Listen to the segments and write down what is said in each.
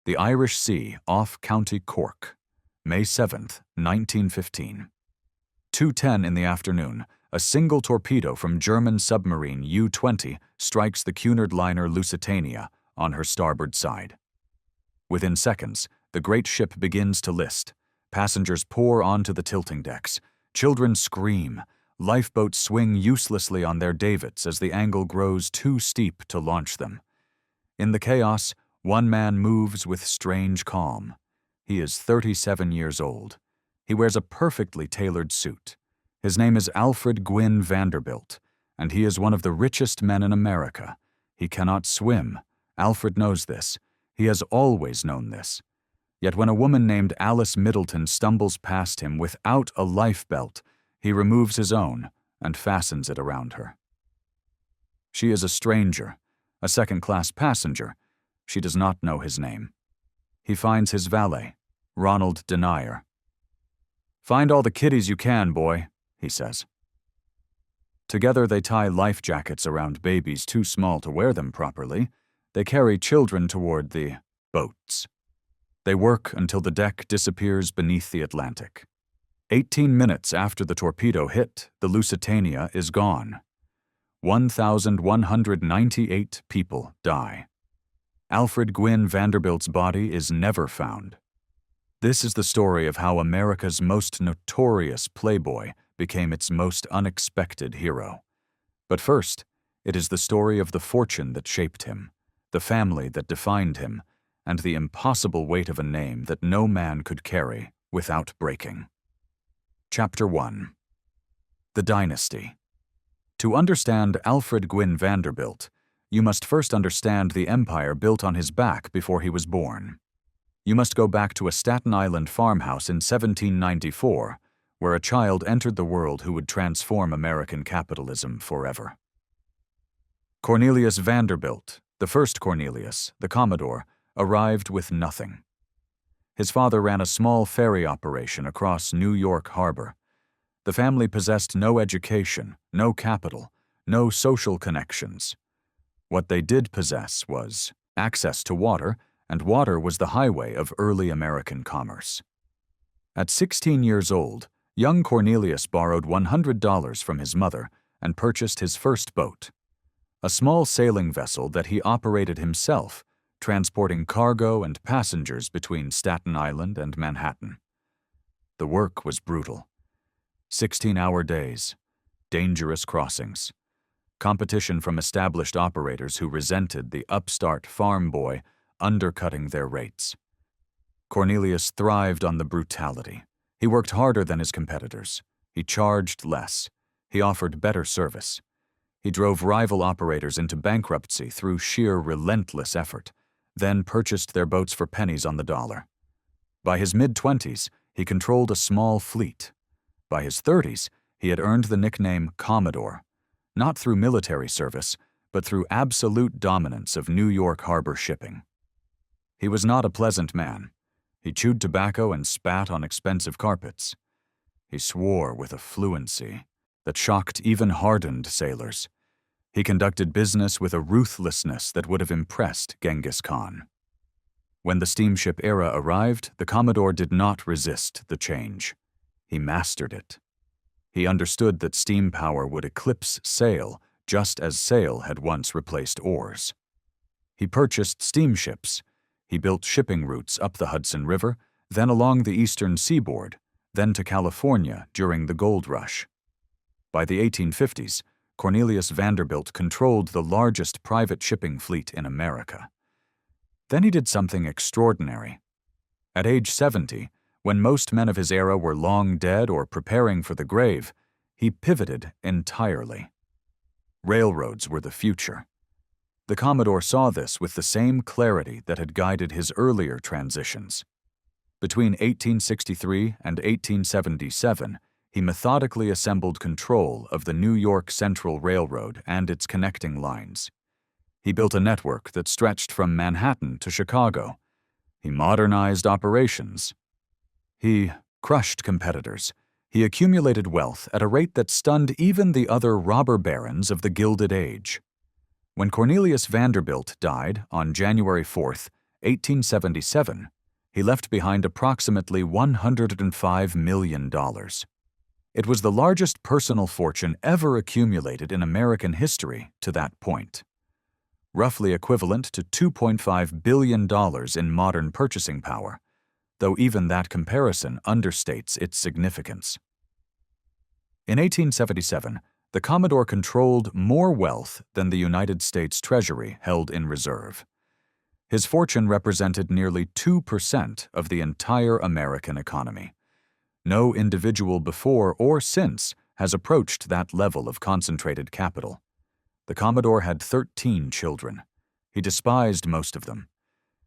The Irish Sea off County Cork, May 7, 1915. 2:10 in the afternoon, a single torpedo from German submarine U-20 strikes the Cunard liner Lusitania on her starboard side. Within seconds, the great ship begins to list. Passengers pour onto the tilting decks. Children scream. Lifeboats swing uselessly on their davits as the angle grows too steep to launch them. In the chaos, one man moves with strange calm. He is 37 years old. He wears a perfectly tailored suit. His name is Alfred Gwynne Vanderbilt, and he is one of the richest men in America. He cannot swim. Alfred knows this. He has always known this. Yet when a woman named Alice Middleton stumbles past him without a life belt, he removes his own and fastens it around her. She is a stranger, a second-class passenger. She does not know his name. He finds his valet, Ronald Denyer. "Find all the kiddies you can, boy," he says. Together they tie life jackets around babies too small to wear them properly. They carry children toward the boats. They work until the deck disappears beneath the Atlantic. 18 minutes after the torpedo hit, the Lusitania is gone. 1,198 people die. Alfred Gwynne Vanderbilt's body is never found. This is the story of how America's most notorious playboy became its most unexpected hero. But first, it is the story of the fortune that shaped him, the family that defined him, and the impossible weight of a name that no man could carry without breaking. Chapter 1. The Dynasty. To understand Alfred Gwynne Vanderbilt, you must first understand the empire built on his back before he was born. You must go back to a Staten Island farmhouse in 1794, where a child entered the world who would transform American capitalism forever. Cornelius Vanderbilt, the first Cornelius, the Commodore, arrived with nothing. His father ran a small ferry operation across New York Harbor. The family possessed no education, no capital, no social connections. What they did possess was access to water, and water was the highway of early American commerce. At 16 years old, young Cornelius borrowed $100 from his mother and purchased his first boat, a small sailing vessel that he operated himself, transporting cargo and passengers between Staten Island and Manhattan. The work was brutal. 16-hour days, dangerous crossings, competition from established operators who resented the upstart farm boy undercutting their rates. Cornelius thrived on the brutality. He worked harder than his competitors. He charged less. He offered better service. He drove rival operators into bankruptcy through sheer relentless effort, then purchased their boats for pennies on the dollar. By his mid-20s, he controlled a small fleet. By his 30s, he had earned the nickname Commodore, not through military service, but through absolute dominance of New York harbor shipping. He was not a pleasant man. He chewed tobacco and spat on expensive carpets. He swore with a fluency that shocked even hardened sailors. He conducted business with a ruthlessness that would have impressed Genghis Khan. When the steamship era arrived, the Commodore did not resist the change. He mastered it. He understood that steam power would eclipse sail, just as sail had once replaced oars. He purchased steamships. He built shipping routes up the Hudson River, then along the eastern seaboard, then to California during the gold rush. By the 1850s, Cornelius Vanderbilt controlled the largest private shipping fleet in America. Then he did something extraordinary. At age 70, when most men of his era were long dead or preparing for the grave, he pivoted entirely. Railroads were the future. The Commodore saw this with the same clarity that had guided his earlier transitions. Between 1863 and 1877, he methodically assembled control of the New York Central Railroad and its connecting lines. He built a network that stretched from Manhattan to Chicago. He modernized operations. He crushed competitors. He accumulated wealth at a rate that stunned even the other robber barons of the Gilded Age. When Cornelius Vanderbilt died on January 4, 1877, he left behind approximately $105 million. It was the largest personal fortune ever accumulated in American history to that point, roughly equivalent to $2.5 billion in modern purchasing power, though even that comparison understates its significance. In 1877, the Commodore controlled more wealth than the United States Treasury held in reserve. His fortune represented nearly 2% of the entire American economy. No individual before or since has approached that level of concentrated capital. The Commodore had 13 children. He despised most of them.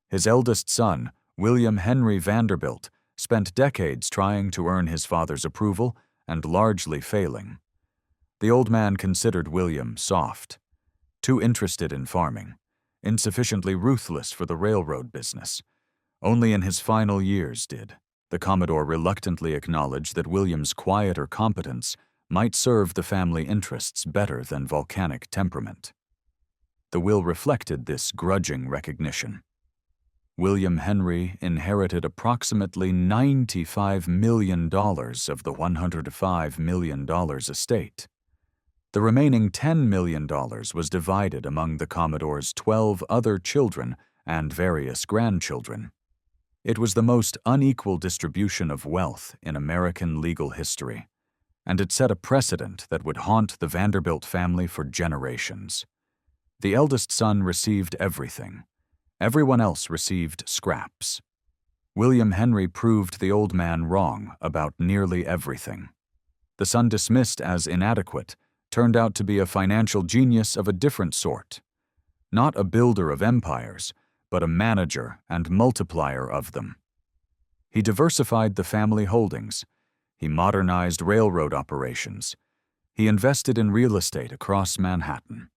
His eldest son, William Henry Vanderbilt, spent decades trying to earn his father's approval and largely failing. The old man considered William soft, too interested in farming, insufficiently ruthless for the railroad business. Only in his final years did the Commodore reluctantly acknowledge that William's quieter competence might serve the family interests better than volcanic temperament. The will reflected this grudging recognition. William Henry inherited approximately $95 million of the $105 million estate. The remaining $10 million was divided among the Commodore's 12 other children and various grandchildren. It was the most unequal distribution of wealth in American legal history, and it set a precedent that would haunt the Vanderbilt family for generations. The eldest son received everything. Everyone else received scraps. William Henry proved the old man wrong about nearly everything. The son dismissed as inadequate turned out to be a financial genius of a different sort. Not a builder of empires, but a manager and multiplier of them. He diversified the family holdings. He modernized railroad operations. He invested in real estate across Manhattan.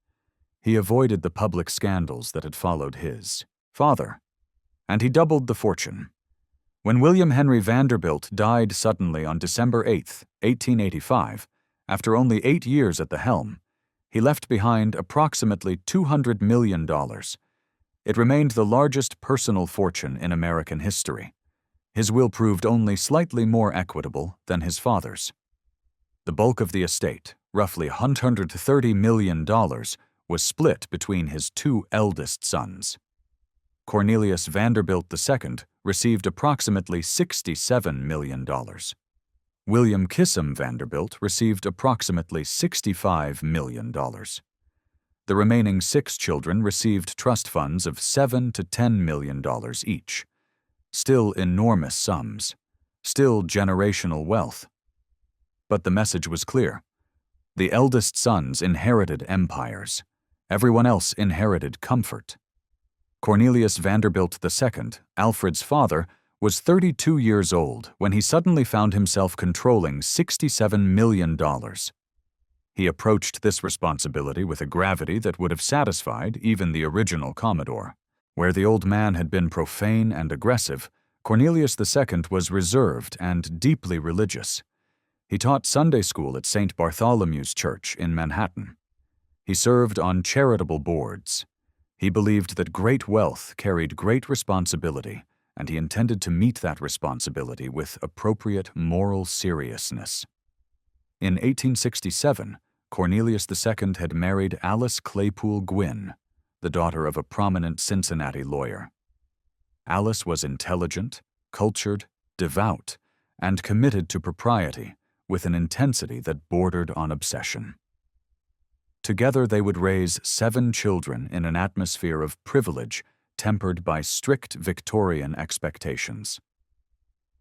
He avoided the public scandals that had followed his father. And he doubled the fortune. When William Henry Vanderbilt died suddenly on December 8, 1885, after only 8 years at the helm, he left behind approximately $200 million. It remained the largest personal fortune in American history. His will proved only slightly more equitable than his father's. The bulk of the estate, roughly $130 million, was split between his two eldest sons. Cornelius Vanderbilt II received approximately $67 million. William Kissam Vanderbilt received approximately $65 million. The remaining 6 children received trust funds of $7 to $10 million each. Still enormous sums, still generational wealth. But the message was clear. The eldest sons inherited empires. Everyone else inherited comfort. Cornelius Vanderbilt II, Alfred's father, was 32 years old when he suddenly found himself controlling $67 million. He approached this responsibility with a gravity that would have satisfied even the original Commodore. Where the old man had been profane and aggressive, Cornelius II was reserved and deeply religious. He taught Sunday school at St. Bartholomew's Church in Manhattan. He served on charitable boards. He believed that great wealth carried great responsibility, and he intended to meet that responsibility with appropriate moral seriousness. In 1867, Cornelius II had married Alice Claypool Gwynne, the daughter of a prominent Cincinnati lawyer. Alice was intelligent, cultured, devout, and committed to propriety with an intensity that bordered on obsession. Together they would raise 7 children in an atmosphere of privilege tempered by strict Victorian expectations.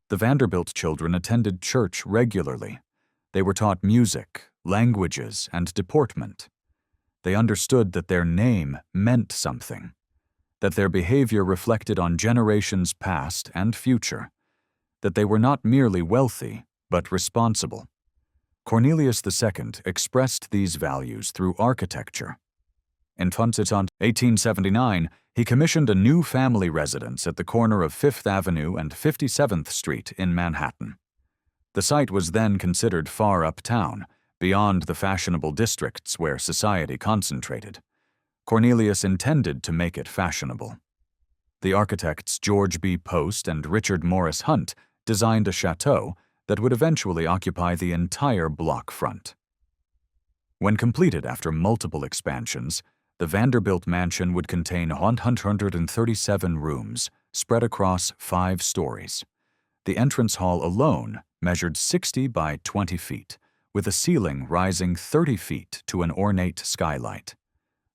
The Vanderbilt children attended church regularly. They were taught music, languages, and deportment. They understood that their name meant something, that their behavior reflected on generations past and future, that they were not merely wealthy, but responsible. Cornelius II expressed these values through architecture. In 1879, he commissioned a new family residence at the corner of 5th Avenue and 57th Street in Manhattan. The site was then considered far uptown, beyond the fashionable districts where society concentrated. Cornelius intended to make it fashionable. The architects George B. Post and Richard Morris Hunt designed a chateau that would eventually occupy the entire block front. When completed after multiple expansions, the Vanderbilt mansion would contain 137 rooms spread across 5 stories. The entrance hall alone measured 60 by 20 feet, with a ceiling rising 30 feet to an ornate skylight.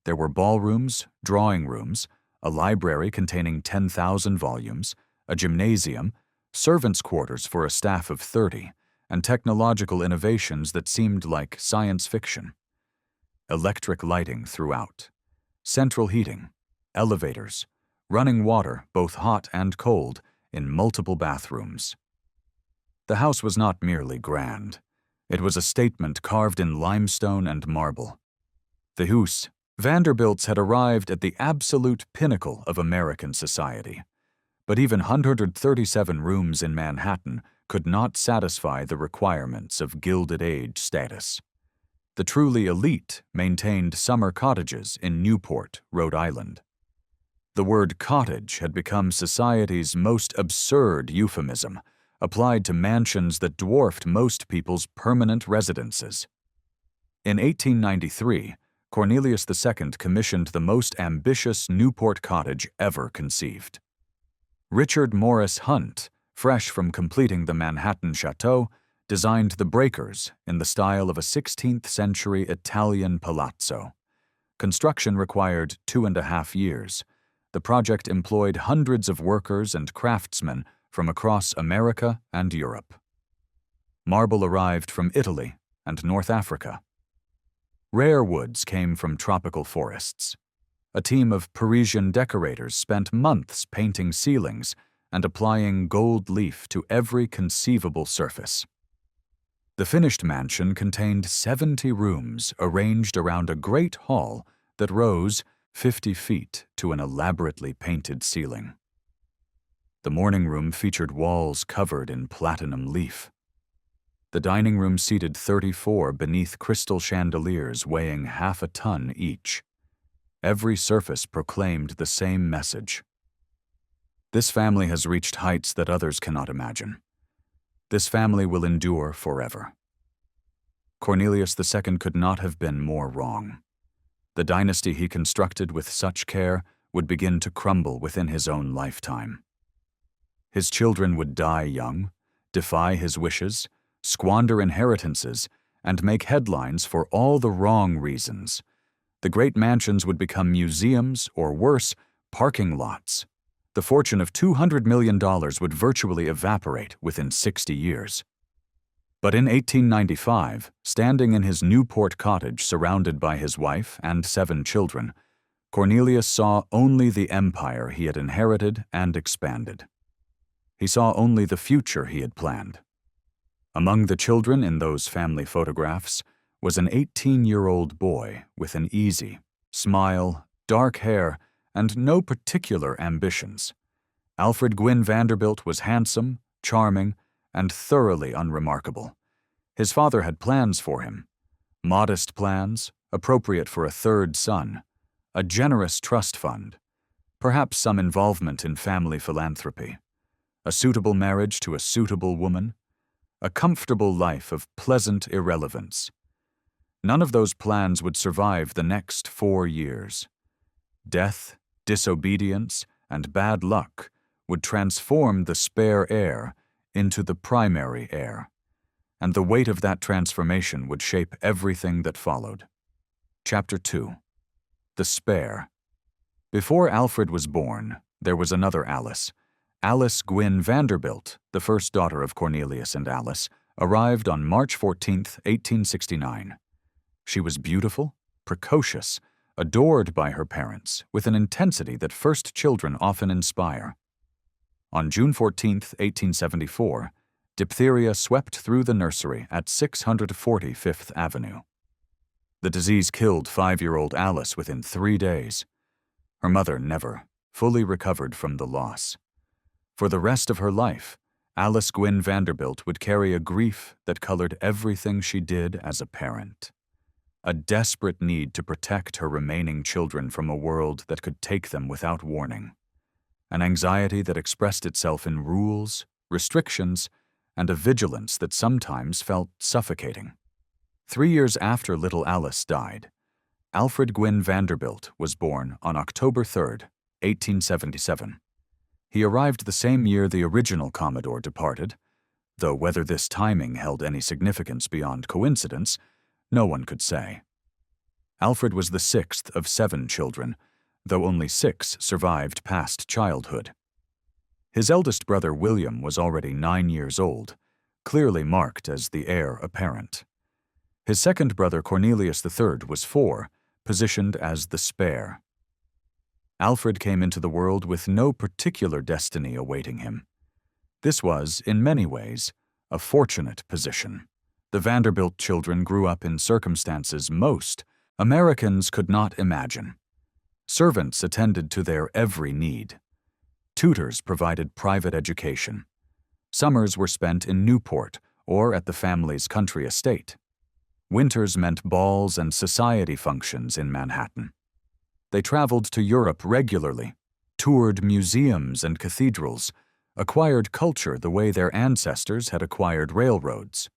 There were ballrooms, drawing rooms, a library containing 10,000 volumes, a gymnasium, servants' quarters for a staff of 30, and technological innovations that seemed like science fiction. Electric lighting throughout, central heating, elevators, running water, both hot and cold, in multiple bathrooms. The house was not merely grand. It was a statement carved in limestone and marble. The House Vanderbilts had arrived at the absolute pinnacle of American society. But even 137 rooms in Manhattan could not satisfy the requirements of Gilded Age status. The truly elite maintained summer cottages in Newport, Rhode Island. The word cottage had become society's most absurd euphemism, applied to mansions that dwarfed most people's permanent residences. In 1893, Cornelius II commissioned the most ambitious Newport cottage ever conceived. Richard Morris Hunt, fresh from completing the Manhattan Chateau, designed the breakers in the style of a 16th-century Italian palazzo. Construction required 2.5 years. The project employed hundreds of workers and craftsmen from across America and Europe. Marble arrived from Italy and North Africa. Rare woods came from tropical forests. A team of Parisian decorators spent months painting ceilings and applying gold leaf to every conceivable surface. The finished mansion contained 70 rooms arranged around a great hall that rose 50 feet to an elaborately painted ceiling. The morning room featured walls covered in platinum leaf. The dining room seated 34 beneath crystal chandeliers weighing half a ton each. Every surface proclaimed the same message. This family has reached heights that others cannot imagine. This family will endure forever. Cornelius II could not have been more wrong. The dynasty he constructed with such care would begin to crumble within his own lifetime. His children would die young, defy his wishes, squander inheritances, and make headlines for all the wrong reasons. The great mansions would become museums, or worse, parking lots. The fortune of $200 million would virtually evaporate within 60 years. But in 1895, standing in his Newport cottage surrounded by his wife and 7 children, Cornelius saw only the empire he had inherited and expanded. He saw only the future he had planned. Among the children in those family photographs was an 18-year-old boy with an easy smile, dark hair, and no particular ambitions. Alfred Gwynne Vanderbilt was handsome, charming, and thoroughly unremarkable. His father had plans for him. Modest plans, appropriate for a 3rd son, a generous trust fund, perhaps some involvement in family philanthropy, a suitable marriage to a suitable woman, a comfortable life of pleasant irrelevance. None of those plans would survive the next 4 years. Death, disobedience, and bad luck would transform the spare heir into the primary heir, and the weight of that transformation would shape everything that followed. Chapter 2. The Spare. Before Alfred was born, there was another Alice. Alice Gwynne Vanderbilt, the first daughter of Cornelius and Alice, arrived on March 14, 1869. She was beautiful, precocious, adored by her parents with an intensity that first children often inspire. On June 14, 1874, diphtheria swept through the nursery at 640 Fifth Avenue. The disease killed 5-year-old Alice within 3 days. Her mother never fully recovered from the loss. For the rest of her life, Alice Gwynne Vanderbilt would carry a grief that colored everything she did as a parent. A desperate need to protect her remaining children from a world that could take them without warning. an anxiety that expressed itself in rules, restrictions, and a vigilance that sometimes felt suffocating. 3 years after little Alice died, Alfred Gwynne Vanderbilt was born on October 3, 1877. He arrived the same year the original Commodore departed, though whether this timing held any significance beyond coincidence, no one could say. Alfred was the sixth of 7 children, though only 6 survived past childhood. His eldest brother William was already 9 years old, clearly marked as the heir apparent. His second brother Cornelius III was 4, positioned as the spare. Alfred came into the world with no particular destiny awaiting him. This was, in many ways, a fortunate position. The Vanderbilt children grew up in circumstances most Americans could not imagine. Servants attended to their every need. Tutors provided private education. Summers were spent in Newport or at the family's country estate. Winters meant balls and society functions in Manhattan. They traveled to Europe regularly, toured museums and cathedrals, acquired culture the way their ancestors had acquired railroads.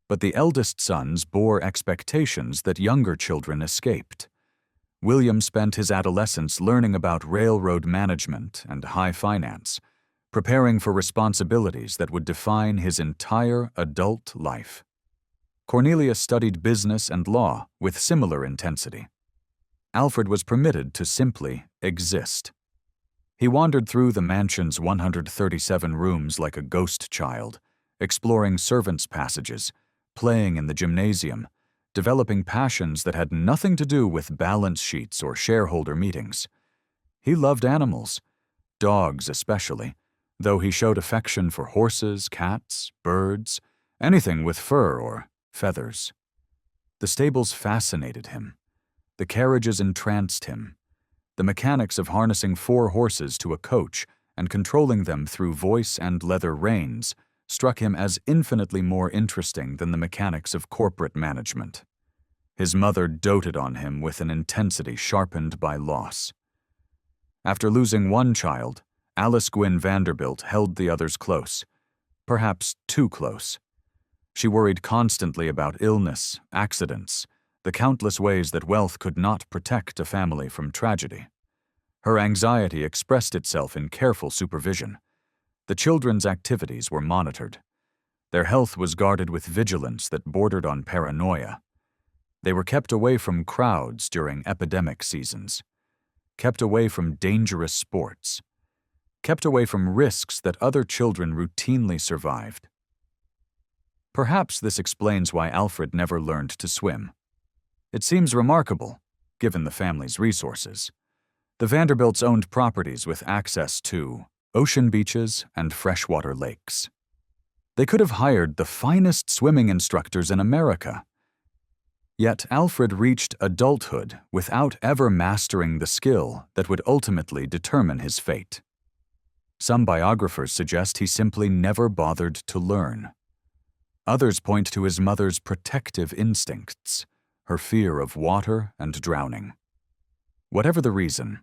But the eldest sons bore expectations that younger children escaped. William spent his adolescence learning about railroad management and high finance, preparing for responsibilities that would define his entire adult life. Cornelius studied business and law with similar intensity. Alfred was permitted to simply exist. He wandered through the mansion's 137 rooms like a ghost child, exploring servants' passages, playing in the gymnasium, developing passions that had nothing to do with balance sheets or shareholder meetings. He loved animals, dogs especially, though he showed affection for horses, cats, birds, anything with fur or feathers. The stables fascinated him. The carriages entranced him. The mechanics of harnessing 4 horses to a coach and controlling them through voice and leather reins struck him as infinitely more interesting than the mechanics of corporate management. His mother doted on him with an intensity sharpened by loss. After losing one child, Alice Gwynne Vanderbilt held the others close, perhaps too close. She worried constantly about illness, accidents, the countless ways that wealth could not protect a family from tragedy. Her anxiety expressed itself in careful supervision. The children's activities were monitored. Their health was guarded with vigilance that bordered on paranoia. They were kept away from crowds during epidemic seasons, kept away from dangerous sports, kept away from risks that other children routinely survived. Perhaps this explains why Alfred never learned to swim. It seems remarkable, given the family's resources. The Vanderbilts owned properties with access to ocean beaches and freshwater lakes. They could have hired the finest swimming instructors in America. Yet Alfred reached adulthood without ever mastering the skill that would ultimately determine his fate. Some biographers suggest he simply never bothered to learn. Others point to his mother's protective instincts, her fear of water and drowning. Whatever the reason,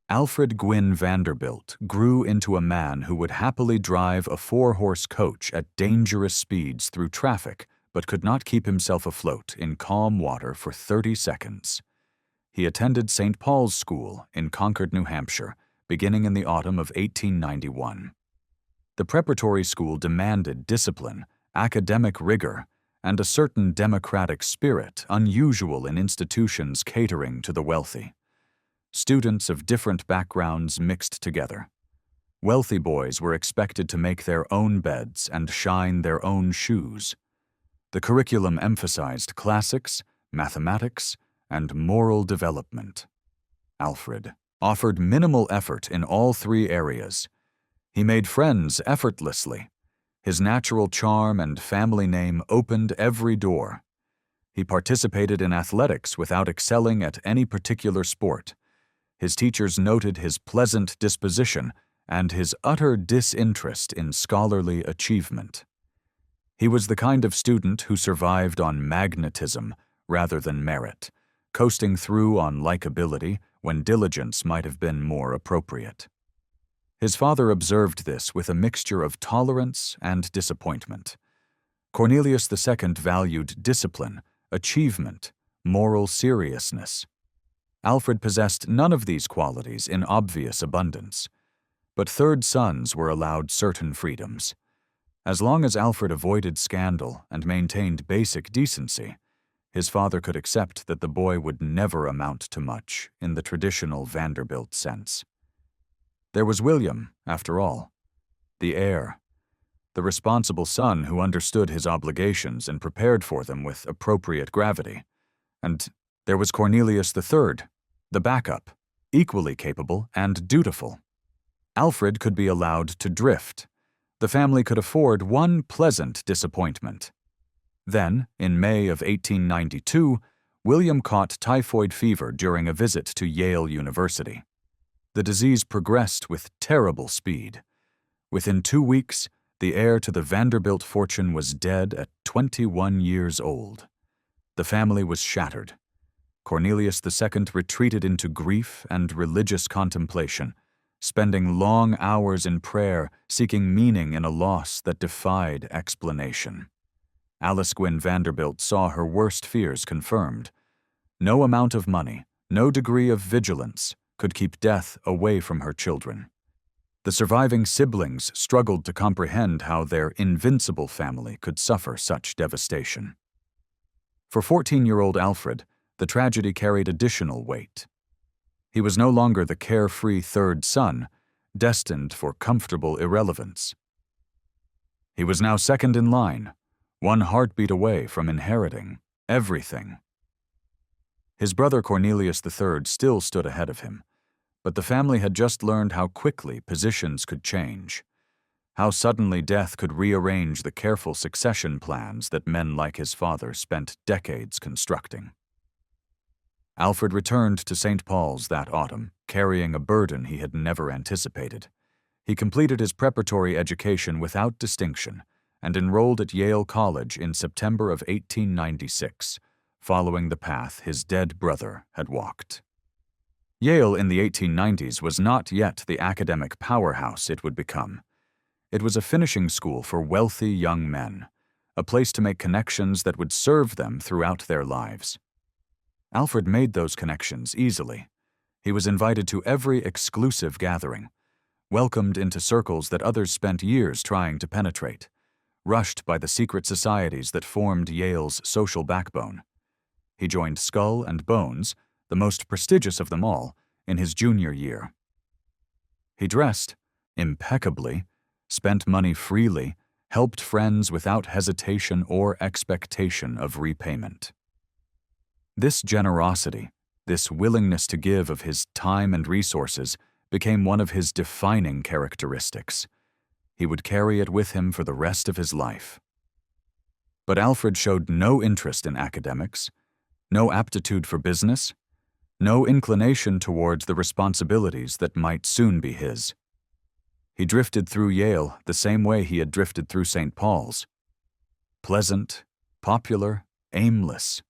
Alfred Gwynne Vanderbilt grew into a man who would happily drive a 4-horse coach at dangerous speeds through traffic, but could not keep himself afloat in calm water for 30 seconds. He attended St. Paul's School in Concord, New Hampshire, beginning in the autumn of 1891. The preparatory school demanded discipline, academic rigor, and a certain democratic spirit unusual in institutions catering to the wealthy. Students of different backgrounds mixed together. Wealthy boys were expected to make their own beds and shine their own shoes. The curriculum emphasized classics, mathematics, and moral development. Alfred offered minimal effort in all 3 areas. He made friends effortlessly. His natural charm and family name opened every door. He participated in athletics without excelling at any particular sport. His teachers noted his pleasant disposition and his utter disinterest in scholarly achievement. He was the kind of student who survived on magnetism rather than merit, coasting through on likability when diligence might have been more appropriate. His father observed this with a mixture of tolerance and disappointment. Cornelius II valued discipline, achievement, moral seriousness. Alfred possessed none of these qualities in obvious abundance, but third sons were allowed certain freedoms. As long as Alfred avoided scandal and maintained basic decency, his father could accept that the boy would never amount to much in the traditional Vanderbilt sense. There was William, after all, the heir, the responsible son who understood his obligations and prepared for them with appropriate gravity. And there was Cornelius III, the backup, equally capable and dutiful. Alfred could be allowed to drift. The family could afford one pleasant disappointment. Then, in May of 1892, William caught typhoid fever during a visit to Yale University. The disease progressed with terrible speed. Within 2 weeks, the heir to the Vanderbilt fortune was dead at 21 years old. The family was shattered. Cornelius II retreated into grief and religious contemplation, spending long hours in prayer, seeking meaning in a loss that defied explanation. Alice Gwynne Vanderbilt saw her worst fears confirmed. No amount of money, no degree of vigilance could keep death away from her children. The surviving siblings struggled to comprehend how their invincible family could suffer such devastation. For 14-year-old Alfred, the tragedy carried additional weight. He was no longer the carefree third son, destined for comfortable irrelevance. He was now second in line, one heartbeat away from inheriting everything. His brother Cornelius III still stood ahead of him, but the family had just learned how quickly positions could change, how suddenly death could rearrange the careful succession plans that men like his father spent decades constructing. Alfred returned to St. Paul's that autumn, carrying a burden he had never anticipated. He completed his preparatory education without distinction and enrolled at Yale College in September of 1896, following the path his dead brother had walked. Yale in the 1890s was not yet the academic powerhouse it would become. It was a finishing school for wealthy young men, a place to make connections that would serve them throughout their lives. Alfred made those connections easily. He was invited to every exclusive gathering, welcomed into circles that others spent years trying to penetrate, rushed by the secret societies that formed Yale's social backbone. He joined Skull and Bones, the most prestigious of them all, in his junior year. He dressed impeccably, spent money freely, helped friends without hesitation or expectation of repayment. This generosity, this willingness to give of his time and resources, became one of his defining characteristics. He would carry it with him for the rest of his life. But Alfred showed no interest in academics, no aptitude for business, no inclination towards the responsibilities that might soon be his. He drifted through Yale the same way he had drifted through St. Paul's. Pleasant, popular, aimless.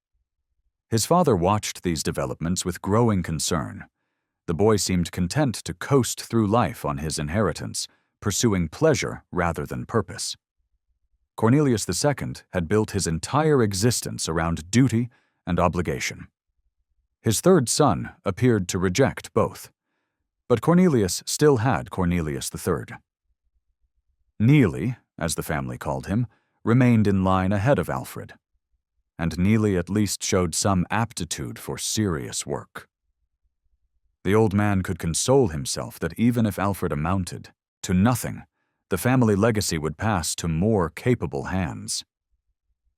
His father watched these developments with growing concern. The boy seemed content to coast through life on his inheritance, pursuing pleasure rather than purpose. Cornelius II had built his entire existence around duty and obligation. His third son appeared to reject both, but Cornelius still had Cornelius III. Neely, as the family called him, remained in line ahead of Alfred, and Neely at least showed some aptitude for serious work. The old man could console himself that even if Alfred amounted to nothing, the family legacy would pass to more capable hands.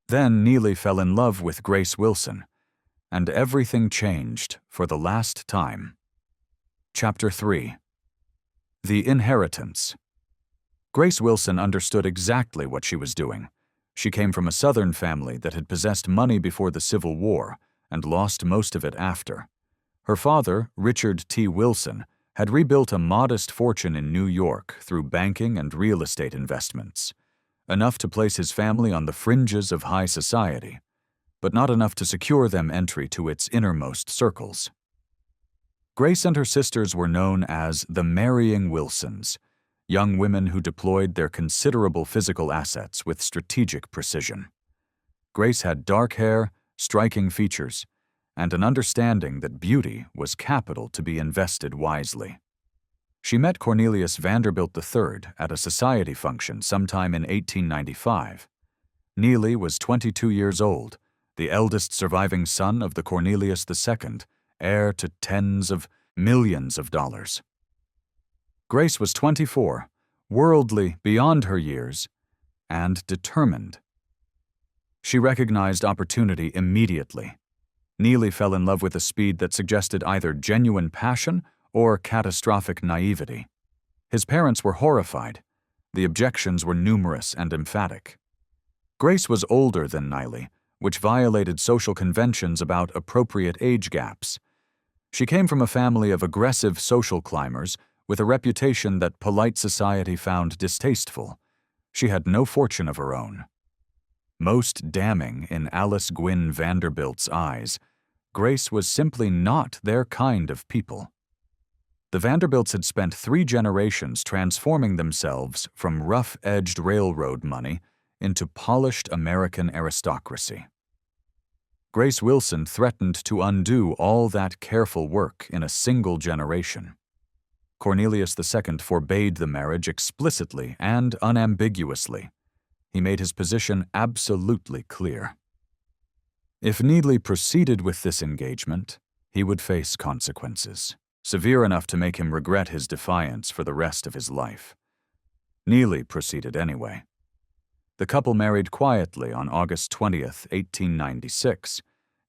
Then Neely fell in love with Grace Wilson, and everything changed for the last time. Chapter 3. The Inheritance. Grace Wilson understood exactly what she was doing. She came from a Southern family that had possessed money before the Civil War and lost most of it after. Her father, Richard T. Wilson, had rebuilt a modest fortune in New York through banking and real estate investments, enough to place his family on the fringes of high society, but not enough to secure them entry to its innermost circles. Grace and her sisters were known as the Marrying Wilsons, young women who deployed their considerable physical assets with strategic precision. Grace had dark hair, striking features, and an understanding that beauty was capital to be invested wisely. She met Cornelius Vanderbilt III at a society function sometime in 1895. Neely was 22 years old, the eldest surviving son of the Cornelius II, heir to tens of millions of dollars. Grace was 24, worldly beyond her years, and determined. She recognized opportunity immediately. Neely fell in love with a speed that suggested either genuine passion or catastrophic naivety. His parents were horrified. The objections were numerous and emphatic. Grace was older than Neely, which violated social conventions about appropriate age gaps. She came from a family of aggressive social climbers with a reputation that polite society found distasteful. She had no fortune of her own. Most damning in Alice Gwynne Vanderbilt's eyes, Grace was simply not their kind of people. The Vanderbilts had spent 3 generations transforming themselves from rough-edged railroad money into polished American aristocracy. Grace Wilson threatened to undo all that careful work in a single generation. Cornelius II forbade the marriage explicitly and unambiguously. He made his position absolutely clear. If Neely proceeded with this engagement, he would face consequences, severe enough to make him regret his defiance for the rest of his life. Neely proceeded anyway. The couple married quietly on August 20th, 1896,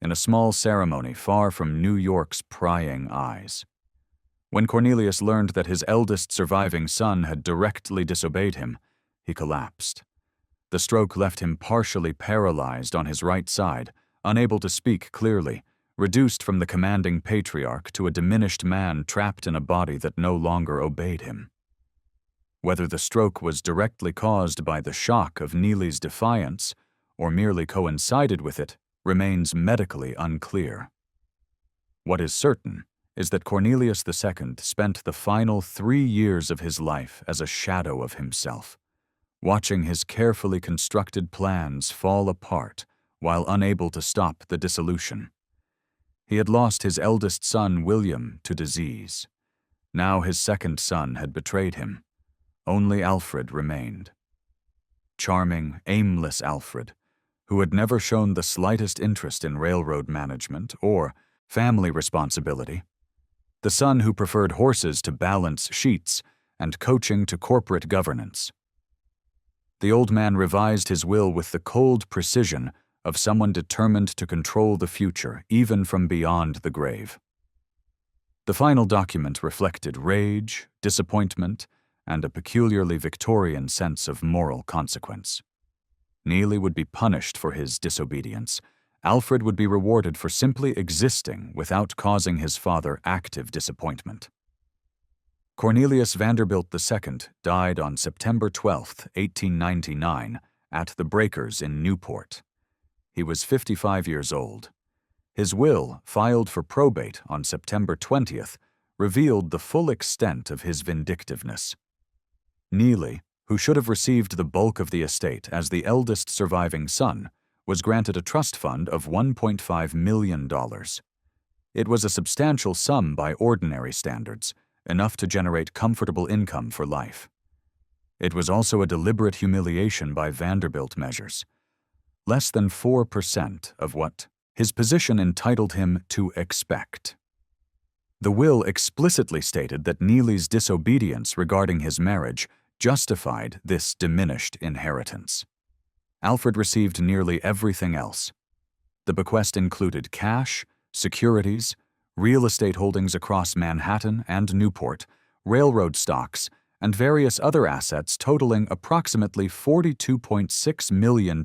in a small ceremony far from New York's prying eyes. When Cornelius learned that his eldest surviving son had directly disobeyed him, he collapsed. The stroke left him partially paralyzed on his right side, unable to speak clearly, reduced from the commanding patriarch to a diminished man trapped in a body that no longer obeyed him. Whether the stroke was directly caused by the shock of Neely's defiance or merely coincided with it remains medically unclear. What is certain is that Cornelius II spent the final 3 years of his life as a shadow of himself, watching his carefully constructed plans fall apart while unable to stop the dissolution. He had lost his eldest son, William, to disease. Now his second son had betrayed him. Only Alfred remained. Charming, aimless Alfred, who had never shown the slightest interest in railroad management or family responsibility. The son who preferred horses to balance sheets and coaching to corporate governance. The old man revised his will with the cold precision of someone determined to control the future, even from beyond the grave. The final document reflected rage, disappointment, and a peculiarly Victorian sense of moral consequence. Neely would be punished for his disobedience. Alfred would be rewarded for simply existing without causing his father active disappointment. Cornelius Vanderbilt II died on September 12, 1899, at the Breakers in Newport. He was 55 years old. His will, filed for probate on September 20th, revealed the full extent of his vindictiveness. Neely, who should have received the bulk of the estate as the eldest surviving son, was granted a trust fund of $1.5 million. It was a substantial sum by ordinary standards, enough to generate comfortable income for life. It was also a deliberate humiliation by Vanderbilt measures. Less than 4% of what his position entitled him to expect. The will explicitly stated that Neely's disobedience regarding his marriage justified this diminished inheritance. Alfred received nearly everything else. The bequest included cash, securities, real estate holdings across Manhattan and Newport, railroad stocks, and various other assets totaling approximately $42.6 million.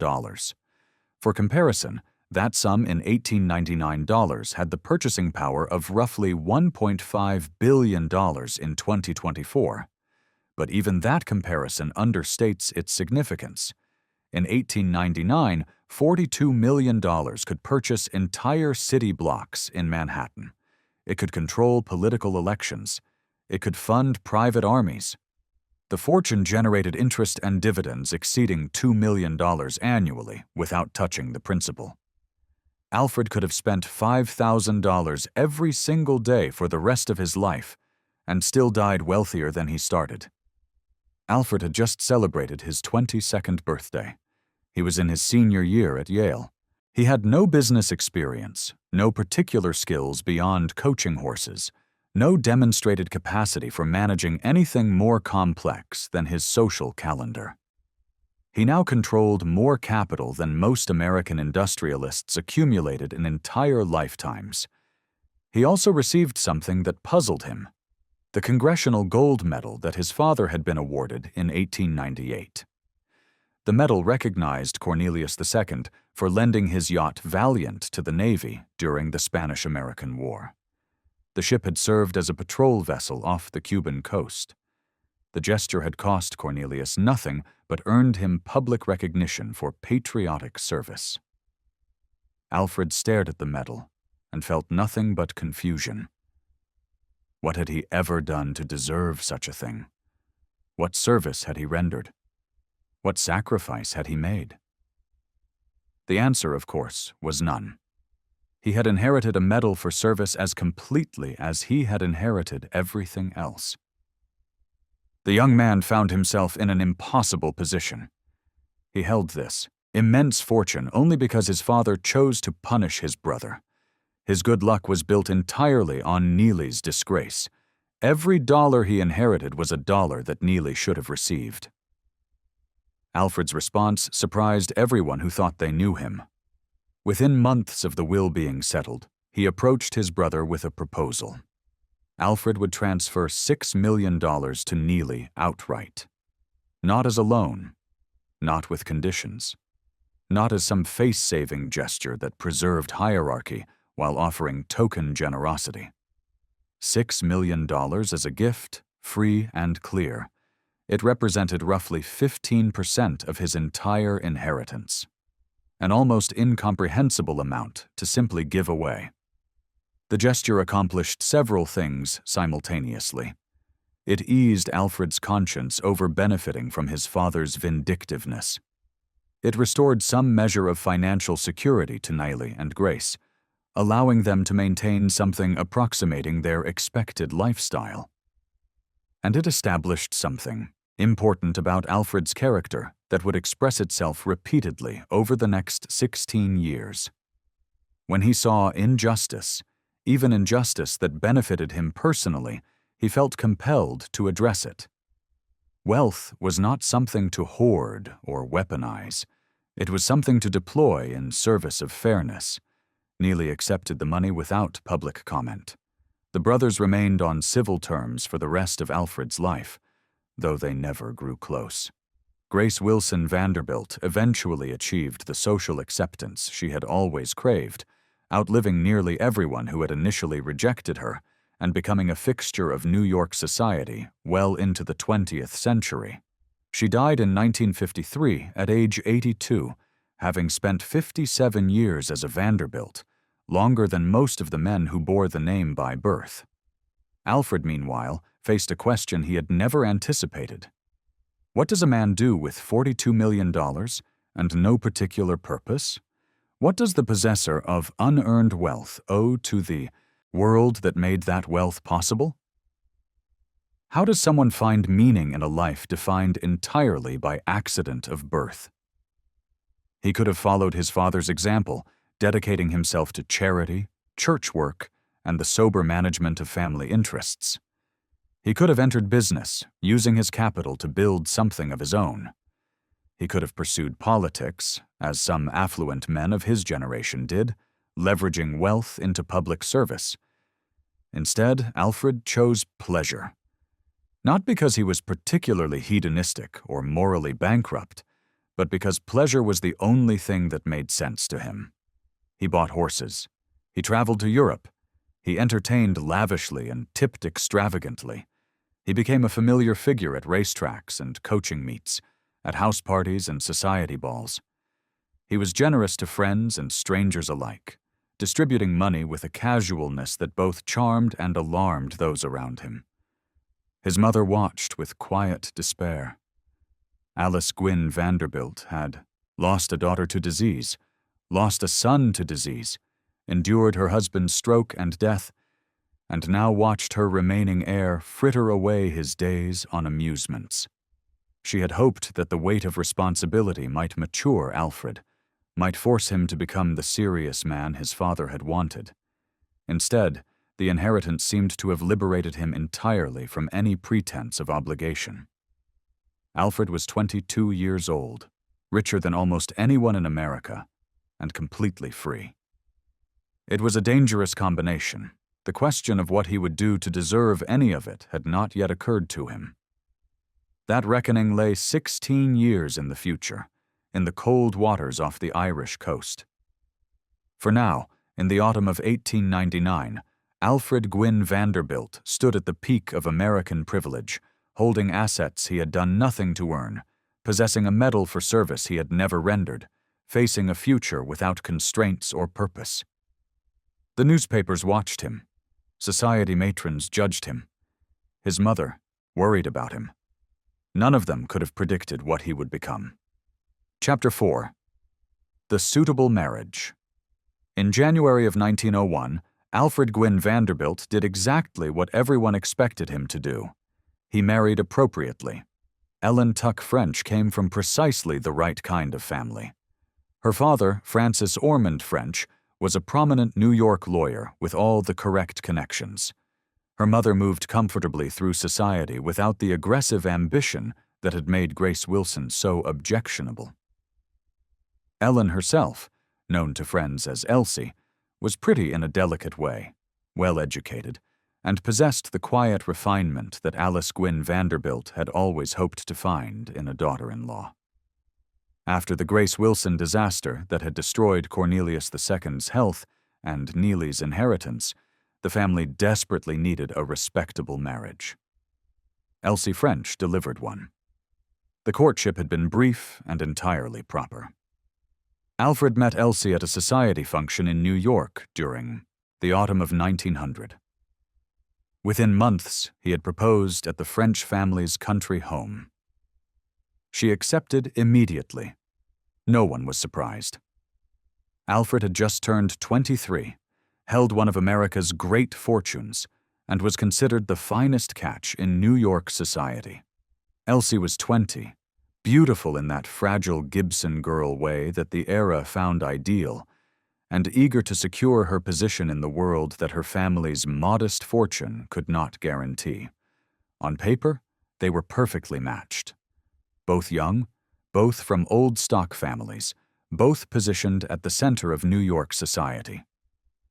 For comparison, that sum in 1899 dollars had the purchasing power of roughly $1.5 billion in 2024. But even that comparison understates its significance. In 1899, $42 million could purchase entire city blocks in Manhattan. It could control political elections. It could fund private armies. The fortune generated interest and dividends exceeding $2 million annually without touching the principal. Alfred could have spent $5,000 every single day for the rest of his life and still died wealthier than he started. Alfred had just celebrated his 22nd birthday. He was in his senior year at Yale. He had no business experience, no particular skills beyond coaching horses, no demonstrated capacity for managing anything more complex than his social calendar. He now controlled more capital than most American industrialists accumulated in entire lifetimes. He also received something that puzzled him: the Congressional Gold Medal that his father had been awarded in 1898. The medal recognized Cornelius II for lending his yacht Valiant to the Navy during the Spanish-American War. The ship had served as a patrol vessel off the Cuban coast. The gesture had cost Cornelius nothing but earned him public recognition for patriotic service. Alfred stared at the medal and felt nothing but confusion. What had he ever done to deserve such a thing? What service had he rendered? What sacrifice had he made? The answer, of course, was none. He had inherited a medal for service as completely as he had inherited everything else. The young man found himself in an impossible position. He held this immense fortune only because his father chose to punish his brother. His good luck was built entirely on Neely's disgrace. Every dollar he inherited was a dollar that Neely should have received. Alfred's response surprised everyone who thought they knew him. Within months of the will being settled, he approached his brother with a proposal. Alfred would transfer $6 million to Neely outright. Not as a loan, not with conditions, not as some face-saving gesture that preserved hierarchy while offering token generosity. $6 million as a gift, free and clear. It represented roughly 15% of his entire inheritance. An almost incomprehensible amount to simply give away. The gesture accomplished several things simultaneously. It eased Alfred's conscience over benefiting from his father's vindictiveness. It restored some measure of financial security to Neely and Grace, allowing them to maintain something approximating their expected lifestyle. And it established something important about Alfred's character that would express itself repeatedly over the next 16 years. When he saw injustice, even injustice that benefited him personally, he felt compelled to address it. Wealth was not something to hoard or weaponize. It was something to deploy in service of fairness. Neely accepted the money without public comment. The brothers remained on civil terms for the rest of Alfred's life, though they never grew close. Grace Wilson Vanderbilt eventually achieved the social acceptance she had always craved, outliving nearly everyone who had initially rejected her and becoming a fixture of New York society well into the 20th century. She died in 1953 at age 82, having spent 57 years as a Vanderbilt, longer than most of the men who bore the name by birth. Alfred, meanwhile, faced a question he had never anticipated. What does a man do with $42 million and no particular purpose? What does the possessor of unearned wealth owe to the world that made that wealth possible? How does someone find meaning in a life defined entirely by accident of birth? He could have followed his father's example, dedicating himself to charity, church work, and the sober management of family interests. He could have entered business, using his capital to build something of his own. He could have pursued politics, as some affluent men of his generation did, leveraging wealth into public service. Instead, Alfred chose pleasure. Not because he was particularly hedonistic or morally bankrupt, but because pleasure was the only thing that made sense to him. He bought horses. He traveled to Europe. He entertained lavishly and tipped extravagantly. He became a familiar figure at racetracks and coaching meets, at house parties and society balls. He was generous to friends and strangers alike, distributing money with a casualness that both charmed and alarmed those around him. His mother watched with quiet despair. Alice Gwynne Vanderbilt had lost a daughter to disease, lost a son to disease, endured her husband's stroke and death, and now watched her remaining heir fritter away his days on amusements. She had hoped that the weight of responsibility might mature Alfred, might force him to become the serious man his father had wanted. Instead, the inheritance seemed to have liberated him entirely from any pretense of obligation. Alfred was 22 years old, richer than almost anyone in America, and completely free. It was a dangerous combination. The question of what he would do to deserve any of it had not yet occurred to him. That reckoning lay 16 years in the future, in the cold waters off the Irish coast. For now, in the autumn of 1899, Alfred Gwynne Vanderbilt stood at the peak of American privilege, holding assets he had done nothing to earn, possessing a medal for service he had never rendered, facing a future without constraints or purpose. The newspapers watched him. Society matrons judged him. His mother worried about him. None of them could have predicted what he would become. Chapter 4. The Suitable Marriage. In January of 1901, Alfred Gwynne Vanderbilt did exactly what everyone expected him to do. He married appropriately. Ellen Tuck French came from precisely the right kind of family. Her father, Francis Ormond French, was a prominent New York lawyer with all the correct connections. Her mother moved comfortably through society without the aggressive ambition that had made Grace Wilson so objectionable. Ellen herself, known to friends as Elsie, was pretty in a delicate way, well-educated, and possessed the quiet refinement that Alice Gwynne Vanderbilt had always hoped to find in a daughter-in-law. After the Grace Wilson disaster that had destroyed Cornelius II's health and Neely's inheritance, the family desperately needed a respectable marriage. Elsie French delivered one. The courtship had been brief and entirely proper. Alfred met Elsie at a society function in New York during the autumn of 1900. Within months, he had proposed at the French family's country home. She accepted immediately. No one was surprised. Alfred had just turned 23, held one of America's great fortunes, and was considered the finest catch in New York society. Elsie was 20, beautiful in that fragile Gibson girl way that the era found ideal, and eager to secure her position in the world that her family's modest fortune could not guarantee. On paper, they were perfectly matched. Both young, both from old stock families, both positioned at the center of New York society.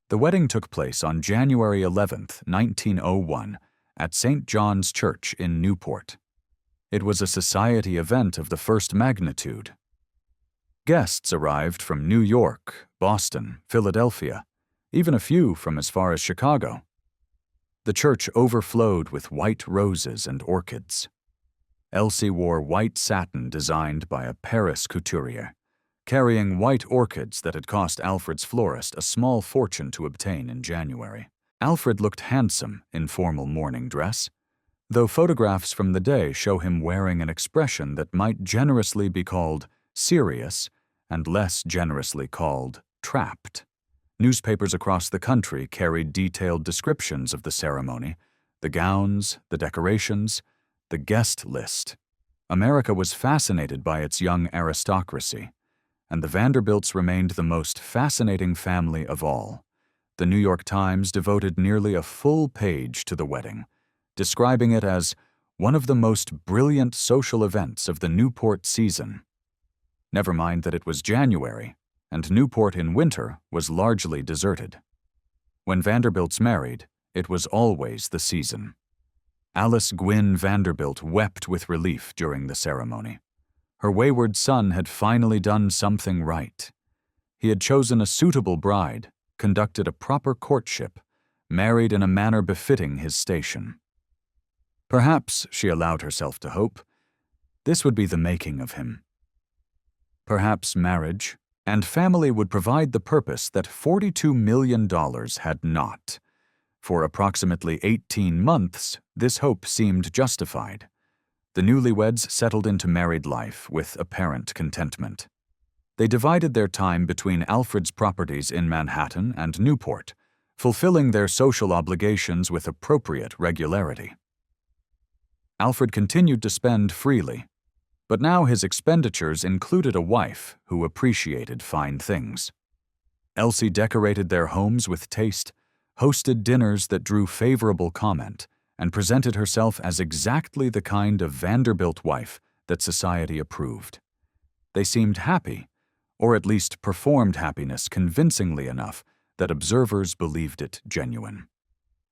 The wedding took place on January 11, 1901, at St. John's Church in Newport. It was a society event of the first magnitude. Guests arrived from New York, Boston, Philadelphia, even a few from as far as Chicago. The church overflowed with white roses and orchids. Elsie wore white satin designed by a Paris couturier, carrying white orchids that had cost Alfred's florist a small fortune to obtain in January. Alfred looked handsome in formal morning dress, though photographs from the day show him wearing an expression that might generously be called serious and less generously called trapped. Newspapers across the country carried detailed descriptions of the ceremony, the gowns, the decorations, the guest list. America was fascinated by its young aristocracy, and the Vanderbilts remained the most fascinating family of all. The New York Times devoted nearly a full page to the wedding, describing it as one of the most brilliant social events of the Newport season. Never mind that it was January, and Newport in winter was largely deserted. When Vanderbilts married, it was always the season. Alice Gwynne Vanderbilt wept with relief during the ceremony. Her wayward son had finally done something right. He had chosen a suitable bride, conducted a proper courtship, married in a manner befitting his station. Perhaps, she allowed herself to hope, this would be the making of him. Perhaps marriage, and family would provide the purpose that $42 million had not. For approximately 18 months, this hope seemed justified. The newlyweds settled into married life with apparent contentment. They divided their time between Alfred's properties in Manhattan and Newport, fulfilling their social obligations with appropriate regularity. Alfred continued to spend freely, but now his expenditures included a wife who appreciated fine things. Elsie decorated their homes with taste, hosted dinners that drew favorable comment, and presented herself as exactly the kind of Vanderbilt wife that society approved. They seemed happy, or at least performed happiness convincingly enough that observers believed it genuine.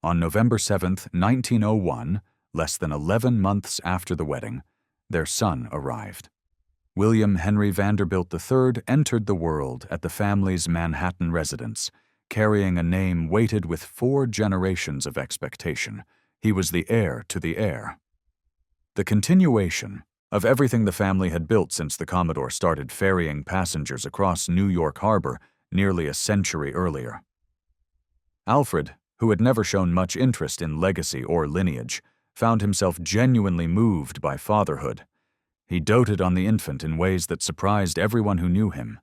On November 7, 1901, less than 11 months after the wedding, their son arrived. William Henry Vanderbilt III entered the world at the family's Manhattan residence, carrying a name weighted with 4 generations of expectation. He was the heir to the heir. The continuation of everything the family had built since the Commodore started ferrying passengers across New York Harbor nearly a century earlier. Alfred, who had never shown much interest in legacy or lineage, found himself genuinely moved by fatherhood. He doted on the infant in ways that surprised everyone who knew him.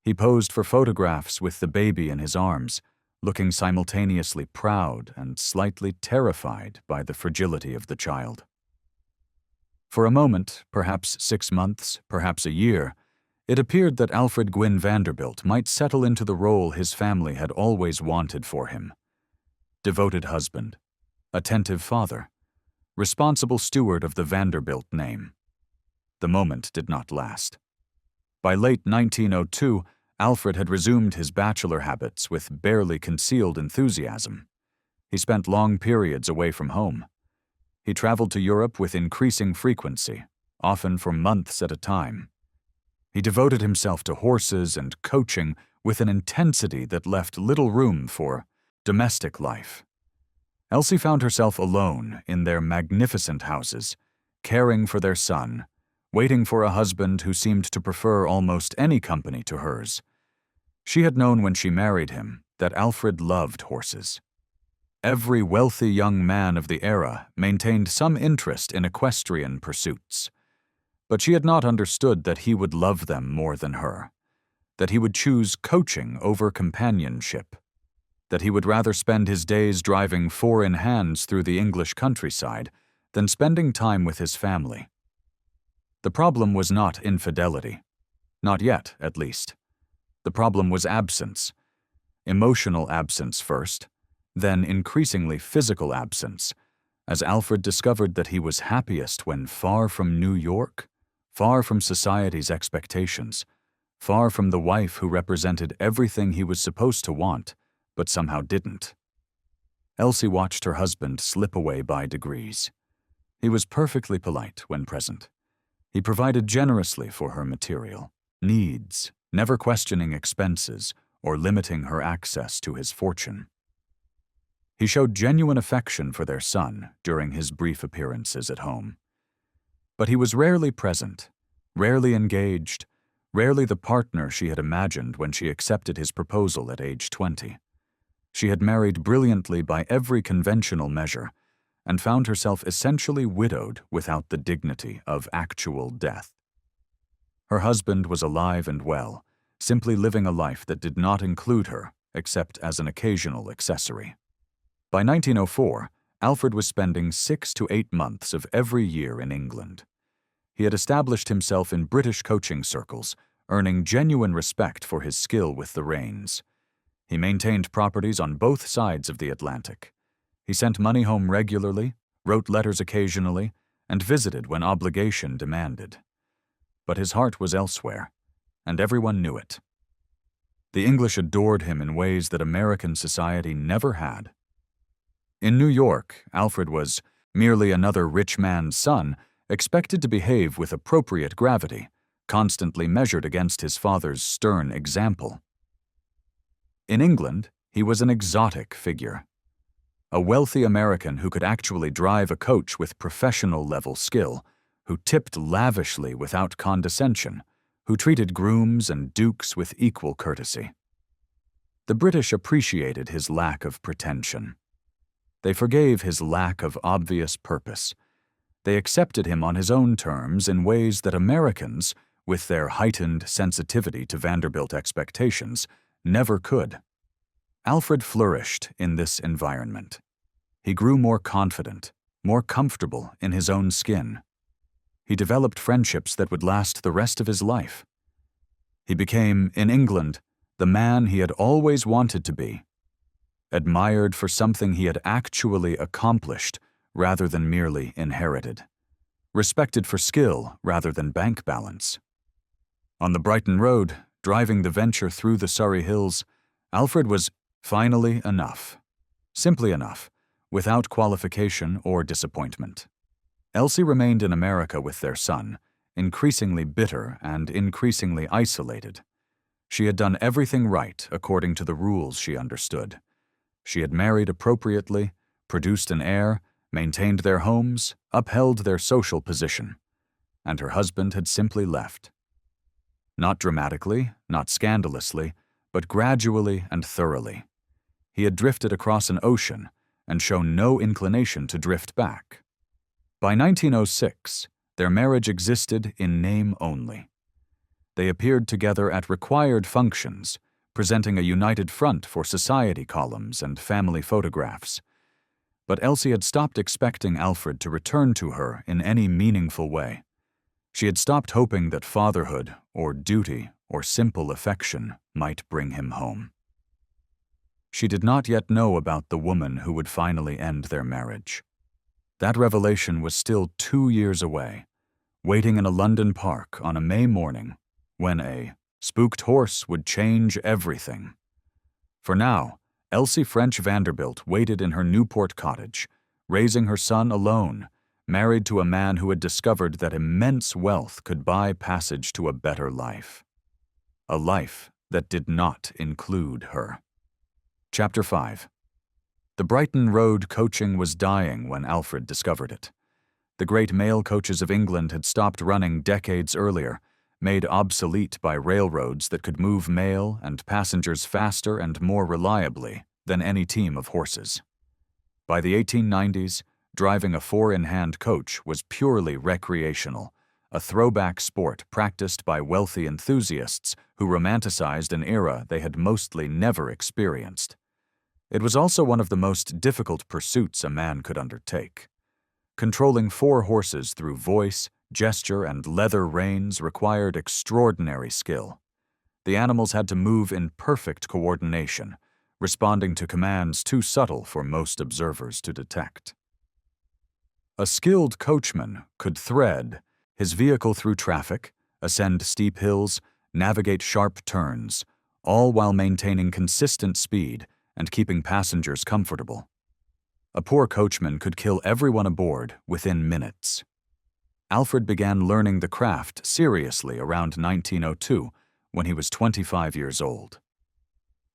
He posed for photographs with the baby in his arms, looking simultaneously proud and slightly terrified by the fragility of the child. For a moment, perhaps 6 months, perhaps a year, it appeared that Alfred Gwynne Vanderbilt might settle into the role his family had always wanted for him. Devoted husband, attentive father, responsible steward of the Vanderbilt name. The moment did not last. By late 1902, Alfred had resumed his bachelor habits with barely concealed enthusiasm. He spent long periods away from home. He traveled to Europe with increasing frequency, often for months at a time. He devoted himself to horses and coaching with an intensity that left little room for domestic life. Elsie found herself alone in their magnificent houses, caring for their son, waiting for a husband who seemed to prefer almost any company to hers. She had known when she married him that Alfred loved horses. Every wealthy young man of the era maintained some interest in equestrian pursuits. But she had not understood that he would love them more than her, that he would choose coaching over companionship, that he would rather spend his days driving 4-in-hands through the English countryside than spending time with his family. The problem was not infidelity. Not yet, at least. The problem was absence. Emotional absence first, then increasingly physical absence, as Alfred discovered that he was happiest when far from New York, far from society's expectations, far from the wife who represented everything he was supposed to want, but somehow didn't. Elsie watched her husband slip away by degrees. He was perfectly polite when present. He provided generously for her material needs, never questioning expenses or limiting her access to his fortune. He showed genuine affection for their son during his brief appearances at home. But he was rarely present, rarely engaged, rarely the partner she had imagined when she accepted his proposal at age 20. She had married brilliantly by every conventional measure and found herself essentially widowed without the dignity of actual death. Her husband was alive and well, simply living a life that did not include her except as an occasional accessory. By 1904, Alfred was spending 6 to 8 months of every year in England. He had established himself in British coaching circles, earning genuine respect for his skill with the reins. He maintained properties on both sides of the Atlantic. He sent money home regularly, wrote letters occasionally, and visited when obligation demanded. But his heart was elsewhere, and everyone knew it. The English adored him in ways that American society never had. In New York, Alfred was merely another rich man's son, expected to behave with appropriate gravity, constantly measured against his father's stern example. In England, he was an exotic figure. A wealthy American who could actually drive a coach with professional-level skill, who tipped lavishly without condescension, who treated grooms and dukes with equal courtesy. The British appreciated his lack of pretension. They forgave his lack of obvious purpose. They accepted him on his own terms in ways that Americans, with their heightened sensitivity to Vanderbilt expectations, never could. Alfred flourished in this environment. He grew more confident, more comfortable in his own skin. He developed friendships that would last the rest of his life. He became, in England, the man he had always wanted to be, admired for something he had actually accomplished rather than merely inherited, respected for skill rather than bank balance. On the Brighton Road, driving the Venture through the Surrey Hills, Alfred was finally enough, simply enough, without qualification or disappointment. Elsie remained in America with their son, increasingly bitter and increasingly isolated. She had done everything right according to the rules she understood. She had married appropriately, produced an heir, maintained their homes, upheld their social position, and her husband had simply left. Not dramatically, not scandalously, but gradually and thoroughly. He had drifted across an ocean and shown no inclination to drift back. By 1906, their marriage existed in name only. They appeared together at required functions, presenting a united front for society columns and family photographs. But Elsie had stopped expecting Alfred to return to her in any meaningful way. She had stopped hoping that fatherhood, or duty, or simple affection might bring him home. She did not yet know about the woman who would finally end their marriage. That revelation was still 2 years away, waiting in a London park on a May morning, when a spooked horse would change everything. For now, Elsie French Vanderbilt waited in her Newport cottage, raising her son alone, married to a man who had discovered that immense wealth could buy passage to a better life. A life that did not include her. Chapter 5. The Brighton Road coaching was dying when Alfred discovered it. The great mail coaches of England had stopped running decades earlier, made obsolete by railroads that could move mail and passengers faster and more reliably than any team of horses. By the 1890s, driving a four-in-hand coach was purely recreational, a throwback sport practiced by wealthy enthusiasts who romanticized an era they had mostly never experienced. It was also one of the most difficult pursuits a man could undertake. Controlling 4 horses through voice, gesture, and leather reins required extraordinary skill. The animals had to move in perfect coordination, responding to commands too subtle for most observers to detect. A skilled coachman could thread his vehicle through traffic, ascend steep hills, navigate sharp turns, all while maintaining consistent speed and keeping passengers comfortable. A poor coachman could kill everyone aboard within minutes. Alfred began learning the craft seriously around 1902, when he was 25 years old.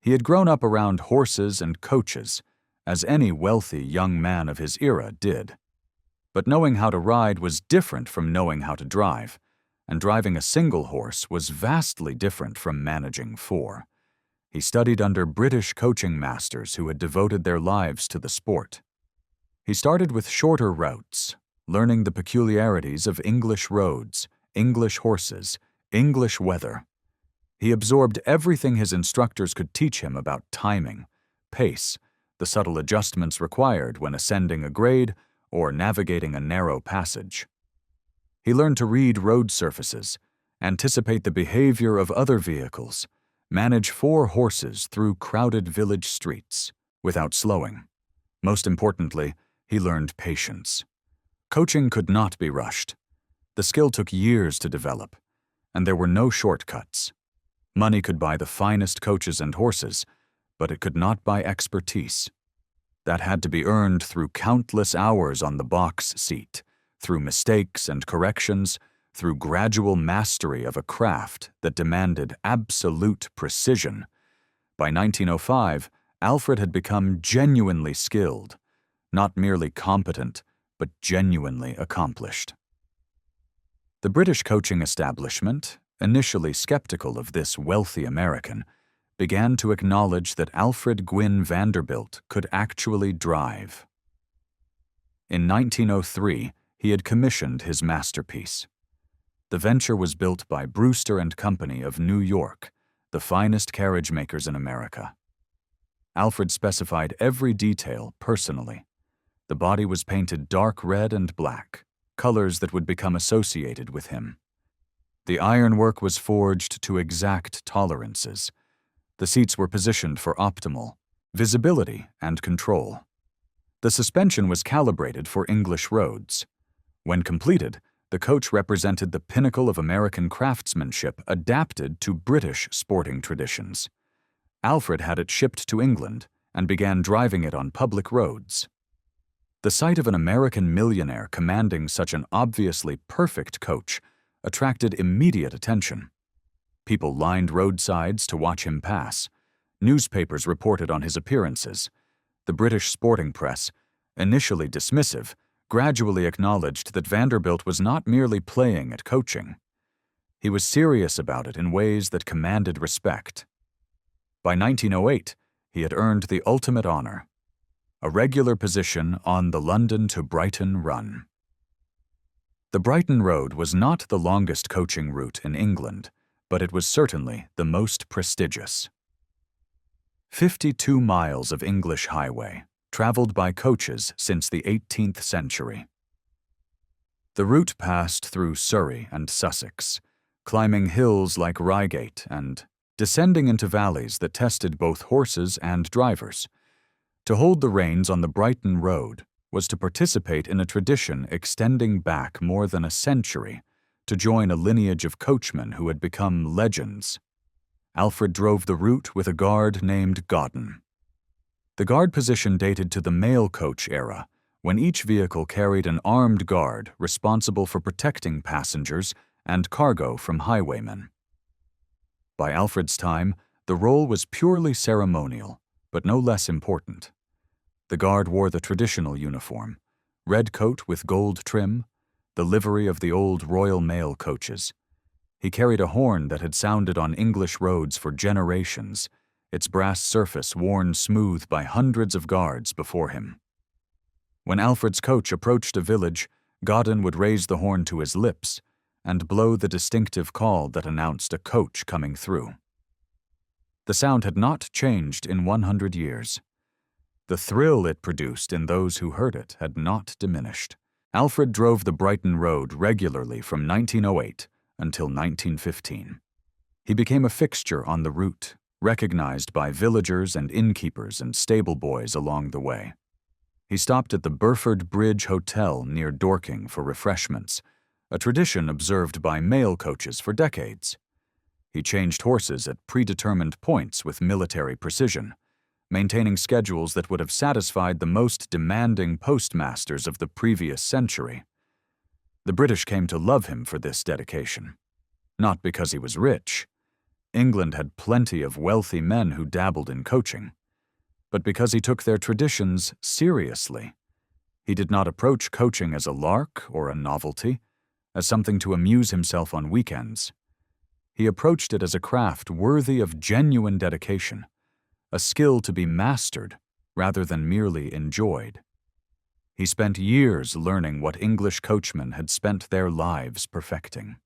He had grown up around horses and coaches, as any wealthy young man of his era did. But knowing how to ride was different from knowing how to drive, and driving a single horse was vastly different from managing 4. He studied under British coaching masters who had devoted their lives to the sport. He started with shorter routes, learning the peculiarities of English roads, English horses, English weather. He absorbed everything his instructors could teach him about timing, pace, the subtle adjustments required when ascending a grade or navigating a narrow passage. He learned to read road surfaces, anticipate the behavior of other vehicles, manage 4 horses through crowded village streets without slowing. Most importantly, he learned patience. Coaching could not be rushed. The skill took years to develop, and there were no shortcuts. Money could buy the finest coaches and horses, but it could not buy expertise. That had to be earned through countless hours on the box seat, through mistakes and corrections, through gradual mastery of a craft that demanded absolute precision. By 1905, Alfred had become genuinely skilled, not merely competent, but genuinely accomplished. The British coaching establishment, initially skeptical of this wealthy American, began to acknowledge that Alfred Gwynne Vanderbilt could actually drive. In 1903, he had commissioned his masterpiece. The venture was built by Brewster and Company of New York, the finest carriage makers in America. Alfred specified every detail personally. The body was painted dark red and black, colors that would become associated with him. The ironwork was forged to exact tolerances. The seats were positioned for optimal visibility and control. The suspension was calibrated for English roads. When completed, the coach represented the pinnacle of American craftsmanship adapted to British sporting traditions. Alfred had it shipped to England and began driving it on public roads. The sight of an American millionaire commanding such an obviously perfect coach attracted immediate attention. People lined roadsides to watch him pass. Newspapers reported on his appearances. The British sporting press, initially dismissive, gradually acknowledged that Vanderbilt was not merely playing at coaching. He was serious about it in ways that commanded respect. By 1908, he had earned the ultimate honor, a regular position on the London to Brighton run. The Brighton Road was not the longest coaching route in England, but it was certainly the most prestigious. 52 miles of English highway, traveled by coaches since the 18th century. The route passed through Surrey and Sussex, climbing hills like Reigate and descending into valleys that tested both horses and drivers. To hold the reins on the Brighton Road was to participate in a tradition extending back more than a century, to join a lineage of coachmen who had become legends. Alfred drove the route with a guard named Godden. The guard position dated to the mail coach era, when each vehicle carried an armed guard responsible for protecting passengers and cargo from highwaymen. By Alfred's time, the role was purely ceremonial, but no less important. The guard wore the traditional uniform, red coat with gold trim, the livery of the old Royal Mail coaches. He carried a horn that had sounded on English roads for generations, its brass surface worn smooth by hundreds of guards before him. When Alfred's coach approached a village, Godden would raise the horn to his lips and blow the distinctive call that announced a coach coming through. The sound had not changed in 100 years. The thrill it produced in those who heard it had not diminished. Alfred drove the Brighton Road regularly from 1908 until 1915. He became a fixture on the route, recognized by villagers and innkeepers and stable boys along the way. He stopped at the Burford Bridge Hotel near Dorking for refreshments, a tradition observed by mail coaches for decades. He changed horses at predetermined points with military precision, maintaining schedules that would have satisfied the most demanding postmasters of the previous century. The British came to love him for this dedication. Not because he was rich. England had plenty of wealthy men who dabbled in coaching, but because he took their traditions seriously. He did not approach coaching as a lark or a novelty, as something to amuse himself on weekends. He approached it as a craft worthy of genuine dedication, a skill to be mastered rather than merely enjoyed. He spent years learning what English coachmen had spent their lives perfecting.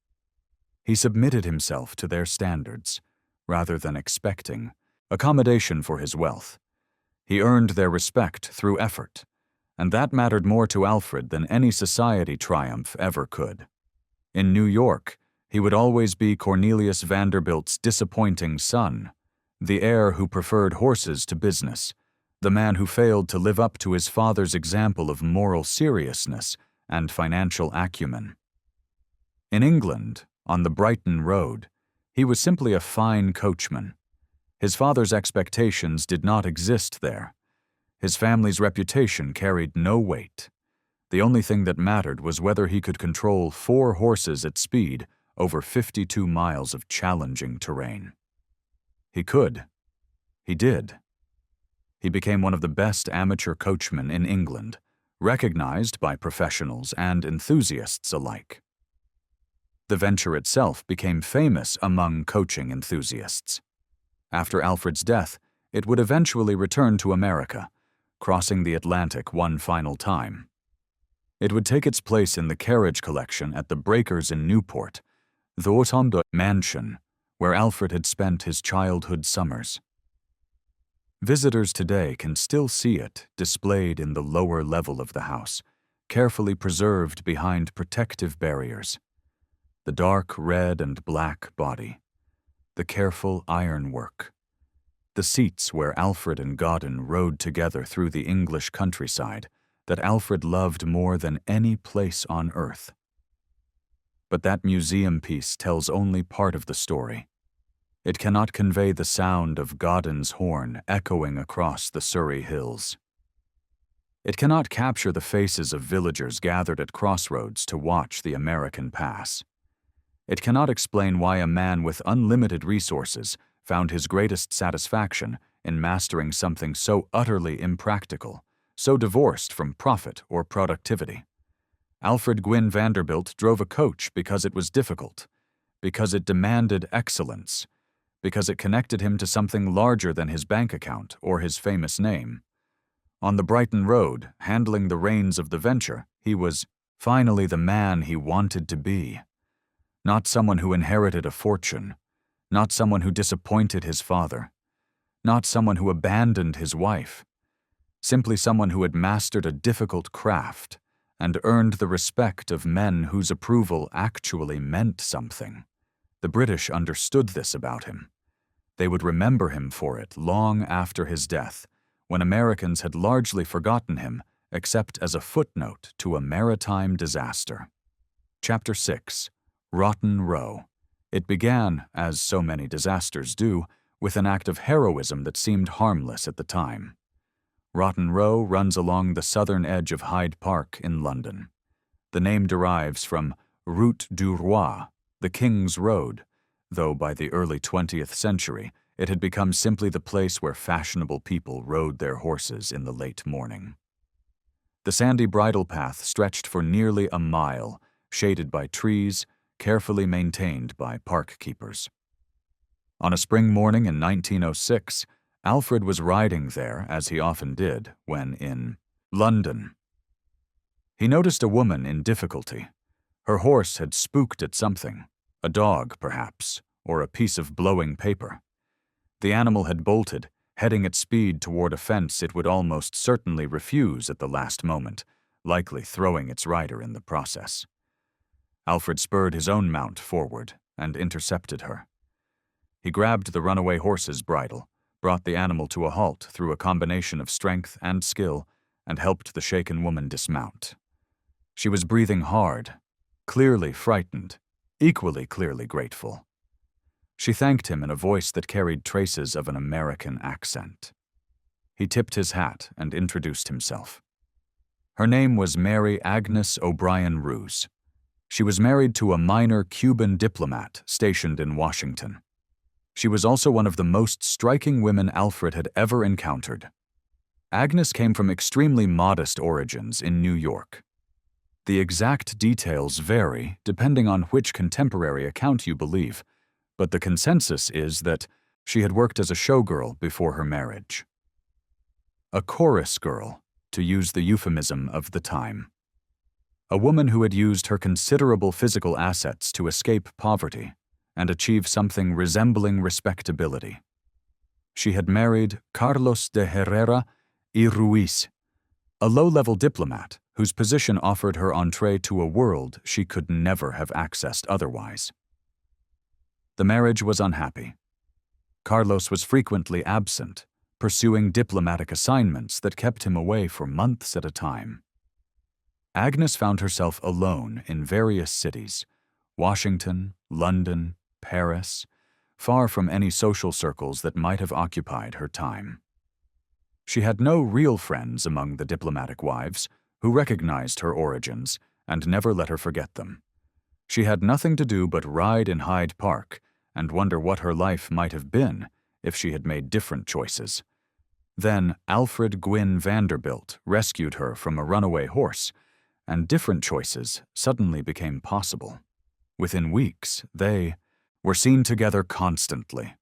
He submitted himself to their standards, rather than expecting accommodation for his wealth. He earned their respect through effort, and that mattered more to Alfred than any society triumph ever could. In New York, he would always be Cornelius Vanderbilt's disappointing son, the heir who preferred horses to business, the man who failed to live up to his father's example of moral seriousness and financial acumen. In England, on the Brighton Road, he was simply a fine coachman. His father's expectations did not exist there. His family's reputation carried no weight. The only thing that mattered was whether he could control 4 horses at speed over 52 miles of challenging terrain. He could. He did. He became one of the best amateur coachmen in England, recognized by professionals and enthusiasts alike. The venture itself became famous among coaching enthusiasts. After Alfred's death, it would eventually return to America, crossing the Atlantic one final time. It would take its place in the carriage collection at the Breakers in Newport, the Automdo mansion, where Alfred had spent his childhood summers. Visitors today can still see it displayed in the lower level of the house, carefully preserved behind protective barriers. The dark red and black body, the careful ironwork, the seats where Alfred and Godden rode together through the English countryside that Alfred loved more than any place on earth. But that museum piece tells only part of the story. It cannot convey the sound of Godden's horn echoing across the Surrey hills. It cannot capture the faces of villagers gathered at crossroads to watch the American pass. It cannot explain why a man with unlimited resources found his greatest satisfaction in mastering something so utterly impractical, so divorced from profit or productivity. Alfred Gwynne Vanderbilt drove a coach because it was difficult, because it demanded excellence, because it connected him to something larger than his bank account or his famous name. On the Brighton Road, handling the reins of the venture, he was finally the man he wanted to be. Not someone who inherited a fortune, not someone who disappointed his father, not someone who abandoned his wife, simply someone who had mastered a difficult craft and earned the respect of men whose approval actually meant something. The British understood this about him. They would remember him for it long after his death, when Americans had largely forgotten him except as a footnote to a maritime disaster. Chapter 6. Rotten Row. It began, as so many disasters do, with an act of heroism that seemed harmless at the time. Rotten Row runs along the southern edge of Hyde Park in London. The name derives from Route du Roi, the King's Road, though by the early 20th century it had become simply the place where fashionable people rode their horses in the late morning. The sandy bridle path stretched for nearly a mile, shaded by trees, carefully maintained by park keepers. On a spring morning in 1906, Alfred was riding there, as he often did, when in London. He noticed a woman in difficulty. Her horse had spooked at something, a dog, perhaps, or a piece of blowing paper. The animal had bolted, heading at speed toward a fence it would almost certainly refuse at the last moment, likely throwing its rider in the process. Alfred spurred his own mount forward and intercepted her. He grabbed the runaway horse's bridle, brought the animal to a halt through a combination of strength and skill, and helped the shaken woman dismount. She was breathing hard, clearly frightened, equally clearly grateful. She thanked him in a voice that carried traces of an American accent. He tipped his hat and introduced himself. Her name was Mary Agnes O'Brien Roos. She was married to a minor Cuban diplomat stationed in Washington. She was also one of the most striking women Alfred had ever encountered. Agnes came from extremely modest origins in New York. The exact details vary depending on which contemporary account you believe, but the consensus is that she had worked as a showgirl before her marriage. A chorus girl, to use the euphemism of the time. A woman who had used her considerable physical assets to escape poverty and achieve something resembling respectability. She had married Carlos de Herrera y Ruiz, a low-level diplomat whose position offered her entree to a world she could never have accessed otherwise. The marriage was unhappy. Carlos was frequently absent, pursuing diplomatic assignments that kept him away for months at a time. Agnes found herself alone in various cities, Washington, London, Paris, far from any social circles that might have occupied her time. She had no real friends among the diplomatic wives, who recognized her origins and never let her forget them. She had nothing to do but ride in Hyde Park and wonder what her life might have been if she had made different choices. Then Alfred Gwynne Vanderbilt rescued her from a runaway horse, and different choices suddenly became possible. Within weeks, they were seen together constantly.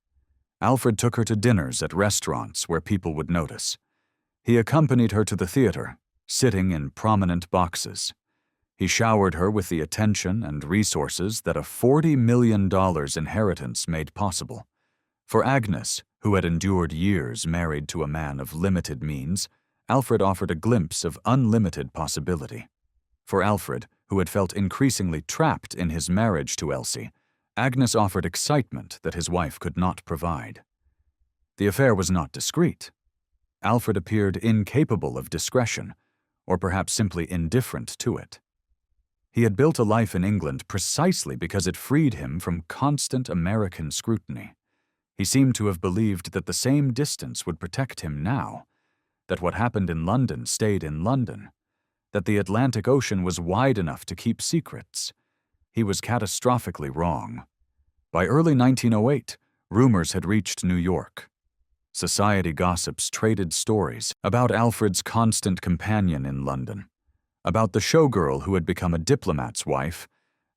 Alfred took her to dinners at restaurants where people would notice. He accompanied her to the theater, sitting in prominent boxes. He showered her with the attention and resources that a $40 million inheritance made possible. For Agnes, who had endured years married to a man of limited means, Alfred offered a glimpse of unlimited possibility. For Alfred, who had felt increasingly trapped in his marriage to Elsie, Agnes offered excitement that his wife could not provide. The affair was not discreet. Alfred appeared incapable of discretion, or perhaps simply indifferent to it. He had built a life in England precisely because it freed him from constant American scrutiny. He seemed to have believed that the same distance would protect him now, that what happened in London stayed in London, that the Atlantic Ocean was wide enough to keep secrets. He was catastrophically wrong. By early 1908, rumors had reached New York. Society gossips traded stories about Alfred's constant companion in London, about the showgirl who had become a diplomat's wife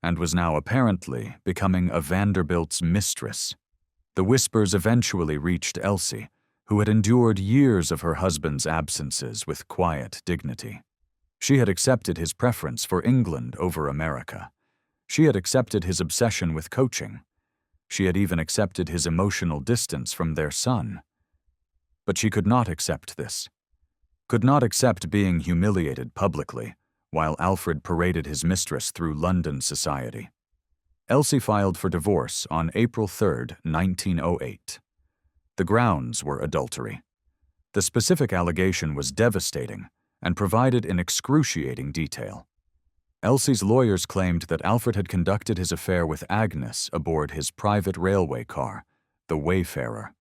and was now apparently becoming a Vanderbilt's mistress. The whispers eventually reached Elsie, who had endured years of her husband's absences with quiet dignity. She had accepted his preference for England over America. She had accepted his obsession with coaching. She had even accepted his emotional distance from their son. But she could not accept this. Could not accept being humiliated publicly while Alfred paraded his mistress through London society. Elsie filed for divorce on April 3, 1908. The grounds were adultery. The specific allegation was devastating and provided in excruciating detail. Elsie's lawyers claimed that Alfred had conducted his affair with Agnes aboard his private railway car, the Wayfarer.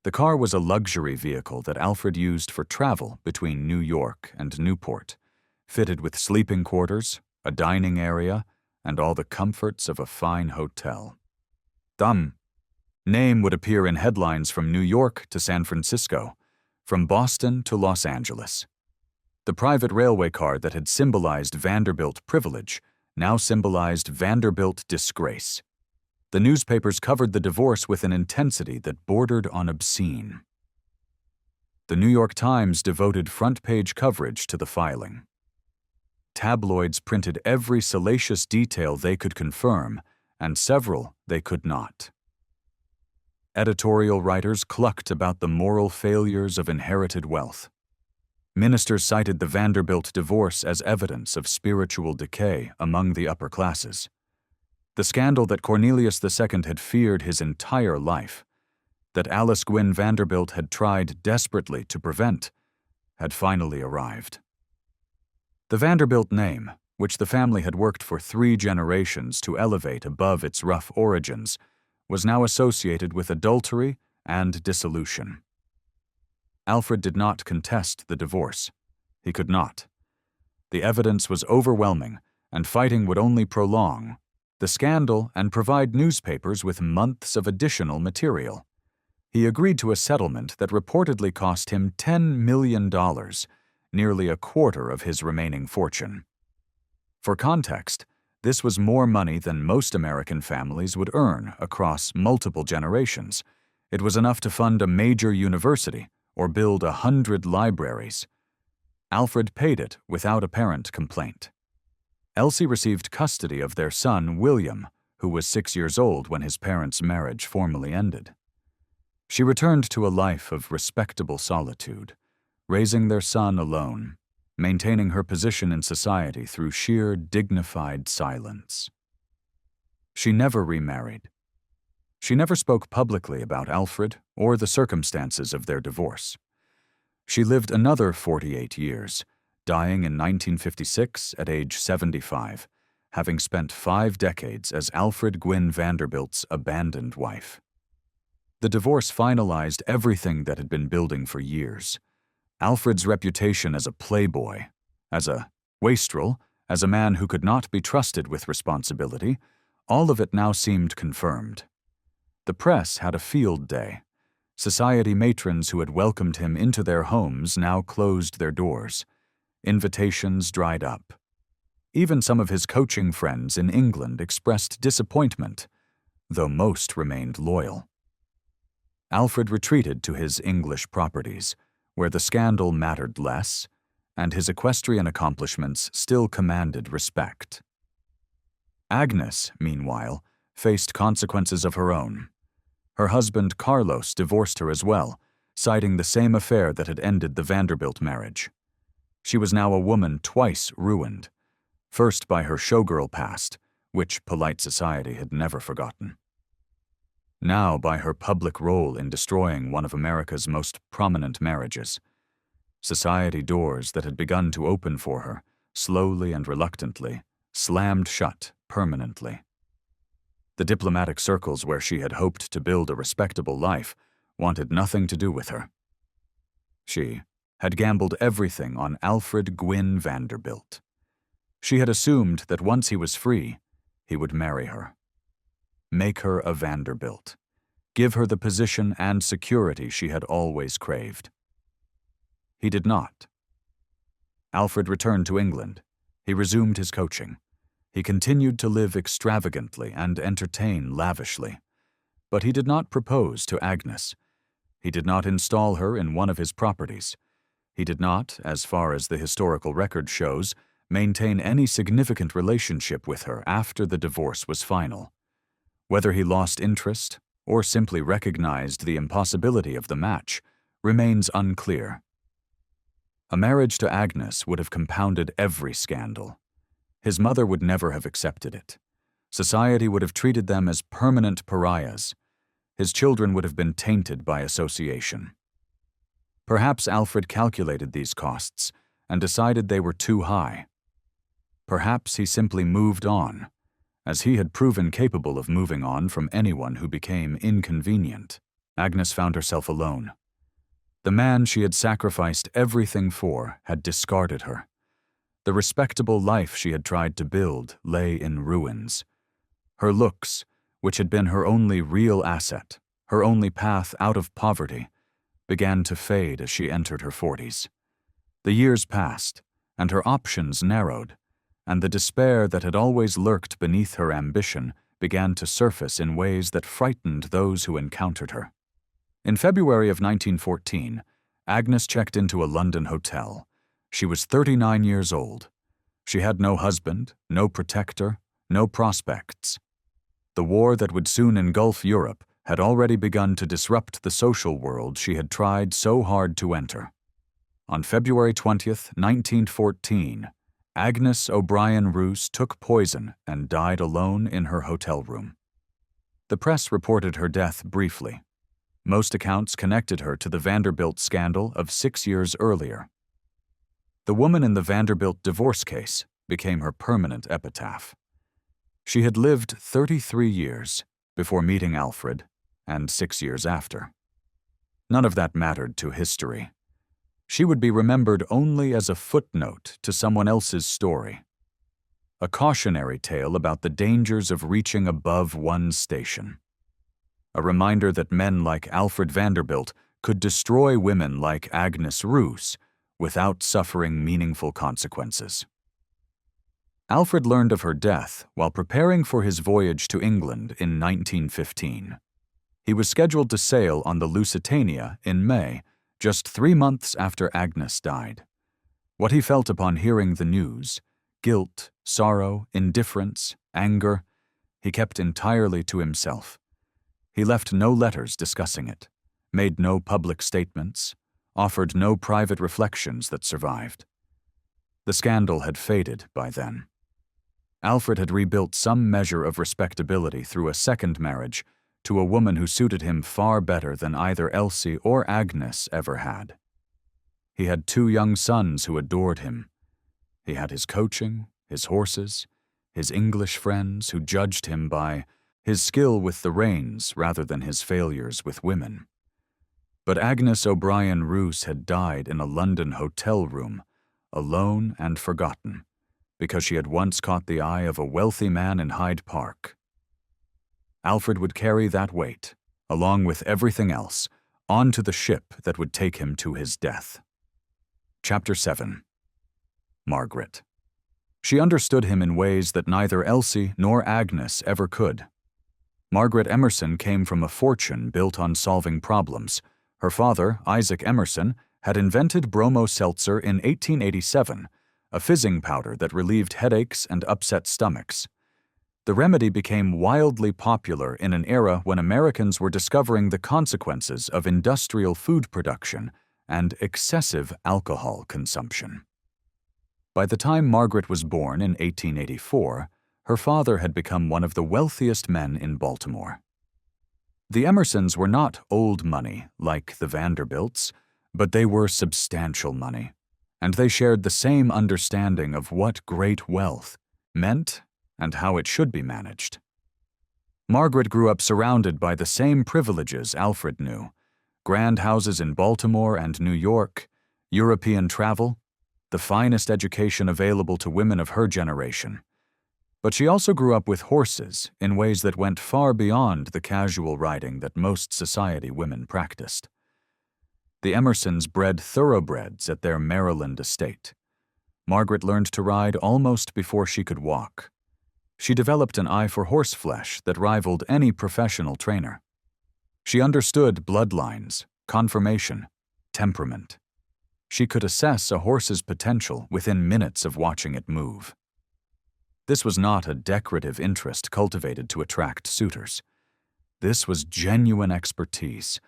The car was a luxury vehicle that Alfred used for travel between New York and Newport, fitted with sleeping quarters, a dining area, and all the comforts of a fine hotel. Name would appear in headlines from New York to San Francisco, from Boston to Los Angeles. The private railway car that had symbolized Vanderbilt privilege now symbolized Vanderbilt disgrace. The newspapers covered the divorce with an intensity that bordered on obscene. The New York Times devoted front-page coverage to the filing. Tabloids printed every salacious detail they could confirm, and several they could not. Editorial writers clucked about the moral failures of inherited wealth. Ministers cited the Vanderbilt divorce as evidence of spiritual decay among the upper classes. The scandal that Cornelius II had feared his entire life, that Alice Gwynne Vanderbilt had tried desperately to prevent, had finally arrived. The Vanderbilt name, which the family had worked for 3 generations to elevate above its rough origins, was now associated with adultery and dissolution. Alfred did not contest the divorce. He could not. The evidence was overwhelming, and fighting would only prolong the scandal and provide newspapers with months of additional material. He agreed to a settlement that reportedly cost him $10 million, nearly a quarter of his remaining fortune. For context, this was more money than most American families would earn across multiple generations. It was enough to fund a major university or build 100 libraries. Alfred paid it without apparent complaint. Elsie received custody of their son, William, who was 6 years old when his parents' marriage formally ended. She returned to a life of respectable solitude, raising their son alone, maintaining her position in society through sheer dignified silence. She never remarried. She never spoke publicly about Alfred or the circumstances of their divorce. She lived another 48 years, dying in 1956 at age 75, having spent 5 decades as Alfred Gwynne Vanderbilt's abandoned wife. The divorce finalized everything that had been building for years. Alfred's reputation as a playboy, as a wastrel, as a man who could not be trusted with responsibility, all of it now seemed confirmed. The press had a field day. Society matrons who had welcomed him into their homes now closed their doors. Invitations dried up. Even some of his coaching friends in England expressed disappointment, though most remained loyal. Alfred retreated to his English properties, where the scandal mattered less, and his equestrian accomplishments still commanded respect. Agnes, meanwhile, faced consequences of her own. Her husband Carlos divorced her as well, citing the same affair that had ended the Vanderbilt marriage. She was now a woman twice ruined, first by her showgirl past, which polite society had never forgotten. Now by her public role in destroying one of America's most prominent marriages. Society doors that had begun to open for her, slowly and reluctantly, slammed shut permanently. The diplomatic circles where she had hoped to build a respectable life wanted nothing to do with her. She had gambled everything on Alfred Gwynne Vanderbilt. She had assumed that once he was free, he would marry her. Make her a Vanderbilt. Give her the position and security she had always craved. He did not. Alfred returned to England. He resumed his coaching. He continued to live extravagantly and entertain lavishly. But he did not propose to Agnes. He did not install her in one of his properties. He did not, as far as the historical record shows, maintain any significant relationship with her after the divorce was final. Whether he lost interest or simply recognized the impossibility of the match remains unclear. A marriage to Agnes would have compounded every scandal. His mother would never have accepted it. Society would have treated them as permanent pariahs. His children would have been tainted by association. Perhaps Alfred calculated these costs and decided they were too high. Perhaps he simply moved on, as he had proven capable of moving on from anyone who became inconvenient. Agnes found herself alone. The man she had sacrificed everything for had discarded her. The respectable life she had tried to build lay in ruins. Her looks, which had been her only real asset, her only path out of poverty, began to fade as she entered her 40s. The years passed, and her options narrowed, and the despair that had always lurked beneath her ambition began to surface in ways that frightened those who encountered her. In February of 1914, Agnes checked into a London hotel. She was 39 years old. She had no husband, no protector, no prospects. The war that would soon engulf Europe had already begun to disrupt the social world she had tried so hard to enter. On February 20th, 1914, Agnes O'Brien Roos took poison and died alone in her hotel room. The press reported her death briefly. Most accounts connected her to the Vanderbilt scandal of 6 years earlier. The woman in the Vanderbilt divorce case became her permanent epitaph. She had lived 33 years before meeting Alfred, and 6 years after. None of that mattered to history. She would be remembered only as a footnote to someone else's story. A cautionary tale about the dangers of reaching above one's station. A reminder that men like Alfred Vanderbilt could destroy women like Agnes Roos without suffering meaningful consequences. Alfred learned of her death while preparing for his voyage to England in 1915. He was scheduled to sail on the Lusitania in May, just 3 months after Agnes died. What he felt upon hearing the news, guilt, sorrow, indifference, anger, he kept entirely to himself. He left no letters discussing it, made no public statements, offered no private reflections that survived. The scandal had faded by then. Alfred had rebuilt some measure of respectability through a second marriage to a woman who suited him far better than either Elsie or Agnes ever had. He had 2 young sons who adored him. He had his coaching, his horses, his English friends who judged him by his skill with the reins rather than his failures with women. But Agnes O'Brien Roos had died in a London hotel room, alone and forgotten, because she had once caught the eye of a wealthy man in Hyde Park. Alfred would carry that weight, along with everything else, onto the ship that would take him to his death. Chapter 7. Margaret. She understood him in ways that neither Elsie nor Agnes ever could. Margaret Emerson came from a fortune built on solving problems. Her father, Isaac Emerson, had invented bromo seltzer in 1887, a fizzing powder that relieved headaches and upset stomachs. The remedy became wildly popular in an era when Americans were discovering the consequences of industrial food production and excessive alcohol consumption. By the time Margaret was born in 1884, her father had become one of the wealthiest men in Baltimore. The Emersons were not old money like the Vanderbilts, but they were substantial money, and they shared the same understanding of what great wealth meant and how it should be managed. Margaret grew up surrounded by the same privileges Alfred knew: grand houses in Baltimore and New York, European travel, the finest education available to women of her generation. But she also grew up with horses in ways that went far beyond the casual riding that most society women practiced. The Emersons bred thoroughbreds at their Maryland estate. Margaret learned to ride almost before she could walk. She developed an eye for horseflesh that rivaled any professional trainer. She understood bloodlines, conformation, temperament. She could assess a horse's potential within minutes of watching it move. This was not a decorative interest cultivated to attract suitors. This was genuine expertise,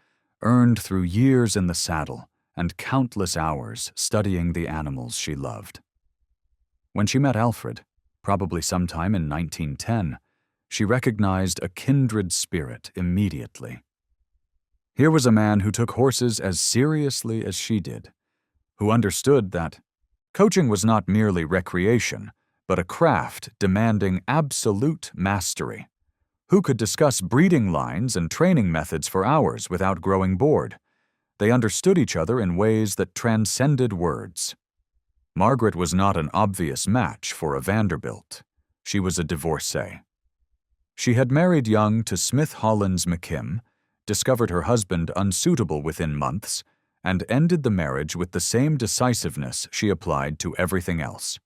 earned through years in the saddle and countless hours studying the animals she loved. When she met Alfred, probably sometime in 1910, she recognized a kindred spirit immediately. Here was a man who took horses as seriously as she did, who understood that coaching was not merely recreation, but a craft demanding absolute mastery, who could discuss breeding lines and training methods for hours without growing bored. They understood each other in ways that transcended words. Margaret was not an obvious match for a Vanderbilt. She was a divorcee. She had married young to Smith Hollins McKim, discovered her husband unsuitable within months, and ended the marriage with the same decisiveness she applied to everything else.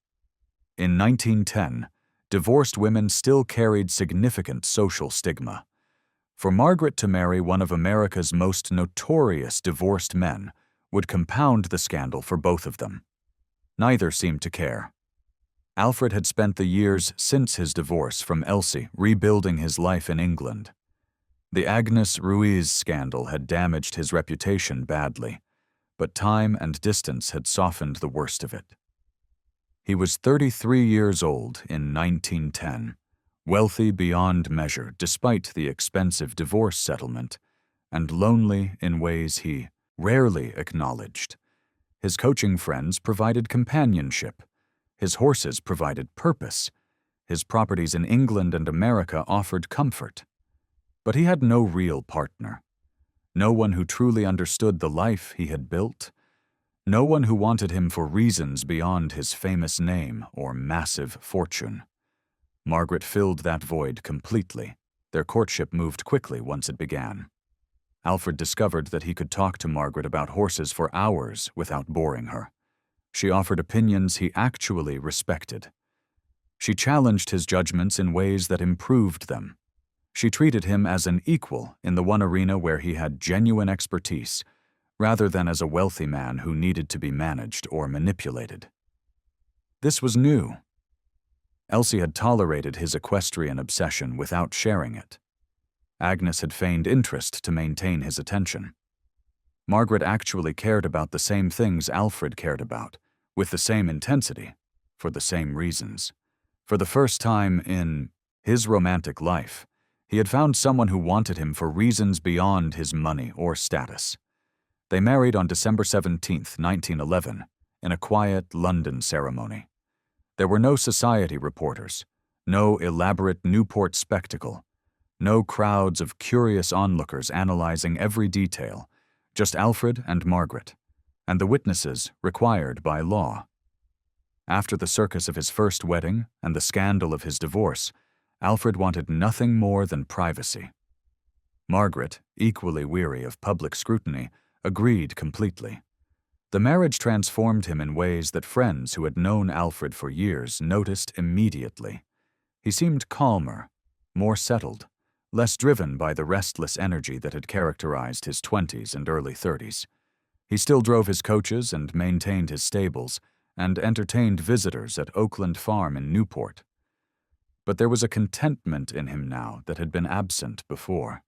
In 1910, divorced women still carried significant social stigma. For Margaret to marry one of America's most notorious divorced men would compound the scandal for both of them. Neither seemed to care. Alfred had spent the years since his divorce from Elsie rebuilding his life in England. The Agnes Ruiz scandal had damaged his reputation badly, but time and distance had softened the worst of it. He was 33 years old in 1910, wealthy beyond measure despite the expensive divorce settlement, and lonely in ways he rarely acknowledged. His coaching friends provided companionship. His horses provided purpose. His properties in England and America offered comfort. But he had no real partner. No one who truly understood the life he had built. No one who wanted him for reasons beyond his famous name or massive fortune. Margaret filled that void completely. Their courtship moved quickly once it began. Alfred discovered that he could talk to Margaret about horses for hours without boring her. She offered opinions he actually respected. She challenged his judgments in ways that improved them. She treated him as an equal in the one arena where he had genuine expertise, rather than as a wealthy man who needed to be managed or manipulated. This was new. Elsie had tolerated his equestrian obsession without sharing it. Agnes had feigned interest to maintain his attention. Margaret actually cared about the same things Alfred cared about, with the same intensity, for the same reasons. For the first time in his romantic life, he had found someone who wanted him for reasons beyond his money or status. They married on December 17, 1911, in a quiet London ceremony. There were no society reporters, no elaborate Newport spectacle, no crowds of curious onlookers analyzing every detail, just Alfred and Margaret, and the witnesses required by law. After the circus of his first wedding and the scandal of his divorce, Alfred wanted nothing more than privacy. Margaret, equally weary of public scrutiny, agreed completely. The marriage transformed him in ways that friends who had known Alfred for years noticed immediately. He seemed calmer, more settled, less driven by the restless energy that had characterized his 20s and early 30s. He still drove his coaches and maintained his stables, and entertained visitors at Oakland Farm in Newport. But there was a contentment in him now that had been absent before.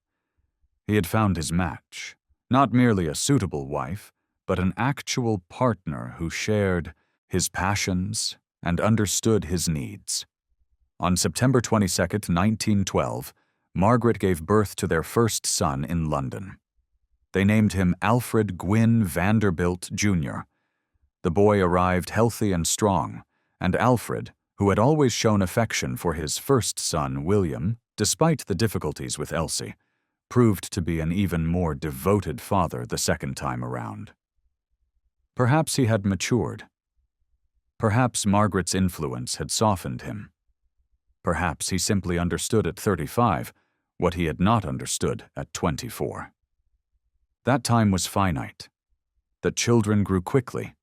He had found his match, not merely a suitable wife, but an actual partner who shared his passions and understood his needs. On September 22, 1912, Margaret gave birth to their first son in London. They named him Alfred Gwynne Vanderbilt, Jr. The boy arrived healthy and strong, and Alfred, who had always shown affection for his first son, William, despite the difficulties with Elsie, proved to be an even more devoted father the second time around. Perhaps he had matured. Perhaps Margaret's influence had softened him. Perhaps he simply understood at 35 what he had not understood at 24. That time was finite, that children grew quickly,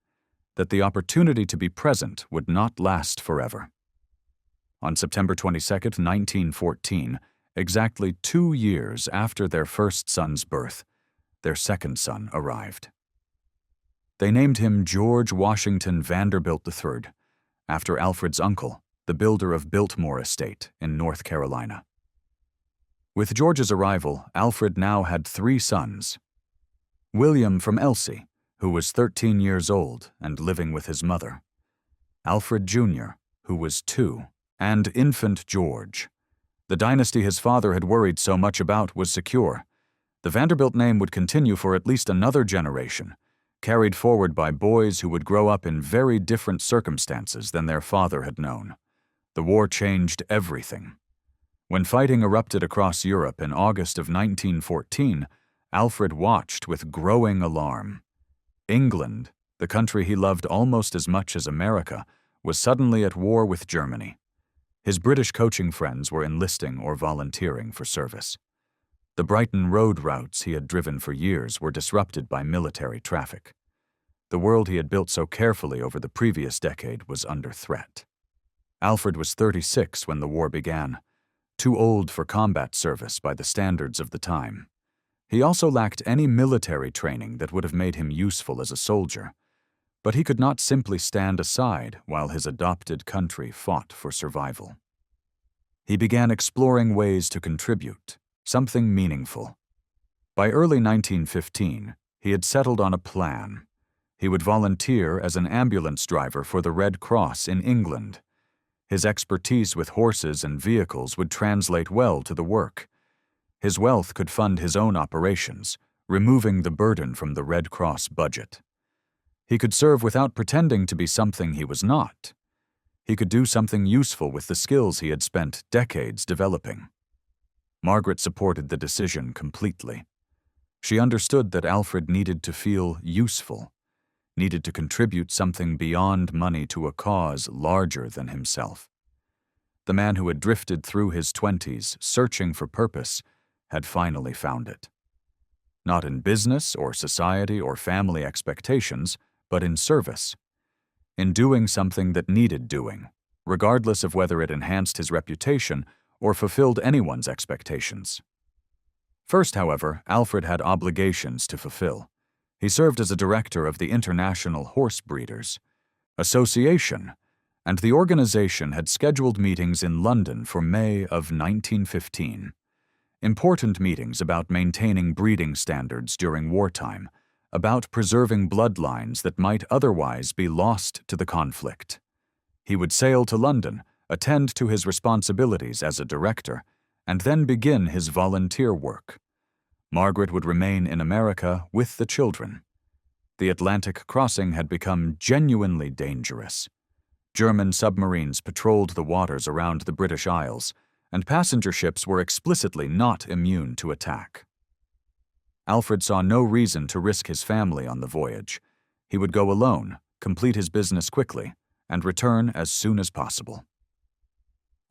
that the opportunity to be present would not last forever. On September 22, 1914, exactly 2 years after their first son's birth, their second son arrived. They named him George Washington Vanderbilt III, after Alfred's uncle, the builder of Biltmore Estate in North Carolina. With George's arrival, Alfred now had 3 sons. William from Elsie, who was 13 years old and living with his mother. Alfred Jr., who was 2, and infant George. The dynasty his father had worried so much about was secure. The Vanderbilt name would continue for at least another generation, carried forward by boys who would grow up in very different circumstances than their father had known. The war changed everything. When fighting erupted across Europe in August of 1914, Alfred watched with growing alarm. England, the country he loved almost as much as America, was suddenly at war with Germany. His British coaching friends were enlisting or volunteering for service. The Brighton road routes he had driven for years were disrupted by military traffic. The world he had built so carefully over the previous decade was under threat. Alfred was 36 when the war began, too old for combat service by the standards of the time. He also lacked any military training that would have made him useful as a soldier, but he could not simply stand aside while his adopted country fought for survival. He began exploring ways to contribute, something meaningful. By early 1915, he had settled on a plan. He would volunteer as an ambulance driver for the Red Cross in England. His expertise with horses and vehicles would translate well to the work. His wealth could fund his own operations, removing the burden from the Red Cross budget. He could serve without pretending to be something he was not. He could do something useful with the skills he had spent decades developing. Margaret supported the decision completely. She understood that Alfred needed to feel useful, needed to contribute something beyond money to a cause larger than himself. The man who had drifted through his 20s searching for purpose had finally found it. Not in business or society or family expectations, but in service. In doing something that needed doing, regardless of whether it enhanced his reputation or fulfilled anyone's expectations. First, however, Alfred had obligations to fulfill. He served as a director of the International Horse Breeders Association, and the organization had scheduled meetings in London for May of 1915. Important meetings about maintaining breeding standards during wartime, about preserving bloodlines that might otherwise be lost to the conflict. He would sail to London, attend to his responsibilities as a director, and then begin his volunteer work. Margaret would remain in America with the children. The Atlantic crossing had become genuinely dangerous. German submarines patrolled the waters around the British Isles, and passenger ships were explicitly not immune to attack. Alfred saw no reason to risk his family on the voyage. He would go alone, complete his business quickly, and return as soon as possible.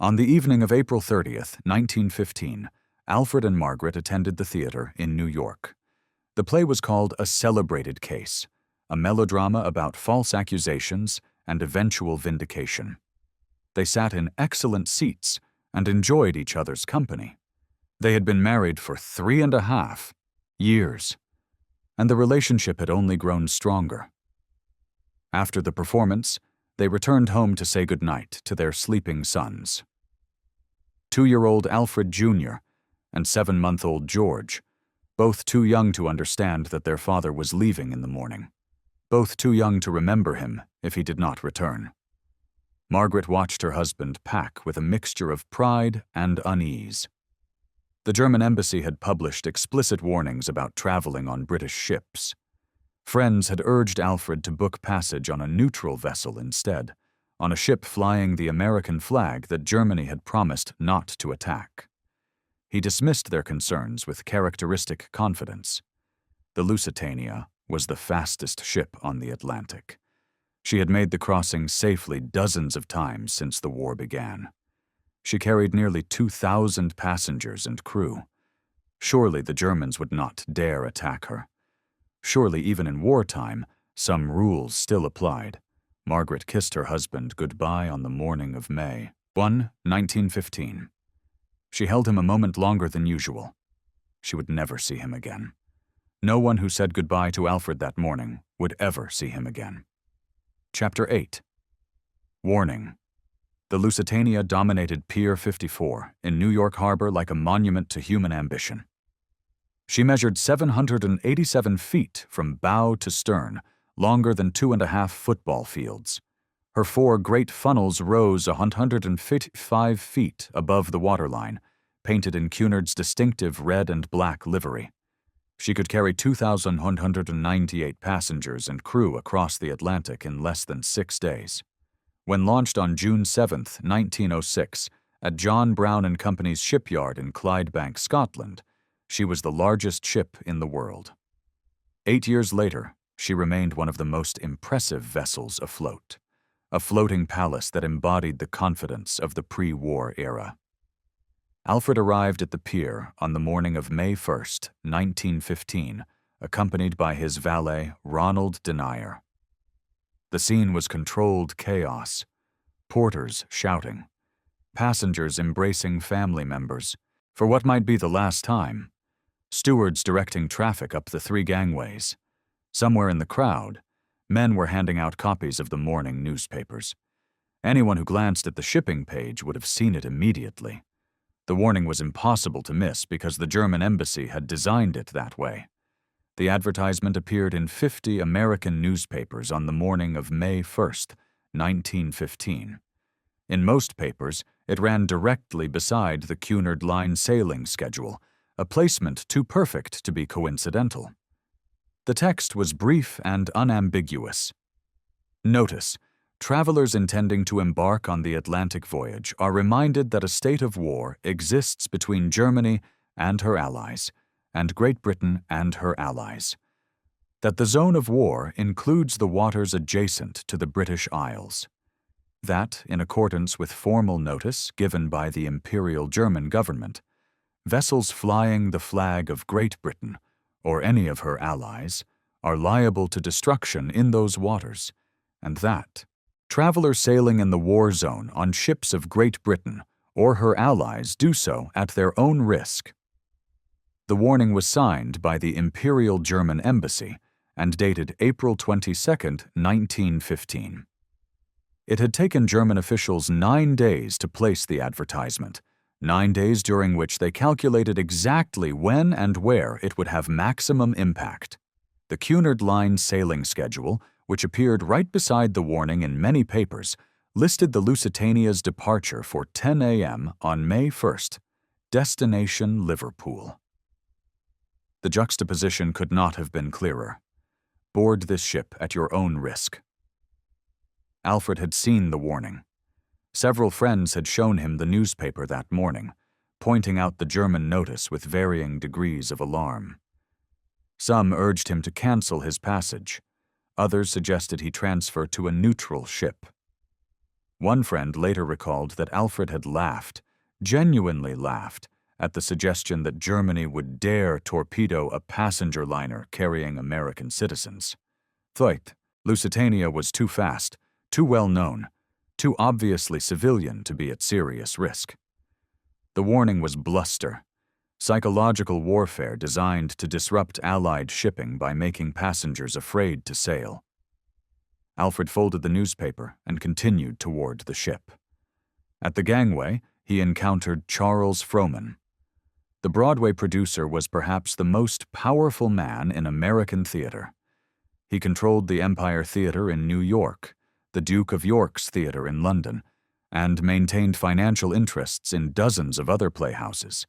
On the evening of April 30th, 1915, Alfred and Margaret attended the theater in New York. The play was called A Celebrated Case, a melodrama about false accusations and eventual vindication. They sat in excellent seats and enjoyed each other's company. They had been married for 3.5 years, and the relationship had only grown stronger. After the performance, they returned home to say goodnight to their sleeping sons. 2-year-old Alfred Jr. and 7-month-old George, both too young to understand that their father was leaving in the morning, both too young to remember him if he did not return. Margaret watched her husband pack with a mixture of pride and unease. The German embassy had published explicit warnings about traveling on British ships. Friends had urged Alfred to book passage on a neutral vessel instead, on a ship flying the American flag that Germany had promised not to attack. He dismissed their concerns with characteristic confidence. The Lusitania was the fastest ship on the Atlantic. She had made the crossing safely dozens of times since the war began. She carried nearly 2,000 passengers and crew. Surely the Germans would not dare attack her. Surely even in wartime, some rules still applied. Margaret kissed her husband goodbye on the morning of May 1, 1915. She held him a moment longer than usual. She would never see him again. No one who said goodbye to Alfred that morning would ever see him again. Chapter 8. Warning. The Lusitania dominated Pier 54 in New York Harbor like a monument to human ambition. She measured 787 feet from bow to stern, longer than 2.5 football fields. Her 4 great funnels rose 155 feet above the waterline, painted in Cunard's distinctive red and black livery. She could carry 2,198 passengers and crew across the Atlantic in less than 6 days. When launched on June 7, 1906, at John Brown & Company's shipyard in Clydebank, Scotland, she was the largest ship in the world. 8 years later, she remained one of the most impressive vessels afloat, a floating palace that embodied the confidence of the pre-war era. Alfred arrived at the pier on the morning of May 1, 1915, accompanied by his valet, Ronald Denyer. The scene was controlled chaos, porters shouting, passengers embracing family members for what might be the last time, stewards directing traffic up the 3 gangways. Somewhere in the crowd, men were handing out copies of the morning newspapers. Anyone who glanced at the shipping page would have seen it immediately. The warning was impossible to miss because the German embassy had designed it that way. The advertisement appeared in 50 American newspapers on the morning of May 1, 1915. In most papers, it ran directly beside the Cunard Line sailing schedule, a placement too perfect to be coincidental. The text was brief and unambiguous. Notice, travelers intending to embark on the Atlantic voyage are reminded that a state of war exists between Germany and her allies, and Great Britain and her allies. That the zone of war includes the waters adjacent to the British Isles. That, in accordance with formal notice given by the Imperial German government, vessels flying the flag of Great Britain, or any of her allies, are liable to destruction in those waters, and that travelers sailing in the war zone on ships of Great Britain or her allies do so at their own risk. The warning was signed by the Imperial German Embassy and dated April 22, 1915. It had taken German officials 9 days to place the advertisement, 9 days during which they calculated exactly when and where it would have maximum impact. The Cunard Line sailing schedule, which appeared right beside the warning in many papers, listed the Lusitania's departure for 10 a.m. on May 1st, destination Liverpool. The juxtaposition could not have been clearer. Board this ship at your own risk. Alfred had seen the warning. Several friends had shown him the newspaper that morning, pointing out the German notice with varying degrees of alarm. Some urged him to cancel his passage. Others suggested he transfer to a neutral ship. One friend later recalled that Alfred had laughed, genuinely laughed, at the suggestion that Germany would dare torpedo a passenger liner carrying American citizens. Thought Lusitania was too fast, too well known, too obviously civilian to be at serious risk. The warning was bluster, psychological warfare designed to disrupt Allied shipping by making passengers afraid to sail. Alfred folded the newspaper and continued toward the ship. At the gangway, he encountered Charles Frohman. The Broadway producer was perhaps the most powerful man in American theater. He controlled the Empire Theater in New York, the Duke of York's Theater in London, and maintained financial interests in dozens of other playhouses.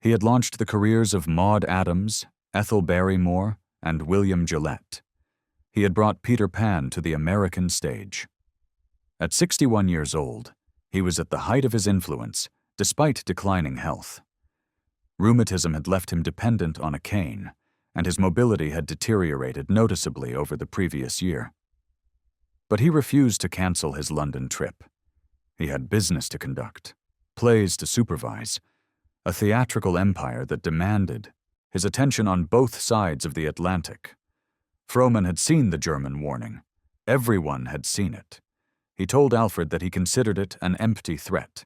He had launched the careers of Maude Adams, Ethel Barrymore, and William Gillette. He had brought Peter Pan to the American stage. At 61 years old, he was at the height of his influence, despite declining health. Rheumatism had left him dependent on a cane, and his mobility had deteriorated noticeably over the previous year. But he refused to cancel his London trip. He had business to conduct, plays to supervise, a theatrical empire that demanded his attention on both sides of the Atlantic. Frohman had seen the German warning. Everyone had seen it. He told Alfred that he considered it an empty threat.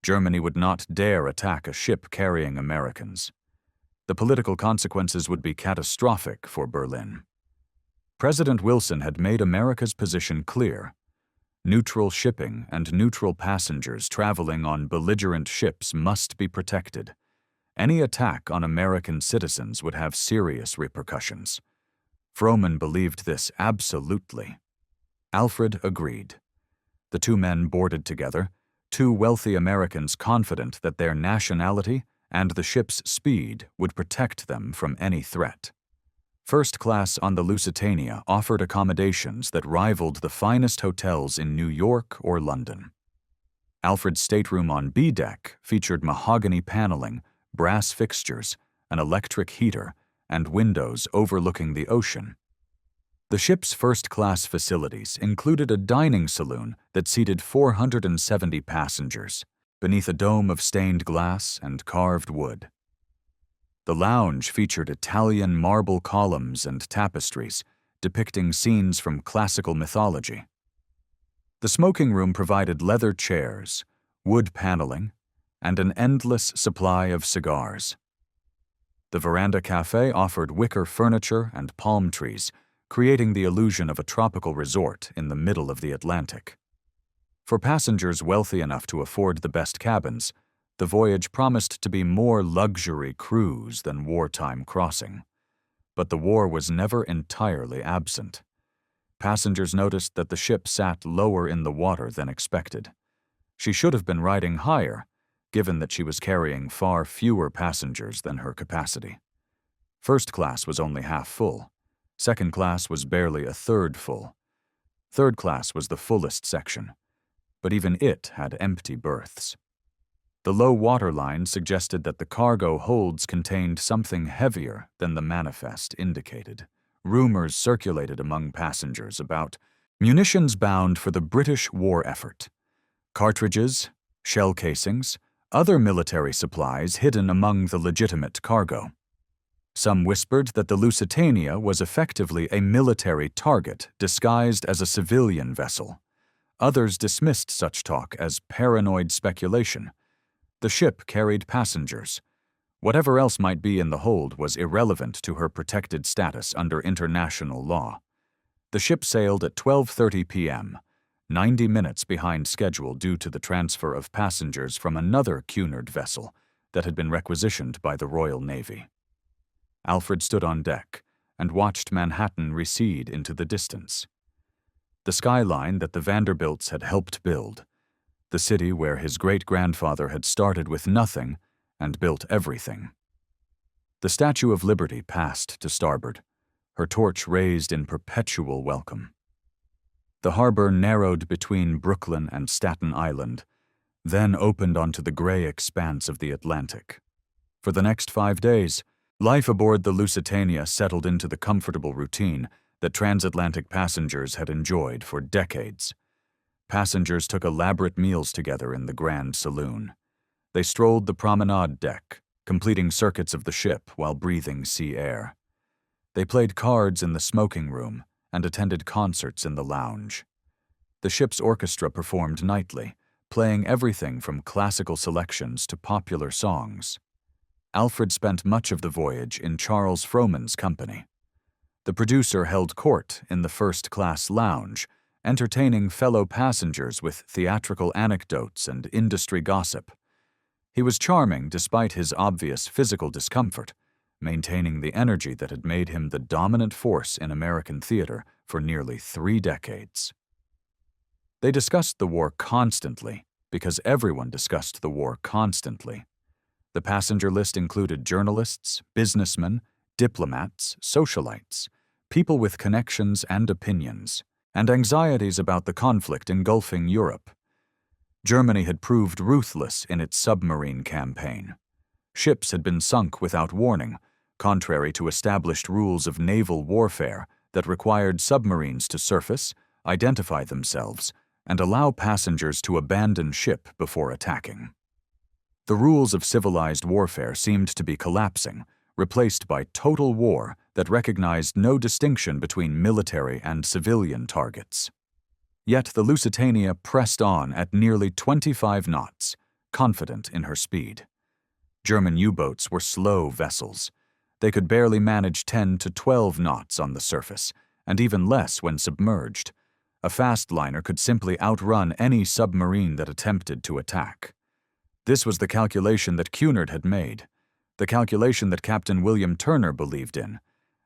Germany would not dare attack a ship carrying Americans. The political consequences would be catastrophic for Berlin. President Wilson had made America's position clear. Neutral shipping and neutral passengers traveling on belligerent ships must be protected. Any attack on American citizens would have serious repercussions. Frohman believed this absolutely. Alfred agreed. The two men boarded together, two wealthy Americans confident that their nationality and the ship's speed would protect them from any threat. First class on the Lusitania offered accommodations that rivaled the finest hotels in New York or London. Alfred's stateroom on B deck featured mahogany paneling, brass fixtures, an electric heater, and windows overlooking the ocean. The ship's first-class facilities included a dining saloon that seated 470 passengers, beneath a dome of stained glass and carved wood. The lounge featured Italian marble columns and tapestries depicting scenes from classical mythology. The smoking room provided leather chairs, wood paneling, and an endless supply of cigars. The veranda cafe offered wicker furniture and palm trees, creating the illusion of a tropical resort in the middle of the Atlantic. For passengers wealthy enough to afford the best cabins, the voyage promised to be more luxury cruise than wartime crossing. But the war was never entirely absent. Passengers noticed that the ship sat lower in the water than expected. She should have been riding higher, given that she was carrying far fewer passengers than her capacity. First class was only half full. Second class was barely a third full. Third class was the fullest section, but even it had empty berths. The low water line suggested that the cargo holds contained something heavier than the manifest indicated. Rumors circulated among passengers about munitions bound for the British war effort, cartridges, shell casings, other military supplies hidden among the legitimate cargo. Some whispered that the Lusitania was effectively a military target disguised as a civilian vessel. Others dismissed such talk as paranoid speculation. The ship carried passengers. Whatever else might be in the hold was irrelevant to her protected status under international law. The ship sailed at 12:30 p.m., 90 minutes behind schedule due to the transfer of passengers from another Cunard vessel that had been requisitioned by the Royal Navy. Alfred stood on deck and watched Manhattan recede into the distance. The skyline that the Vanderbilts had helped build, the city where his great-grandfather had started with nothing and built everything. The Statue of Liberty passed to starboard, her torch raised in perpetual welcome. The harbor narrowed between Brooklyn and Staten Island, then opened onto the gray expanse of the Atlantic. For the next 5 days, life aboard the Lusitania settled into the comfortable routine that transatlantic passengers had enjoyed for decades. Passengers took elaborate meals together in the Grand Saloon. They strolled the promenade deck, completing circuits of the ship while breathing sea air. They played cards in the smoking room and attended concerts in the lounge. The ship's orchestra performed nightly, playing everything from classical selections to popular songs. Alfred spent much of the voyage in Charles Frohman's company. The producer held court in the first-class lounge, entertaining fellow passengers with theatrical anecdotes and industry gossip. He was charming despite his obvious physical discomfort, maintaining the energy that had made him the dominant force in American theater for nearly 3 decades. They discussed the war constantly, because everyone discussed the war constantly. The passenger list included journalists, businessmen, diplomats, socialites, people with connections and opinions, and anxieties about the conflict engulfing Europe. Germany had proved ruthless in its submarine campaign. Ships had been sunk without warning, contrary to established rules of naval warfare that required submarines to surface, identify themselves, and allow passengers to abandon ship before attacking. The rules of civilized warfare seemed to be collapsing, replaced by total war that recognized no distinction between military and civilian targets. Yet the Lusitania pressed on at nearly 25 knots, confident in her speed. German U-boats were slow vessels. They could barely manage 10 to 12 knots on the surface, and even less when submerged. A fast liner could simply outrun any submarine that attempted to attack. This was the calculation that Cunard had made, the calculation that Captain William Turner believed in,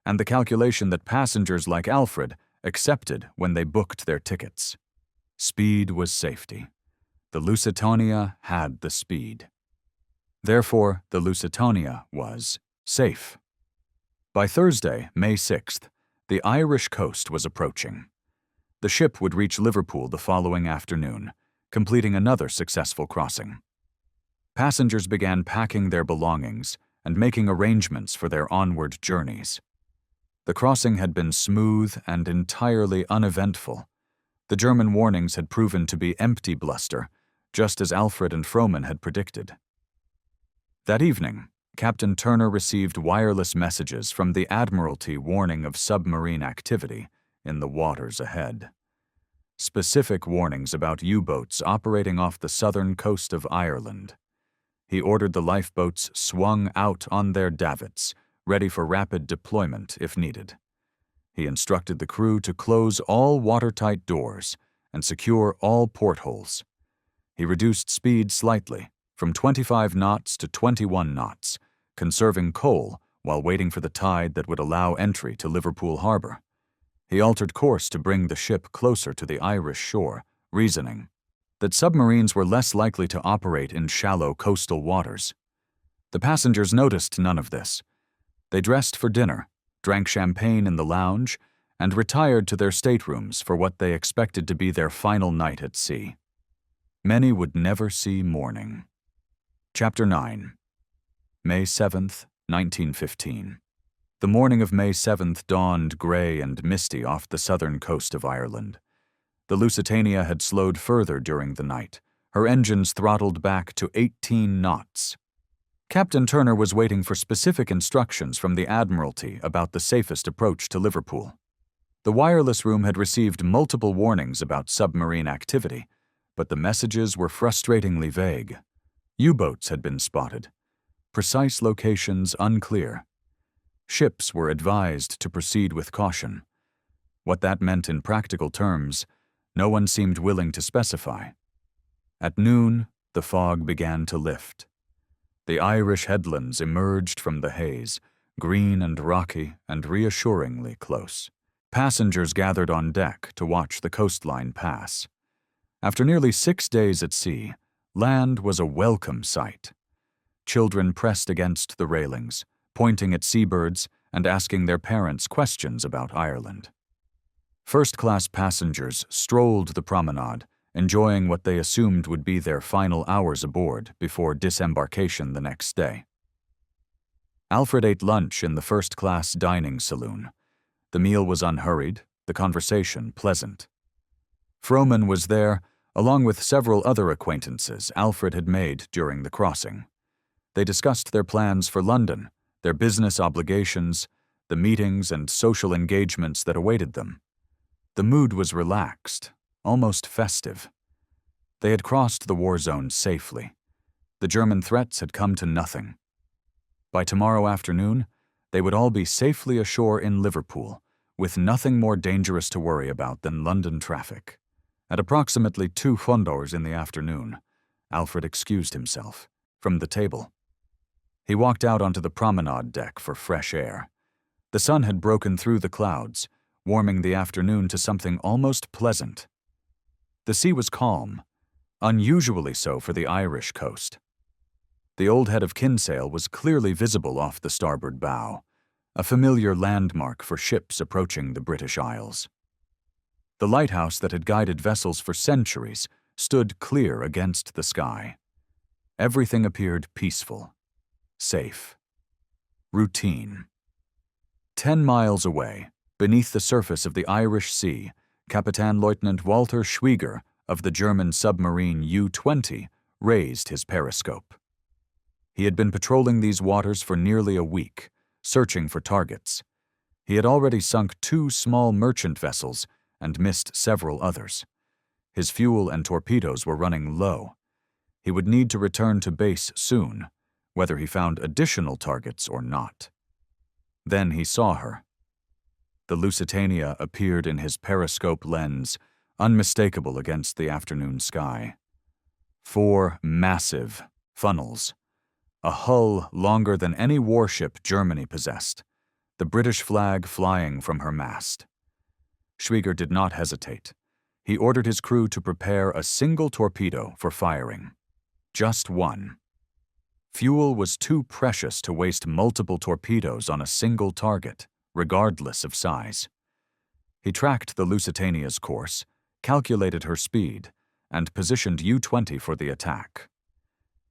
and the calculation that passengers like Alfred accepted when they booked their tickets. Speed was safety. The Lusitania had the speed. Therefore, the Lusitania was safe. By Thursday, May 6th, the Irish coast was approaching. The ship would reach Liverpool the following afternoon, completing another successful crossing. Passengers began packing their belongings and making arrangements for their onward journeys. The crossing had been smooth and entirely uneventful. The German warnings had proven to be empty bluster, just as Alfred and Frohman had predicted. That evening, Captain Turner received wireless messages from the Admiralty warning of submarine activity in the waters ahead. Specific warnings about U-boats operating off the southern coast of Ireland. He ordered the lifeboats swung out on their davits, ready for rapid deployment if needed. He instructed the crew to close all watertight doors and secure all portholes. He reduced speed slightly, from 25 knots to 21 knots, conserving coal while waiting for the tide that would allow entry to Liverpool Harbor. He altered course to bring the ship closer to the Irish shore, reasoning that submarines were less likely to operate in shallow coastal waters. The passengers noticed none of this. They dressed for dinner, drank champagne in the lounge, and retired to their staterooms for what they expected to be their final night at sea. Many would never see morning. Chapter 9. May 7th, 1915. The morning of May 7th dawned gray and misty off the southern coast of Ireland. The Lusitania had slowed further during the night, her engines throttled back to 18 knots. Captain Turner was waiting for specific instructions from the Admiralty about the safest approach to Liverpool. The wireless room had received multiple warnings about submarine activity, but the messages were frustratingly vague. U-boats had been spotted. Precise locations unclear. Ships were advised to proceed with caution. What that meant in practical terms, no one seemed willing to specify. At noon, the fog began to lift. The Irish headlands emerged from the haze, green and rocky and reassuringly close. Passengers gathered on deck to watch the coastline pass. After nearly 6 days at sea, land was a welcome sight. Children pressed against the railings, pointing at seabirds and asking their parents questions about Ireland. First-class passengers strolled the promenade, enjoying what they assumed would be their final hours aboard before disembarkation the next day. Alfred ate lunch in the first-class dining saloon. The meal was unhurried, the conversation pleasant. Frohman was there, along with several other acquaintances Alfred had made during the crossing. They discussed their plans for London, their business obligations, the meetings and social engagements that awaited them. The mood was relaxed, almost festive. They had crossed the war zone safely. The German threats had come to nothing. By tomorrow afternoon, they would all be safely ashore in Liverpool, with nothing more dangerous to worry about than London traffic. At approximately 2:00 in the afternoon, Alfred excused himself from the table. He walked out onto the promenade deck for fresh air. The sun had broken through the clouds, warming the afternoon to something almost pleasant. The sea was calm, unusually so for the Irish coast. The old head of Kinsale was clearly visible off the starboard bow, a familiar landmark for ships approaching the British Isles. The lighthouse that had guided vessels for centuries stood clear against the sky. Everything appeared peaceful, safe, routine. 10 miles away, beneath the surface of the Irish Sea, Captain Lieutenant Walter Schwieger of the German submarine U-20 raised his periscope. He had been patrolling these waters for nearly a week, searching for targets. He had already sunk 2 small merchant vessels and missed several others. His fuel and torpedoes were running low. He would need to return to base soon, whether he found additional targets or not. Then he saw her. The Lusitania appeared in his periscope lens, unmistakable against the afternoon sky. 4 massive funnels, a hull longer than any warship Germany possessed, the British flag flying from her mast. Schwieger did not hesitate. He ordered his crew to prepare a single torpedo for firing. Just one. Fuel was too precious to waste multiple torpedoes on a single target, regardless of size. He tracked the Lusitania's course, calculated her speed, and positioned U-20 for the attack.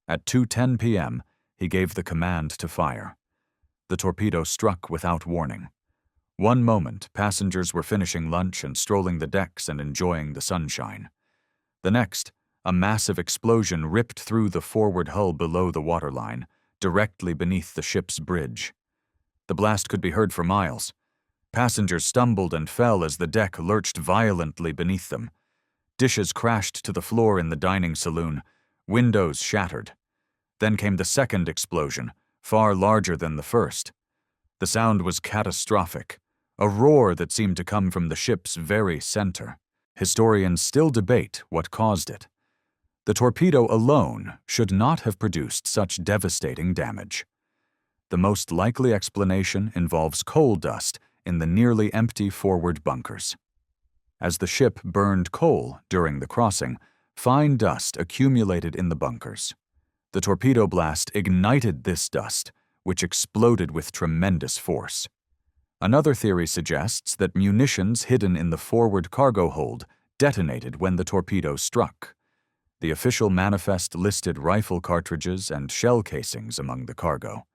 At 2:10 p.m., he gave the command to fire. The torpedo struck without warning. One moment, passengers were finishing lunch and strolling the decks and enjoying the sunshine. The next, a massive explosion ripped through the forward hull below the waterline, directly beneath the ship's bridge. The blast could be heard for miles. Passengers stumbled and fell as the deck lurched violently beneath them. Dishes crashed to the floor in the dining saloon. Windows shattered. Then came the second explosion, far larger than the first. The sound was catastrophic, a roar that seemed to come from the ship's very center. Historians still debate what caused it. The torpedo alone should not have produced such devastating damage. The most likely explanation involves coal dust in the nearly empty forward bunkers. As the ship burned coal during the crossing, fine dust accumulated in the bunkers. The torpedo blast ignited this dust, which exploded with tremendous force. Another theory suggests that munitions hidden in the forward cargo hold detonated when the torpedo struck. The official manifest listed rifle cartridges and shell casings among the cargo.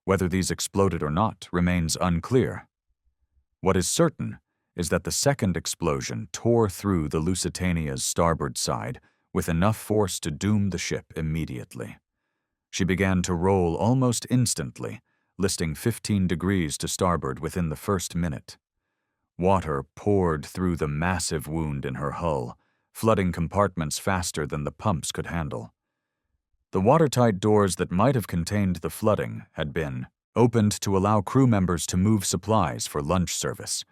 Whether these exploded or not remains unclear. What is certain is that the second explosion tore through the Lusitania's starboard side with enough force to doom the ship immediately. She began to roll almost instantly, listing 15 degrees to starboard within the first minute. Water poured through the massive wound in her hull, flooding compartments faster than the pumps could handle. The watertight doors that might have contained the flooding had been opened to allow crew members to move supplies for lunch service.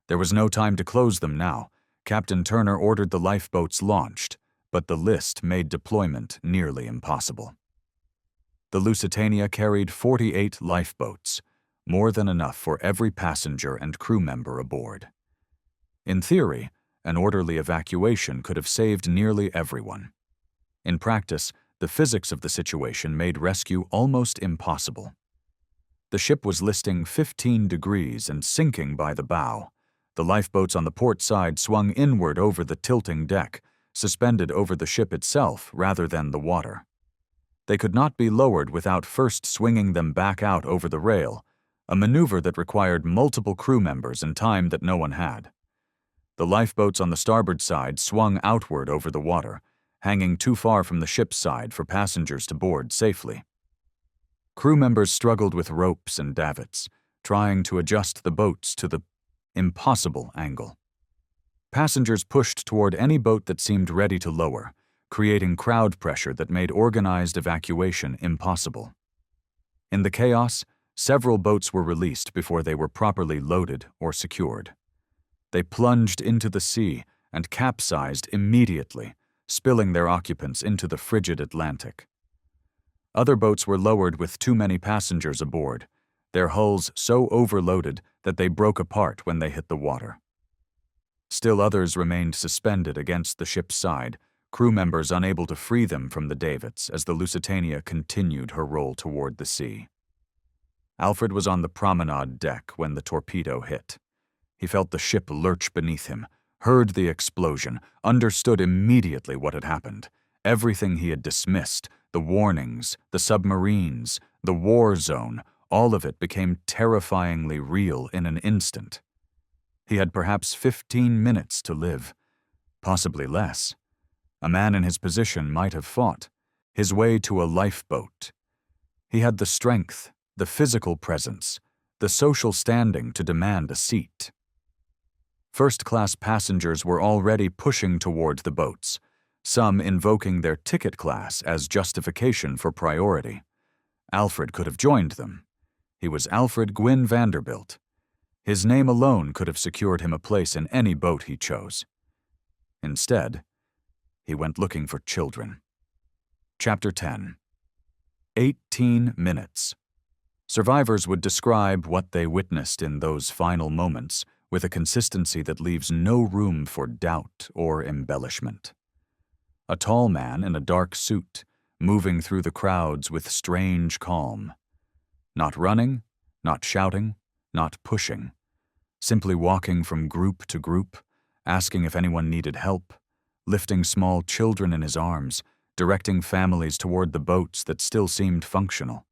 There was no time to close them now. Captain Turner ordered the lifeboats launched, but the list made deployment nearly impossible. The Lusitania carried 48 lifeboats, more than enough for every passenger and crew member aboard. In theory, an orderly evacuation could have saved nearly everyone. In practice, the physics of the situation made rescue almost impossible. The ship was listing 15 degrees and sinking by the bow. The lifeboats on the port side swung inward over the tilting deck, suspended over the ship itself rather than the water. They could not be lowered without first swinging them back out over the rail, a maneuver that required multiple crew members and time that no one had. The lifeboats on the starboard side swung outward over the water, hanging too far from the ship's side for passengers to board safely. Crew members struggled with ropes and davits, trying to adjust the boats to the impossible angle. Passengers pushed toward any boat that seemed ready to lower, creating crowd pressure that made organized evacuation impossible. In the chaos, several boats were released before they were properly loaded or secured. They plunged into the sea and capsized immediately, spilling their occupants into the frigid Atlantic. Other boats were lowered with too many passengers aboard, their hulls so overloaded that they broke apart when they hit the water. Still others remained suspended against the ship's side, crew members unable to free them from the davits as the Lusitania continued her roll toward the sea. Alfred was on the promenade deck when the torpedo hit. He felt the ship lurch beneath him, heard the explosion, understood immediately what had happened. Everything he had dismissed, the warnings, the submarines, the war zone, all of it became terrifyingly real in an instant. He had perhaps 15 minutes to live, possibly less. A man in his position might have fought, his way to a lifeboat. He had the strength, the physical presence, the social standing to demand a seat. First-class passengers were already pushing toward the boats, some invoking their ticket class as justification for priority. Alfred could have joined them. He was Alfred Gwynne Vanderbilt. His name alone could have secured him a place in any boat he chose. Instead, he went looking for children. Chapter 10. 18 minutes. Survivors would describe what they witnessed in those final moments with a consistency that leaves no room for doubt or embellishment. A tall man in a dark suit, moving through the crowds with strange calm. Not running, not shouting, not pushing. Simply walking from group to group, asking if anyone needed help, lifting small children in his arms, directing families toward the boats that still seemed functional.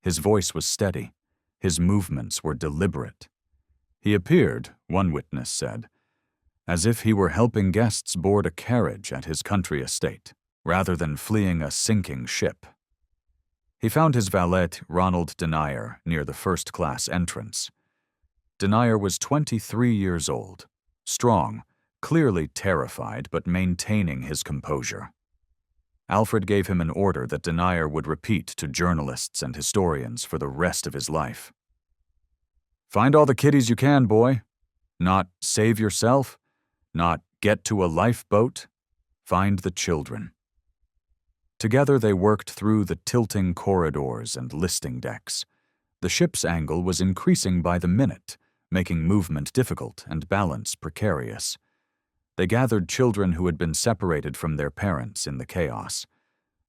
His voice was steady. His movements were deliberate. He appeared, one witness said, as if he were helping guests board a carriage at his country estate, rather than fleeing a sinking ship. He found his valet, Ronald Denyer, near the first-class entrance. Denyer was 23 years old, strong, clearly terrified but maintaining his composure. Alfred gave him an order that Denyer would repeat to journalists and historians for the rest of his life. "Find all the kiddies you can, boy. Not save yourself, not get to a lifeboat. Find the children." Together they worked through the tilting corridors and listing decks. The ship's angle was increasing by the minute, making movement difficult and balance precarious. They gathered children who had been separated from their parents in the chaos.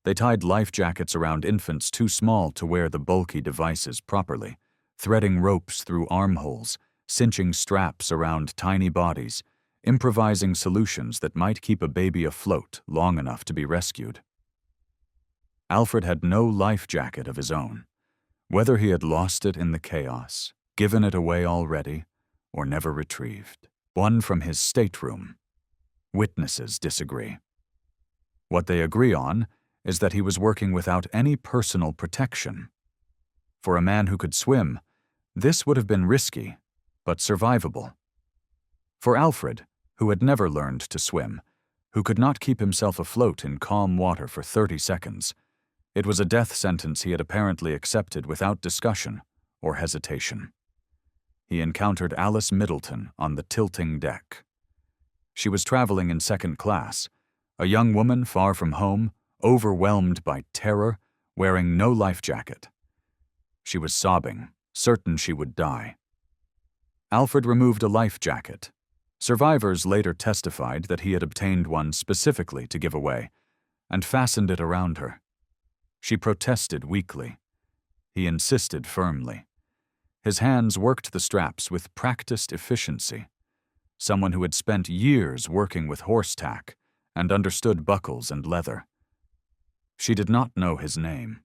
They tied life jackets around infants too small to wear the bulky devices properly, threading ropes through armholes, cinching straps around tiny bodies, improvising solutions that might keep a baby afloat long enough to be rescued. Alfred had no life jacket of his own. Whether he had lost it in the chaos, given it away already, or never retrieved. One from his stateroom. Witnesses disagree. What they agree on is that he was working without any personal protection. For a man who could swim, this would have been risky, but survivable. For Alfred, who had never learned to swim, who could not keep himself afloat in calm water for 30 seconds, it was a death sentence he had apparently accepted without discussion or hesitation. He encountered Alice Middleton on the tilting deck. She was traveling in second class, a young woman far from home, overwhelmed by terror, wearing no life jacket. She was sobbing, certain she would die. Alfred removed a life jacket. Survivors later testified that he had obtained one specifically to give away, and fastened it around her. She protested weakly. He insisted firmly. His hands worked the straps with practiced efficiency. Someone who had spent years working with horse tack and understood buckles and leather. She did not know his name.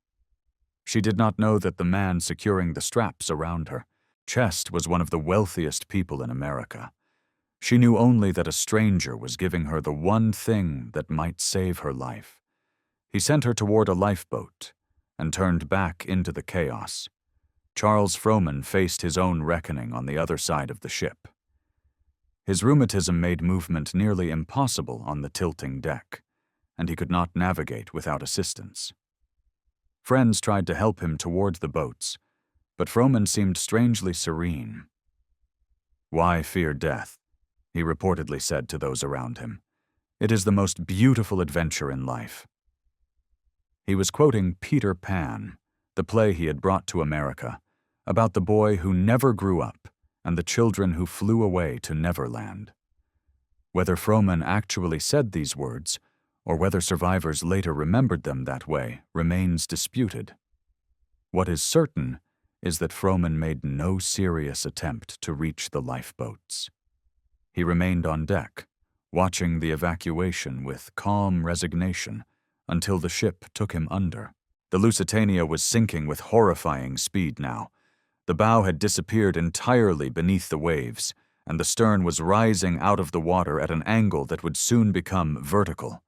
She did not know that the man securing the straps around her chest was one of the wealthiest people in America. She knew only that a stranger was giving her the one thing that might save her life. He sent her toward a lifeboat and turned back into the chaos. Charles Frohman faced his own reckoning on the other side of the ship. His rheumatism made movement nearly impossible on the tilting deck, and he could not navigate without assistance. Friends tried to help him toward the boats, but Frohman seemed strangely serene. "Why fear death?" he reportedly said to those around him. "It is the most beautiful adventure in life." He was quoting Peter Pan, the play he had brought to America, about the boy who never grew up and the children who flew away to Neverland. Whether Frohman actually said these words, or whether survivors later remembered them that way, remains disputed. What is certain is that Frohman made no serious attempt to reach the lifeboats. He remained on deck, watching the evacuation with calm resignation until the ship took him under. The Lusitania was sinking with horrifying speed now. The bow had disappeared entirely beneath the waves, and the stern was rising out of the water at an angle that would soon become vertical.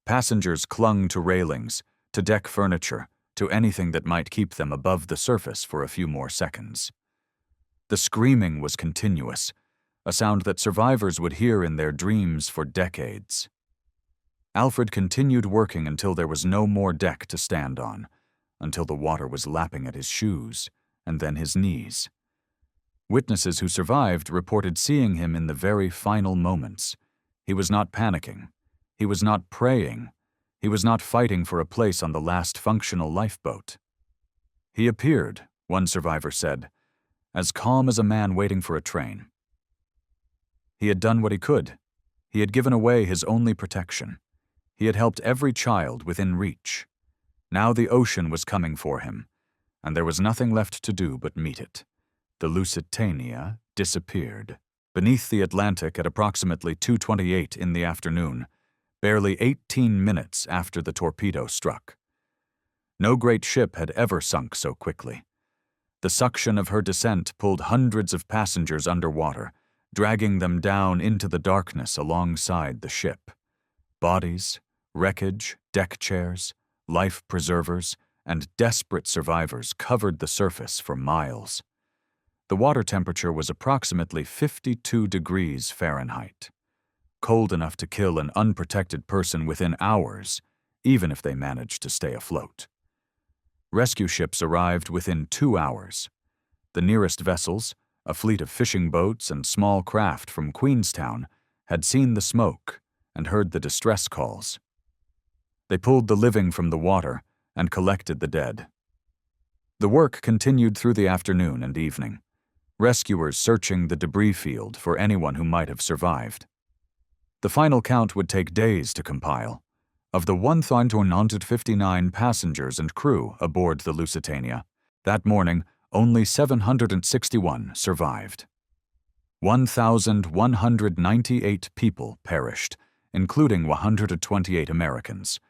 Passengers clung to railings, to deck furniture, to anything that might keep them above the surface for a few more seconds. The screaming was continuous, a sound that survivors would hear in their dreams for decades. Alfred continued working until there was no more deck to stand on, until the water was lapping at his shoes and then his knees. Witnesses who survived reported seeing him in the very final moments. He was not panicking. He was not praying. He was not fighting for a place on the last functional lifeboat. He appeared, one survivor said, as calm as a man waiting for a train. He had done what he could. He had given away his only protection. He had helped every child within reach. Now the ocean was coming for him, and there was nothing left to do but meet it. The Lusitania disappeared beneath the Atlantic at approximately 2:28 in the afternoon, barely 18 minutes after the torpedo struck. No great ship had ever sunk so quickly. The suction of her descent pulled hundreds of passengers underwater, dragging them down into the darkness alongside the ship. Bodies, wreckage, deck chairs, life preservers, and desperate survivors covered the surface for miles. The water temperature was approximately 52 degrees Fahrenheit, cold enough to kill an unprotected person within hours, even if they managed to stay afloat. Rescue ships arrived within 2 hours. The nearest vessels, a fleet of fishing boats and small craft from Queenstown, had seen the smoke and heard the distress calls. They pulled the living from the water and collected the dead. The work continued through the afternoon and evening, rescuers searching the debris field for anyone who might have survived. The final count would take days to compile. Of the 1,159 passengers and crew aboard the Lusitania, that morning only 761 survived. 1,198 people perished, including 128 Americans.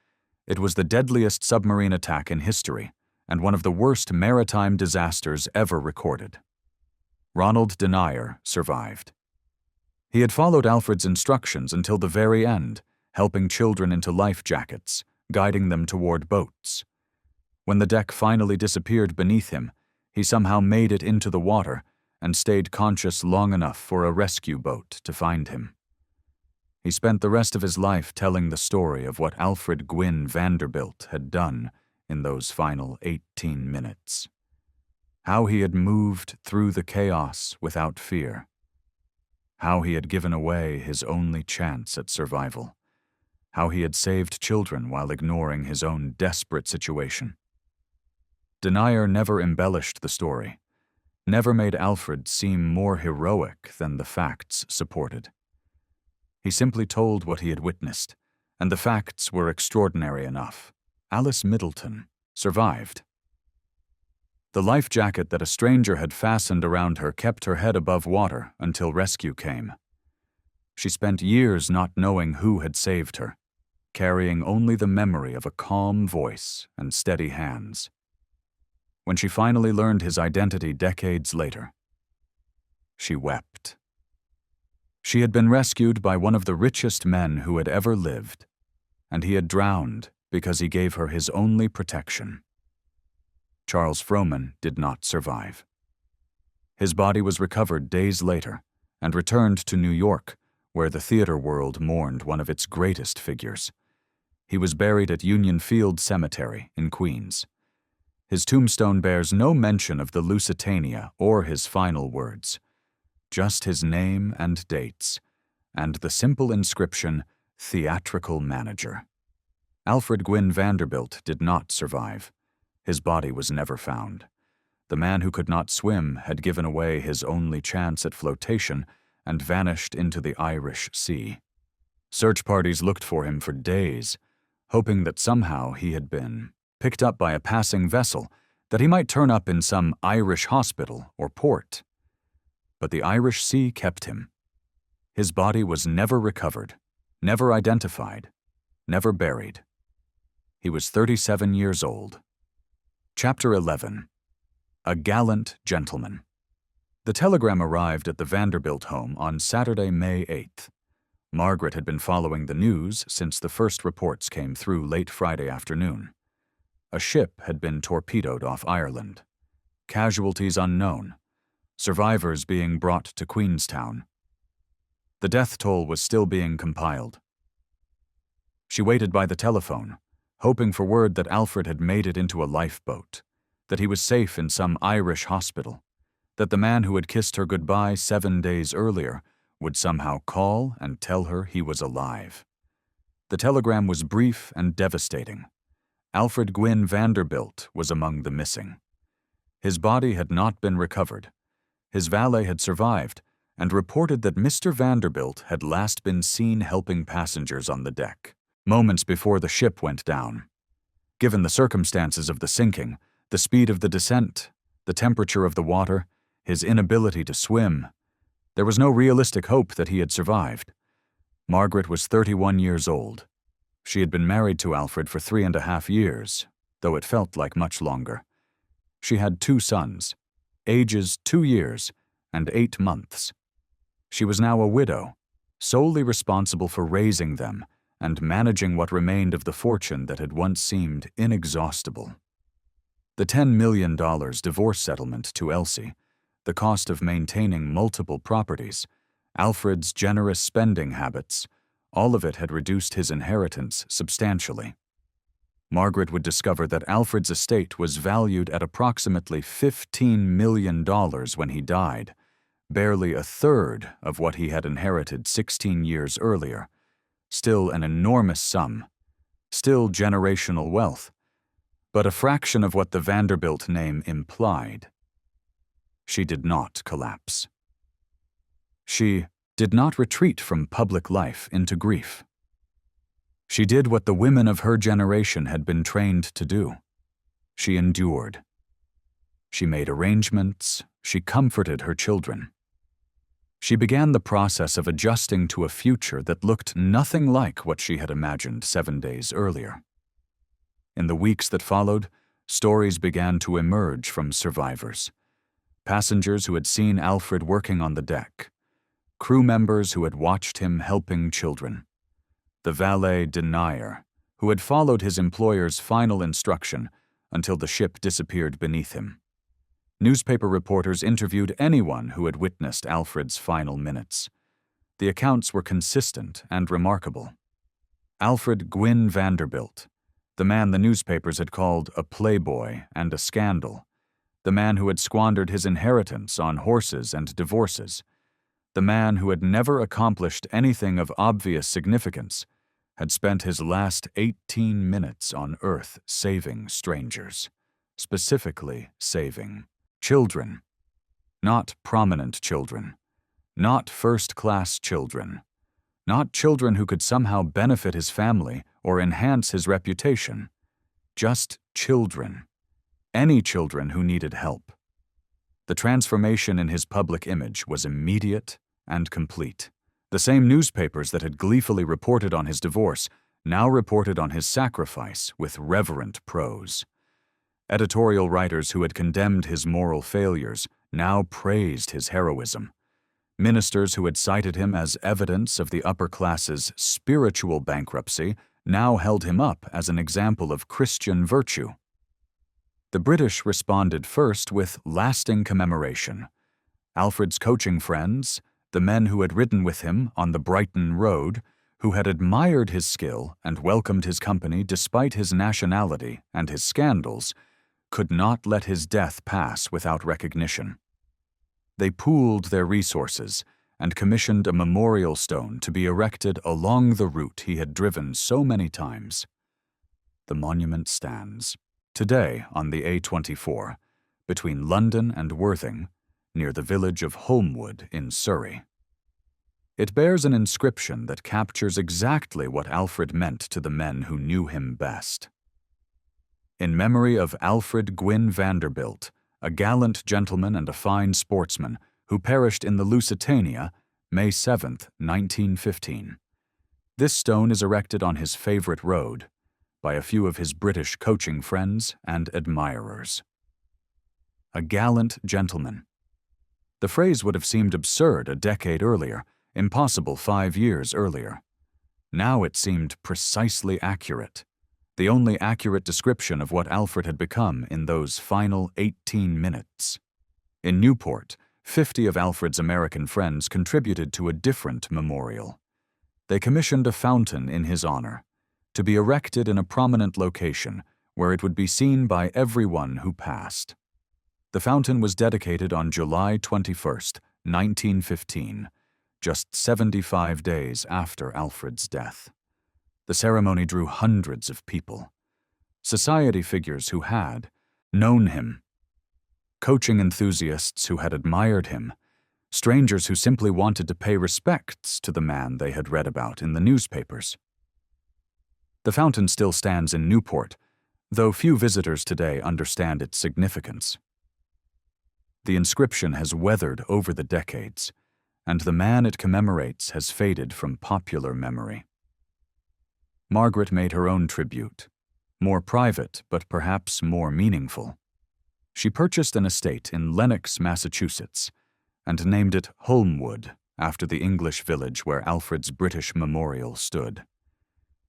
It was the deadliest submarine attack in history and one of the worst maritime disasters ever recorded. Ronald Denyer survived. He had followed Alfred's instructions until the very end, helping children into life jackets, guiding them toward boats. When the deck finally disappeared beneath him, he somehow made it into the water and stayed conscious long enough for a rescue boat to find him. He spent the rest of his life telling the story of what Alfred Gwynne Vanderbilt had done in those final 18 minutes. How he had moved through the chaos without fear. How he had given away his only chance at survival. How he had saved children while ignoring his own desperate situation. Denyer never embellished the story, never made Alfred seem more heroic than the facts supported. He simply told what he had witnessed, and the facts were extraordinary enough. Alice Middleton survived. The life jacket that a stranger had fastened around her kept her head above water until rescue came. She spent years not knowing who had saved her, carrying only the memory of a calm voice and steady hands. When she finally learned his identity decades later, she wept. She had been rescued by one of the richest men who had ever lived, and he had drowned because he gave her his only protection. Charles Frohman did not survive. His body was recovered days later, and returned to New York, where the theater world mourned one of its greatest figures. He was buried at Union Field Cemetery in Queens. His tombstone bears no mention of the Lusitania or his final words, just his name and dates, and the simple inscription, "Theatrical Manager." Alfred Gwynne Vanderbilt did not survive. His body was never found. The man who could not swim had given away his only chance at flotation and vanished into the Irish Sea. Search parties looked for him for days, hoping that somehow he had been picked up by a passing vessel, that he might turn up in some Irish hospital or port. But the Irish Sea kept him. His body was never recovered, never identified, never buried. He was 37 years old. Chapter 11. A Gallant Gentleman. The telegram arrived at the Vanderbilt home on Saturday, May 8th. Margaret had been following the news since the first reports came through late Friday afternoon. A ship had been torpedoed off Ireland. Casualties unknown. Survivors being brought to Queenstown. The death toll was still being compiled. She waited by the telephone, hoping for word that Alfred had made it into a lifeboat, that he was safe in some Irish hospital, that the man who had kissed her goodbye 7 days earlier would somehow call and tell her he was alive. The telegram was brief and devastating. Alfred Gwynne Vanderbilt was among the missing. His body had not been recovered. His valet had survived and reported that Mr. Vanderbilt had last been seen helping passengers on the deck, moments before the ship went down. Given the circumstances of the sinking, the speed of the descent, the temperature of the water, his inability to swim, there was no realistic hope that he had survived. Margaret was 31 years old. She had been married to Alfred for 3.5 years, though it felt like much longer. She had 2 sons, ages 2 years and 8 months. She was now a widow, solely responsible for raising them and managing what remained of the fortune that had once seemed inexhaustible. The $10 million divorce settlement to Elsie, the cost of maintaining multiple properties, Alfred's generous spending habits, all of it had reduced his inheritance substantially. Margaret would discover that Alfred's estate was valued at approximately $15 million when he died, barely a third of what he had inherited 16 years earlier. Still an enormous sum, still generational wealth, but a fraction of what the Vanderbilt name implied. She did not collapse. She did not retreat from public life into grief. She did what the women of her generation had been trained to do. She endured. She made arrangements. She comforted her children. She began the process of adjusting to a future that looked nothing like what she had imagined 7 days earlier. In the weeks that followed, stories began to emerge from survivors. Passengers who had seen Alfred working on the deck. Crew members who had watched him helping children. The valet Denyer, who had followed his employer's final instruction until the ship disappeared beneath him. Newspaper reporters interviewed anyone who had witnessed Alfred's final minutes. The accounts were consistent and remarkable. Alfred Gwynne Vanderbilt, the man the newspapers had called a playboy and a scandal, the man who had squandered his inheritance on horses and divorces, the man who had never accomplished anything of obvious significance, had spent his last 18 minutes on Earth saving strangers, specifically saving children. Not prominent children, not first-class children, not children who could somehow benefit his family or enhance his reputation, just children, any children who needed help. The transformation in his public image was immediate and complete. The same newspapers that had gleefully reported on his divorce now reported on his sacrifice with reverent prose. Editorial writers who had condemned his moral failures now praised his heroism. Ministers who had cited him as evidence of the upper class's spiritual bankruptcy now held him up as an example of Christian virtue. The British responded first with lasting commemoration. Alfred's coaching friends, The men who had ridden with him on the Brighton Road, who had admired his skill and welcomed his company despite his nationality and his scandals, could not let his death pass without recognition. They pooled their resources and commissioned a memorial stone to be erected along the route he had driven so many times. The monument stands today on the A24, between London and Worthing, near the village of Holmwood in Surrey. It bears an inscription that captures exactly what Alfred meant to the men who knew him best. In memory of Alfred Gwynne Vanderbilt, a gallant gentleman and a fine sportsman who perished in the Lusitania, May 7, 1915. This stone is erected on his favorite road by a few of his British coaching friends and admirers. A gallant gentleman. The phrase would have seemed absurd a decade earlier, impossible 5 years earlier. Now it seemed precisely accurate, the only accurate description of what Alfred had become in those final 18 minutes. In Newport, 50 of Alfred's American friends contributed to a different memorial. They commissioned a fountain in his honor, to be erected in a prominent location where it would be seen by everyone who passed. The fountain was dedicated on July 21, 1915, just 75 days after Alfred's death. The ceremony drew hundreds of people. Society figures who had known him, coaching enthusiasts who had admired him, strangers who simply wanted to pay respects to the man they had read about in the newspapers. The fountain still stands in Newport, though few visitors today understand its significance. The inscription has weathered over the decades, and the man it commemorates has faded from popular memory. Margaret made her own tribute, more private but perhaps more meaningful. She purchased an estate in Lenox, Massachusetts, and named it Holmwood after the English village where Alfred's British memorial stood.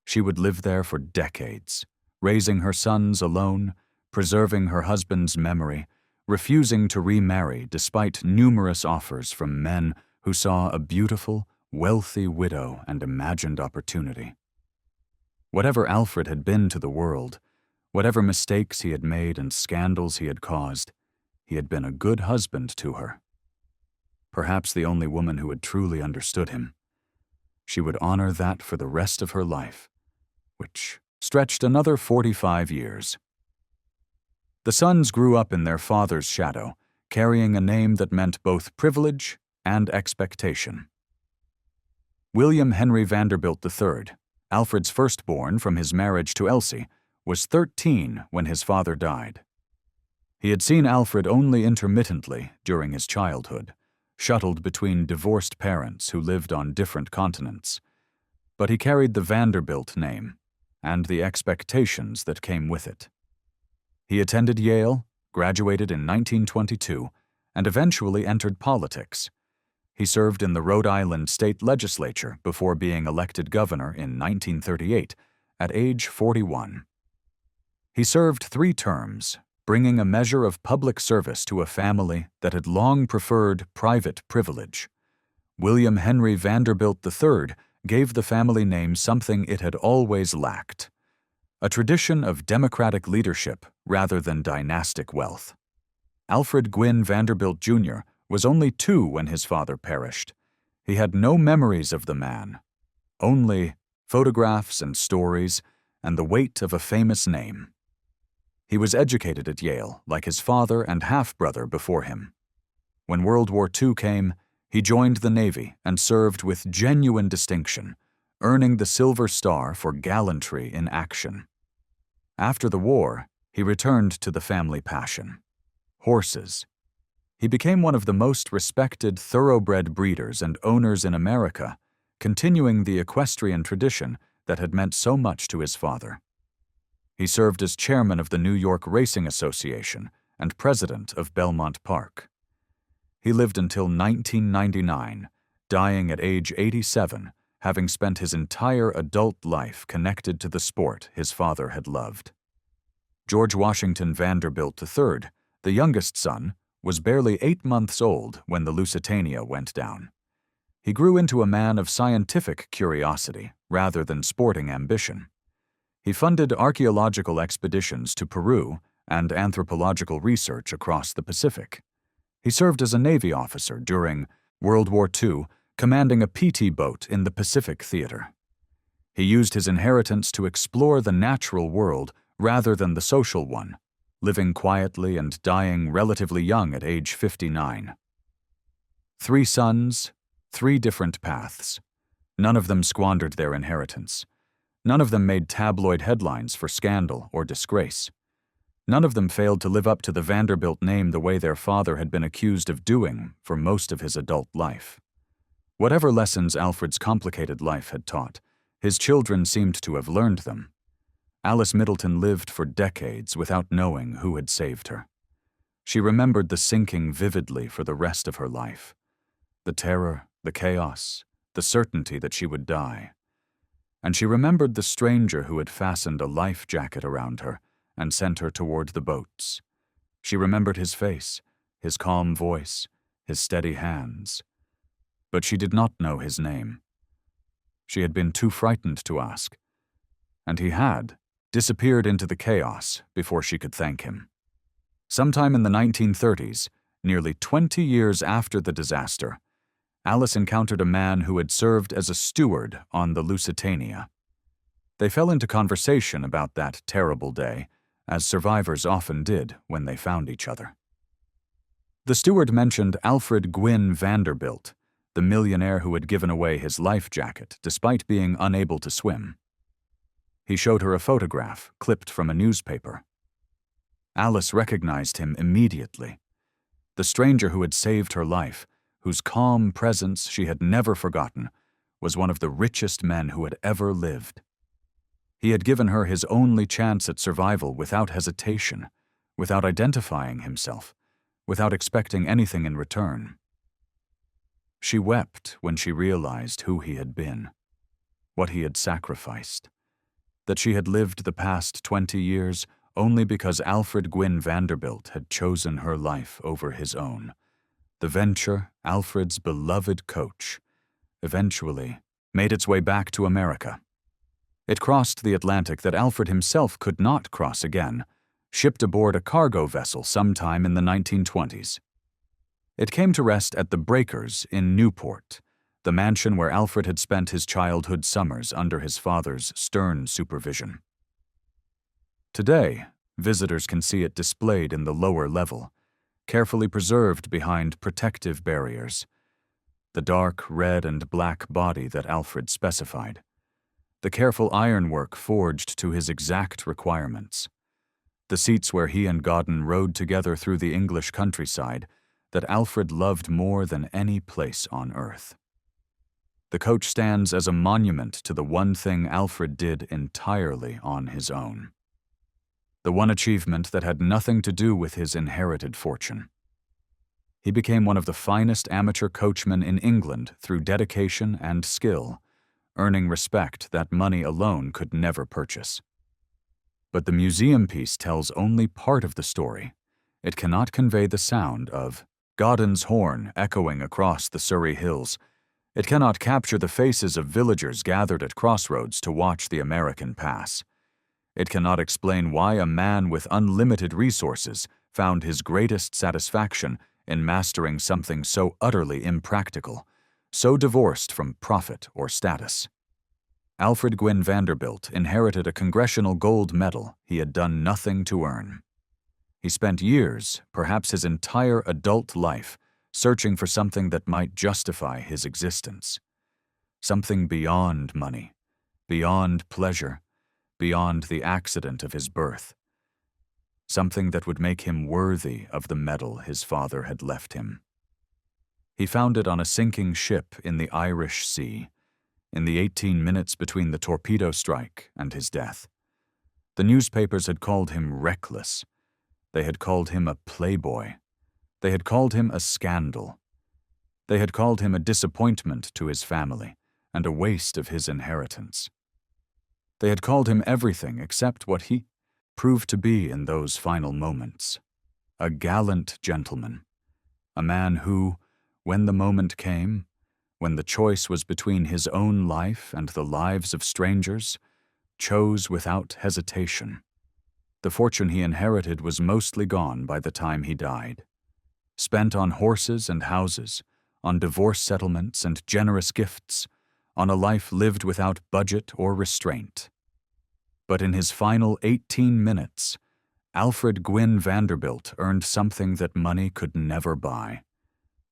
She would live there for decades, raising her sons alone, preserving her husband's memory, refusing to remarry despite numerous offers from men who saw a beautiful, wealthy widow and imagined opportunity. Whatever Alfred had been to the world, whatever mistakes he had made and scandals he had caused, he had been a good husband to her. Perhaps the only woman who had truly understood him. She would honor that for the rest of her life, which stretched another 45 years. The sons grew up in their father's shadow, carrying a name that meant both privilege and expectation. William Henry Vanderbilt III, Alfred's firstborn from his marriage to Elsie, was 13 when his father died. He had seen Alfred only intermittently during his childhood, shuttled between divorced parents who lived on different continents, but he carried the Vanderbilt name and the expectations that came with it. He attended Yale, graduated in 1922, and eventually entered politics. He served in the Rhode Island state legislature before being elected governor in 1938, at age 41. He served 3 terms, bringing a measure of public service to a family that had long preferred private privilege. William Henry Vanderbilt III gave the family name something it had always lacked: a tradition of democratic leadership rather than dynastic wealth. Alfred Gwynne Vanderbilt Jr. was only 2 when his father perished. He had no memories of the man, only photographs and stories and the weight of a famous name. He was educated at Yale, like his father and half-brother before him. When World War II came, he joined the Navy and served with genuine distinction, earning the Silver Star for gallantry in action. After the war, he returned to the family passion: horses. He became one of the most respected thoroughbred breeders and owners in America, continuing the equestrian tradition that had meant so much to his father. He served as chairman of the New York Racing Association and president of Belmont Park. He lived until 1999, dying at age 87, having spent his entire adult life connected to the sport his father had loved. George Washington Vanderbilt III, the youngest son, was barely 8 months old when the Lusitania went down. He grew into a man of scientific curiosity rather than sporting ambition. He funded archaeological expeditions to Peru and anthropological research across the Pacific. He served as a Navy officer during World War II, commanding a PT boat in the Pacific Theater. He used his inheritance to explore the natural world rather than the social one, living quietly and dying relatively young at age 59. 3 sons, 3 different paths. None of them squandered their inheritance. None of them made tabloid headlines for scandal or disgrace. None of them failed to live up to the Vanderbilt name the way their father had been accused of doing for most of his adult life. Whatever lessons Alfred's complicated life had taught, his children seemed to have learned them. Alice Middleton lived for decades without knowing who had saved her. She remembered the sinking vividly for the rest of her life. The terror, the chaos, the certainty that she would die. And she remembered the stranger who had fastened a life jacket around her and sent her toward the boats. She remembered his face, his calm voice, his steady hands. But she did not know his name. She had been too frightened to ask. And he had disappeared into the chaos before she could thank him. Sometime in the 1930s, nearly 20 years after the disaster, Alice encountered a man who had served as a steward on the Lusitania. They fell into conversation about that terrible day, as survivors often did when they found each other. The steward mentioned Alfred Gwynne Vanderbilt, the millionaire who had given away his life jacket despite being unable to swim. He showed her a photograph clipped from a newspaper. Alice recognized him immediately. The stranger who had saved her life, whose calm presence she had never forgotten, was one of the richest men who had ever lived. He had given her his only chance at survival without hesitation, without identifying himself, without expecting anything in return. She wept when she realized who he had been, what he had sacrificed, that she had lived the past 20 years only because Alfred Gwynne Vanderbilt had chosen her life over his own. The venture, Alfred's beloved coach, eventually made its way back to America. It crossed the Atlantic that Alfred himself could not cross again, shipped aboard a cargo vessel sometime in the 1920s. It came to rest at the Breakers in Newport, the mansion where Alfred had spent his childhood summers under his father's stern supervision. Today, visitors can see it displayed in the lower level, carefully preserved behind protective barriers. The dark red and black body that Alfred specified. The careful ironwork forged to his exact requirements. The seats where he and Godden rode together through the English countryside that Alfred loved more than any place on earth. The coach stands as a monument to the one thing Alfred did entirely on his own. The one achievement that had nothing to do with his inherited fortune. He became one of the finest amateur coachmen in England through dedication and skill, earning respect that money alone could never purchase. But the museum piece tells only part of the story. It cannot convey the sound of Godden's horn echoing across the Surrey hills. It cannot capture the faces of villagers gathered at crossroads to watch the American pass. It cannot explain why a man with unlimited resources found his greatest satisfaction in mastering something so utterly impractical, so divorced from profit or status. Alfred Gwynne Vanderbilt inherited a Congressional Gold Medal he had done nothing to earn. He spent years, perhaps his entire adult life, searching for something that might justify his existence. Something beyond money, beyond pleasure, beyond the accident of his birth. Something that would make him worthy of the medal his father had left him. He found it on a sinking ship in the Irish Sea, in the 18 minutes between the torpedo strike and his death. The newspapers had called him reckless. They had called him a playboy. They had called him a scandal. They had called him a disappointment to his family and a waste of his inheritance. They had called him everything except what he proved to be in those final moments. A gallant gentleman. A man who, when the moment came, when the choice was between his own life and the lives of strangers, chose without hesitation. The fortune he inherited was mostly gone by the time he died, spent on horses and houses, on divorce settlements and generous gifts, on a life lived without budget or restraint. But in his final 18 minutes, Alfred Gwynne Vanderbilt earned something that money could never buy.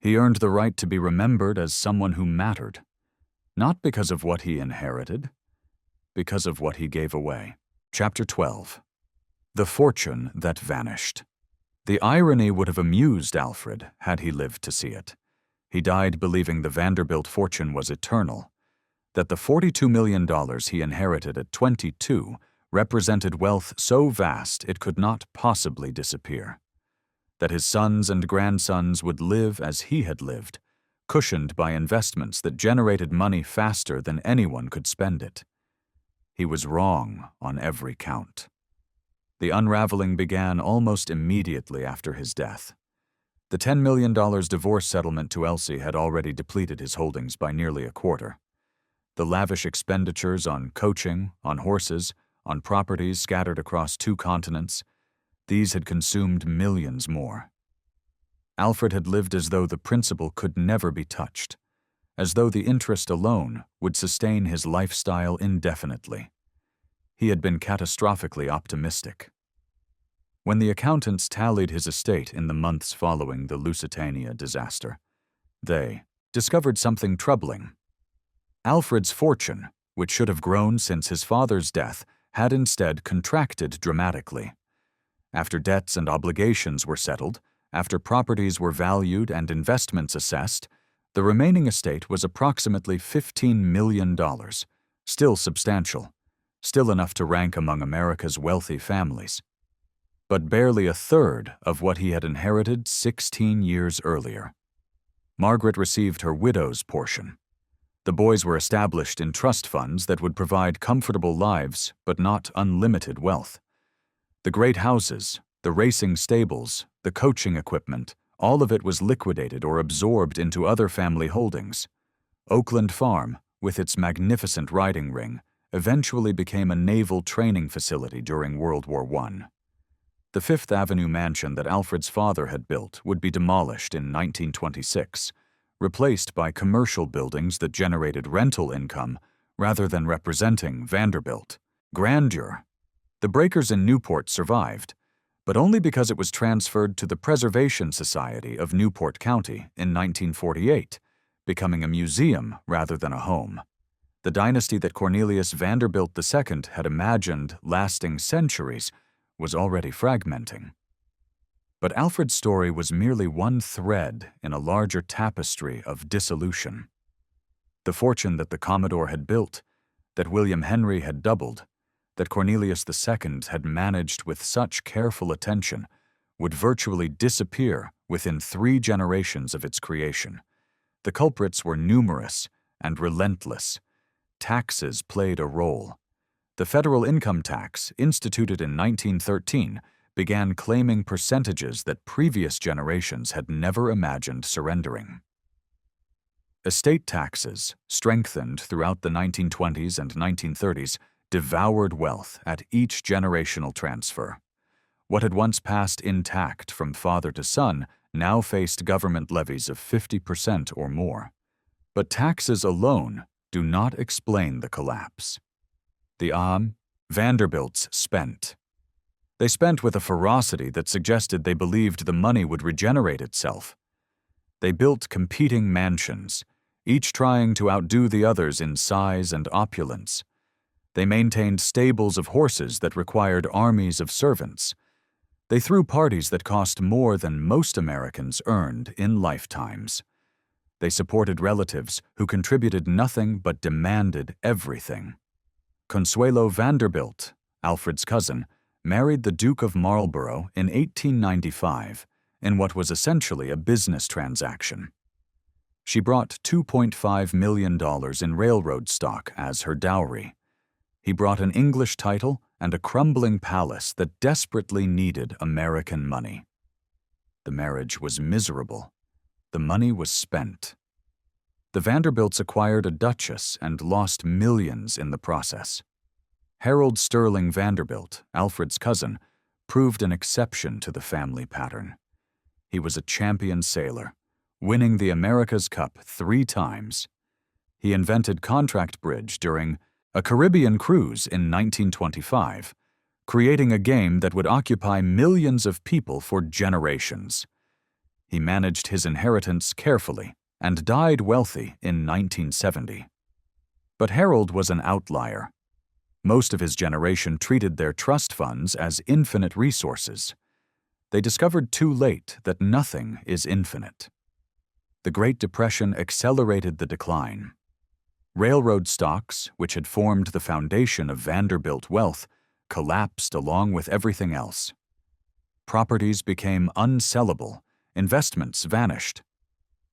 He earned the right to be remembered as someone who mattered, not because of what he inherited, because of what he gave away. Chapter 12. The Fortune That Vanished. The irony would have amused Alfred had he lived to see it. He died believing the Vanderbilt fortune was eternal, that the $42 million he inherited at 22 represented wealth so vast it could not possibly disappear, that his sons and grandsons would live as he had lived, cushioned by investments that generated money faster than anyone could spend it. He was wrong on every count. The unraveling began almost immediately after his death. The $10 million divorce settlement to Elsie had already depleted his holdings by nearly a quarter. The lavish expenditures on coaching, on horses, on properties scattered across 2 continents, these had consumed millions more. Alfred had lived as though the principal could never be touched, as though the interest alone would sustain his lifestyle indefinitely. He had been catastrophically optimistic. When the accountants tallied his estate in the months following the Lusitania disaster, they discovered something troubling. Alfred's fortune, which should have grown since his father's death, had instead contracted dramatically. After debts and obligations were settled, after properties were valued and investments assessed, the remaining estate was approximately $15 million, still substantial, still enough to rank among America's wealthy families, but barely a third of what he had inherited 16 years earlier. Margaret received her widow's portion. The boys were established in trust funds that would provide comfortable lives but not unlimited wealth. The great houses, the racing stables, the coaching equipment, all of it was liquidated or absorbed into other family holdings. Oakland Farm, with its magnificent riding ring, eventually became a naval training facility during World War I. The Fifth Avenue mansion that Alfred's father had built would be demolished in 1926, replaced by commercial buildings that generated rental income rather than representing Vanderbilt. Grandeur. The breakers in Newport survived, but only because it was transferred to the Preservation Society of Newport County in 1948, becoming a museum rather than a home. The dynasty that Cornelius Vanderbilt II had imagined lasting centuries was already fragmenting. But Alfred's story was merely one thread in a larger tapestry of dissolution. The fortune that the Commodore had built, that William Henry had doubled, that Cornelius II had managed with such careful attention, would virtually disappear within 3 generations of its creation. The culprits were numerous and relentless. Taxes played a role. The federal income tax, instituted in 1913, began claiming percentages that previous generations had never imagined surrendering. Estate taxes, strengthened throughout the 1920s and 1930s, devoured wealth at each generational transfer. What had once passed intact from father to son now faced government levies of 50% or more. But taxes alone do not explain the collapse. The Vanderbilts spent. They spent with a ferocity that suggested they believed the money would regenerate itself. They built competing mansions, each trying to outdo the others in size and opulence. They maintained stables of horses that required armies of servants. They threw parties that cost more than most Americans earned in lifetimes. They supported relatives who contributed nothing but demanded everything. Consuelo Vanderbilt, Alfred's cousin, married the Duke of Marlborough in 1895 in what was essentially a business transaction. She brought $2.5 million in railroad stock as her dowry. He brought an English title and a crumbling palace that desperately needed American money. The marriage was miserable. The money was spent. The Vanderbilts acquired a duchess and lost millions in the process. Harold Sterling Vanderbilt, Alfred's cousin, proved an exception to the family pattern. He was a champion sailor, winning the America's Cup 3 times. He invented contract bridge during a Caribbean cruise in 1925, creating a game that would occupy millions of people for generations. He managed his inheritance carefully and died wealthy in 1970. But Harold was an outlier. Most of his generation treated their trust funds as infinite resources. They discovered too late that nothing is infinite. The Great Depression accelerated the decline. Railroad stocks, which had formed the foundation of Vanderbilt wealth, collapsed along with everything else. Properties became unsellable, investments vanished.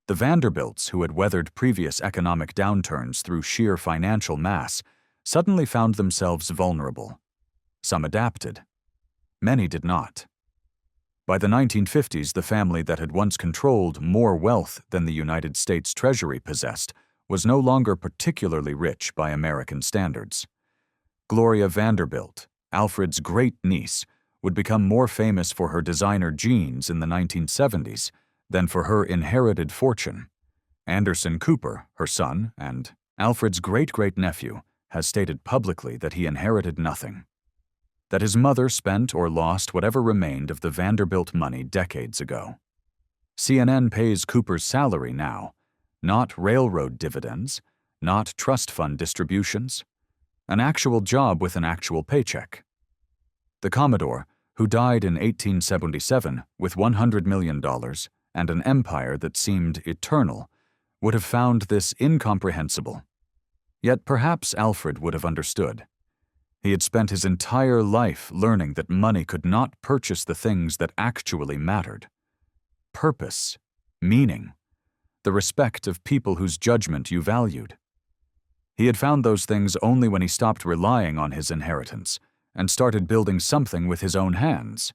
The Vanderbilts, who had weathered previous economic downturns through sheer financial mass, suddenly found themselves vulnerable. Some adapted. Many did not. By the 1950s, the family that had once controlled more wealth than the United States Treasury possessed was no longer particularly rich by American standards. Gloria Vanderbilt, Alfred's great-niece, would become more famous for her designer jeans in the 1970s than for her inherited fortune. Anderson Cooper, her son, and Alfred's great-great-nephew, has stated publicly that he inherited nothing. That his mother spent or lost whatever remained of the Vanderbilt money decades ago. CNN pays Cooper's salary now, not railroad dividends, not trust fund distributions, an actual job with an actual paycheck. The Commodore, who died in 1877 with $100 million and an empire that seemed eternal, would have found this incomprehensible. Yet perhaps Alfred would have understood. He had spent his entire life learning that money could not purchase the things that actually mattered. Purpose, meaning, the respect of people whose judgment you valued. He had found those things only when he stopped relying on his inheritance and started building something with his own hands.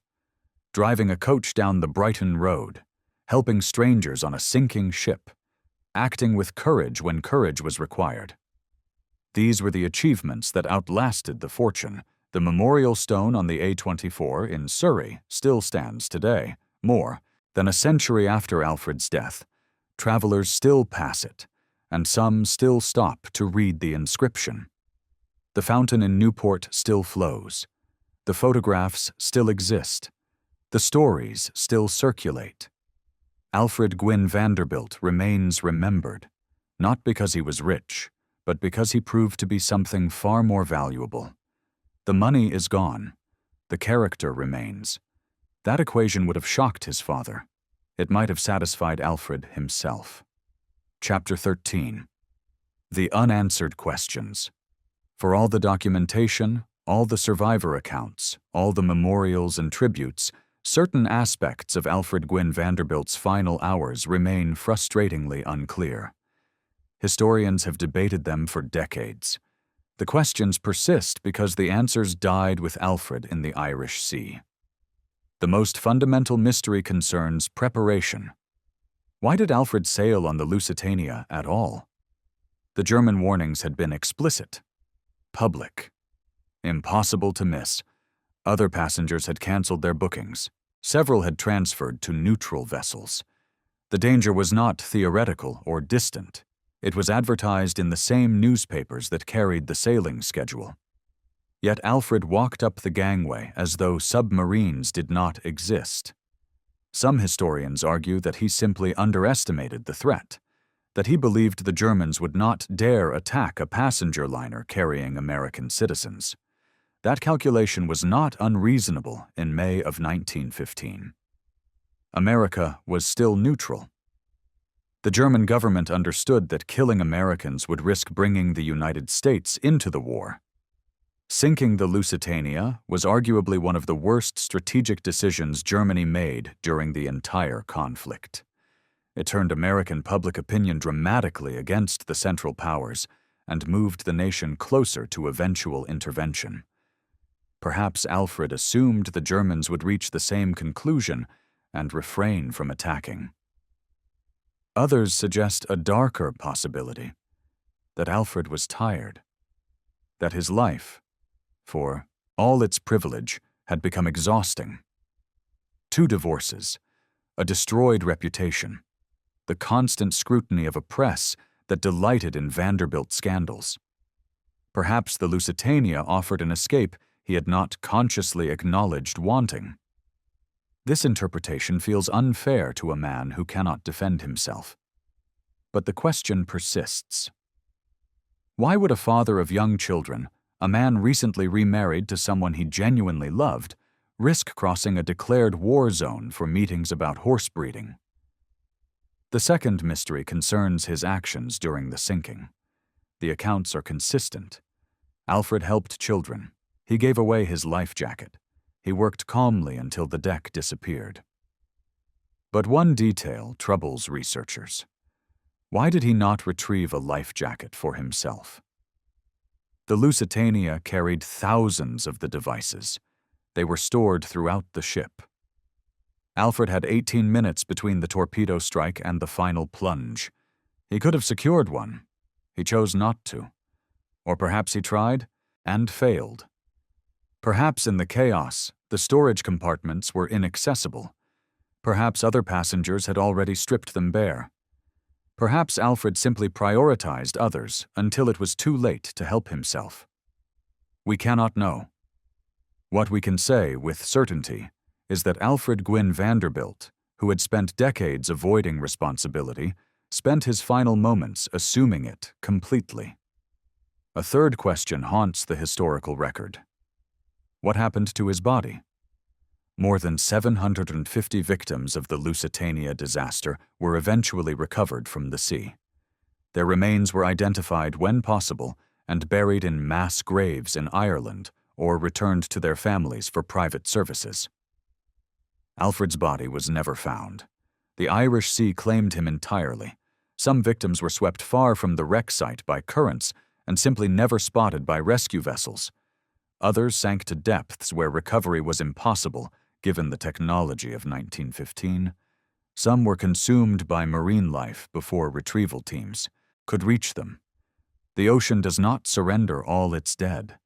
Driving a coach down the Brighton Road, helping strangers on a sinking ship, acting with courage when courage was required. These were the achievements that outlasted the fortune. The memorial stone on the A24 in Surrey still stands today. More than a century after Alfred's death, travelers still pass it, and some still stop to read the inscription. The fountain in Newport still flows. The photographs still exist. The stories still circulate. Alfred Gwynne Vanderbilt remains remembered, not because he was rich, but because he proved to be something far more valuable. The money is gone. The character remains. That equation would have shocked his father. It might have satisfied Alfred himself. Chapter 13. The Unanswered Questions. For all the documentation, all the survivor accounts, all the memorials and tributes, certain aspects of Alfred Gwynne Vanderbilt's final hours remain frustratingly unclear. Historians have debated them for decades. The questions persist because the answers died with Alfred in the Irish Sea. The most fundamental mystery concerns preparation. Why did Alfred sail on the Lusitania at all? The German warnings had been explicit, public, impossible to miss. Other passengers had canceled their bookings. Several had transferred to neutral vessels. The danger was not theoretical or distant. It was advertised in the same newspapers that carried the sailing schedule. Yet Alfred walked up the gangway as though submarines did not exist. Some historians argue that he simply underestimated the threat, that he believed the Germans would not dare attack a passenger liner carrying American citizens. That calculation was not unreasonable in May of 1915. America was still neutral. The German government understood that killing Americans would risk bringing the United States into the war. Sinking the Lusitania was arguably one of the worst strategic decisions Germany made during the entire conflict. It turned American public opinion dramatically against the Central Powers and moved the nation closer to eventual intervention. Perhaps Alfred assumed the Germans would reach the same conclusion and refrain from attacking. Others suggest a darker possibility, that Alfred was tired, that his life, for all its privilege, had become exhausting. 2 divorces, a destroyed reputation, the constant scrutiny of a press that delighted in Vanderbilt scandals. Perhaps the Lusitania offered an escape he had not consciously acknowledged wanting. This interpretation feels unfair to a man who cannot defend himself. But the question persists. Why would a father of young children, a man recently remarried to someone he genuinely loved, risk crossing a declared war zone for meetings about horse breeding? The second mystery concerns his actions during the sinking. The accounts are consistent. Alfred helped children. He gave away his life jacket. He worked calmly until the deck disappeared. But one detail troubles researchers. Why did he not retrieve a life jacket for himself? The Lusitania carried thousands of the devices. They were stored throughout the ship. Alfred had 18 minutes between the torpedo strike and the final plunge. He could have secured one. He chose not to. Or perhaps he tried and failed. Perhaps in the chaos, the storage compartments were inaccessible. Perhaps other passengers had already stripped them bare. Perhaps Alfred simply prioritized others until it was too late to help himself. We cannot know. What we can say with certainty is that Alfred Gwynne Vanderbilt, who had spent decades avoiding responsibility, spent his final moments assuming it completely. A third question haunts the historical record. What happened to his body? More than 750 victims of the Lusitania disaster were eventually recovered from the sea. Their remains were identified when possible and buried in mass graves in Ireland or returned to their families for private services. Alfred's body was never found. The Irish Sea claimed him entirely. Some victims were swept far from the wreck site by currents and simply never spotted by rescue vessels. Others sank to depths where recovery was impossible, given the technology of 1915. Some were consumed by marine life before retrieval teams could reach them. The ocean does not surrender all its dead.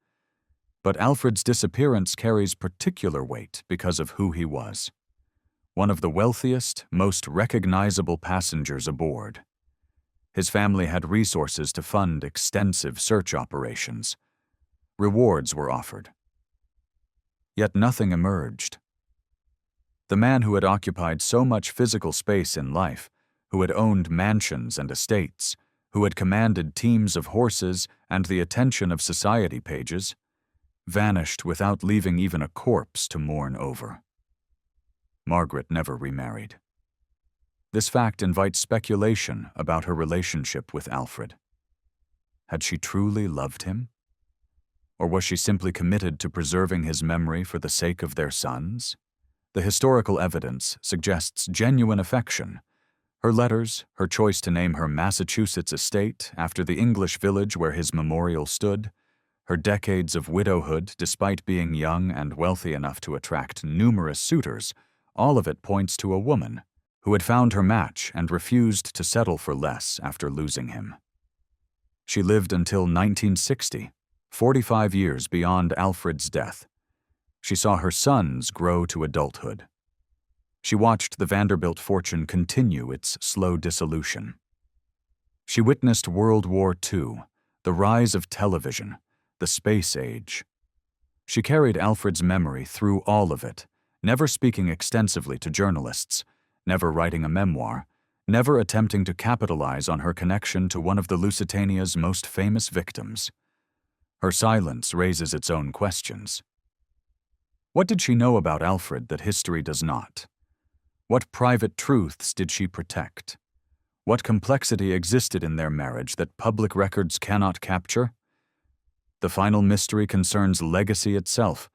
But Alfred's disappearance carries particular weight because of who he was. One of the wealthiest, most recognizable passengers aboard. His family had resources to fund extensive search operations. Rewards were offered. Yet nothing emerged. The man who had occupied so much physical space in life, who had owned mansions and estates, who had commanded teams of horses and the attention of society pages, vanished without leaving even a corpse to mourn over. Margaret never remarried. This fact invites speculation about her relationship with Alfred. Had she truly loved him? Or was she simply committed to preserving his memory for the sake of their sons? The historical evidence suggests genuine affection. Her letters, her choice to name her Massachusetts estate after the English village where his memorial stood, her decades of widowhood despite being young and wealthy enough to attract numerous suitors, all of it points to a woman who had found her match and refused to settle for less after losing him. She lived until 1960, 45 years beyond Alfred's death. She saw her sons grow to adulthood. She watched the Vanderbilt fortune continue its slow dissolution. She witnessed World War II, the rise of television, the space age. She carried Alfred's memory through all of it, never speaking extensively to journalists, never writing a memoir, never attempting to capitalize on her connection to one of the Lusitania's most famous victims. Her silence raises its own questions. What did she know about Alfred that history does not? What private truths did she protect? What complexity existed in their marriage that public records cannot capture? The final mystery concerns legacy itself.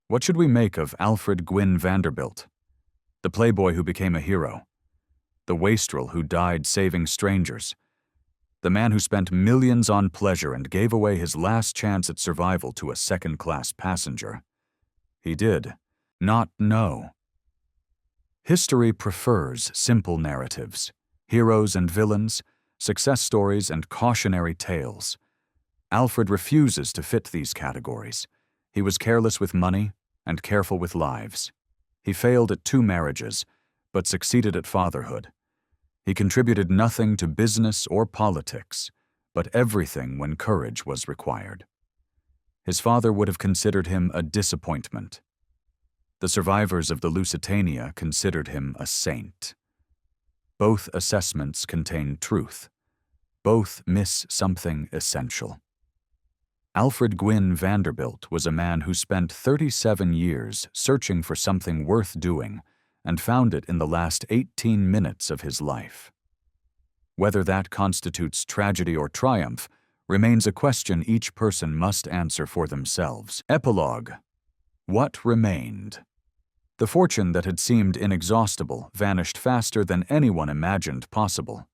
What should we make of Alfred Gwynne Vanderbilt, the playboy who became a hero, the wastrel who died saving strangers, the man who spent millions on pleasure and gave away his last chance at survival to a second-class passenger? He did not know. History prefers simple narratives. heroes and villains, success stories and cautionary tales. Alfred refuses to fit these categories. He was careless with money and careful with lives. He failed at 2 marriages, but succeeded at fatherhood. He contributed nothing to business or politics, but everything when courage was required. His father would have considered him a disappointment. The survivors of the Lusitania considered him a saint. Both assessments contain truth. Both miss something essential. Alfred Gwynne Vanderbilt was a man who spent 37 years searching for something worth doing and found it in the last 18 minutes of his life. Whether that constitutes tragedy or triumph remains a question each person must answer for themselves. Epilogue. What remained? The fortune that had seemed inexhaustible vanished faster than anyone imagined possible.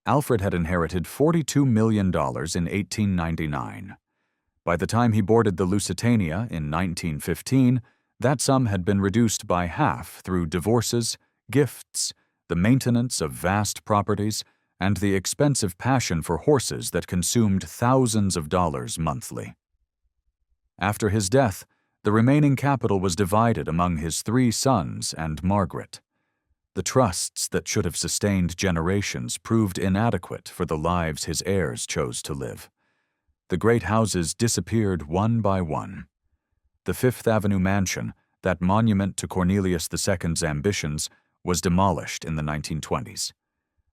Alfred had inherited $42 million in 1899. By the time he boarded the Lusitania in 1915, that sum had been reduced by half through divorces, gifts, the maintenance of vast properties, and the expensive passion for horses that consumed thousands of dollars monthly. After his death, the remaining capital was divided among his 3 sons and Margaret. The trusts that should have sustained generations proved inadequate for the lives his heirs chose to live. The great houses disappeared one by one. The Fifth Avenue mansion, that monument to Cornelius II's ambitions, was demolished in the 1920s.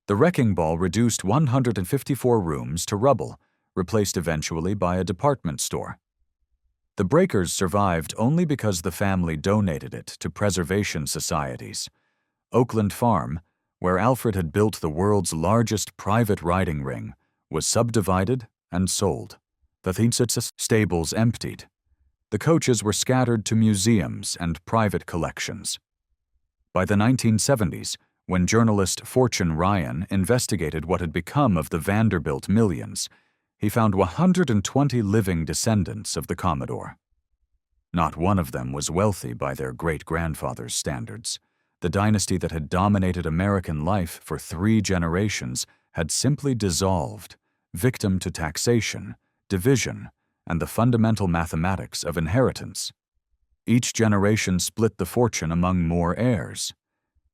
The wrecking ball reduced 154 rooms to rubble, replaced eventually by a department store. The breakers survived only because the family donated it to preservation societies. Oakland Farm, where Alfred had built the world's largest private riding ring, was subdivided and sold. The stables emptied. The coaches were scattered to museums and private collections. By the 1970s, when journalist Fortune Ryan investigated what had become of the Vanderbilt millions, he found 120 living descendants of the Commodore. Not one of them was wealthy by their great-grandfather's standards. The dynasty that had dominated American life for 3 generations had simply dissolved, victim to taxation, division, and the fundamental mathematics of inheritance. Each generation split the fortune among more heirs.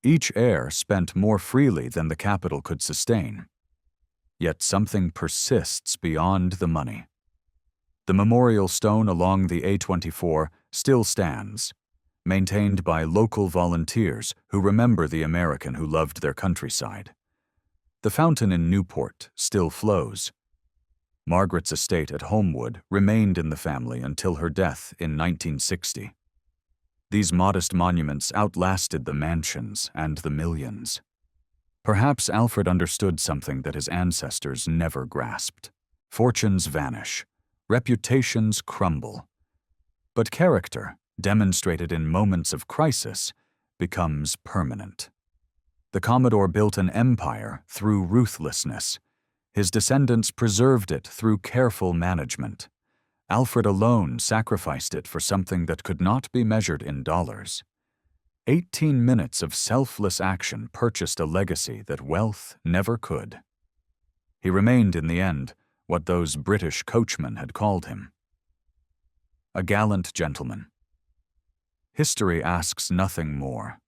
Each heir spent more freely than the capital could sustain. Yet something persists beyond the money. The memorial stone along the A24 still stands, maintained by local volunteers who remember the American who loved their countryside. The fountain in Newport still flows. Margaret's estate at Homewood remained in the family until her death in 1960. These modest monuments outlasted the mansions and the millions. Perhaps Alfred understood something that his ancestors never grasped. Fortunes vanish, reputations crumble, but character, demonstrated in moments of crisis, becomes permanent. The Commodore built an empire through ruthlessness. His descendants preserved it through careful management. Alfred alone sacrificed it for something that could not be measured in dollars. 18 minutes of selfless action purchased a legacy that wealth never could. He remained, in the end, what those British coachmen had called him: a gallant gentleman. History asks nothing more.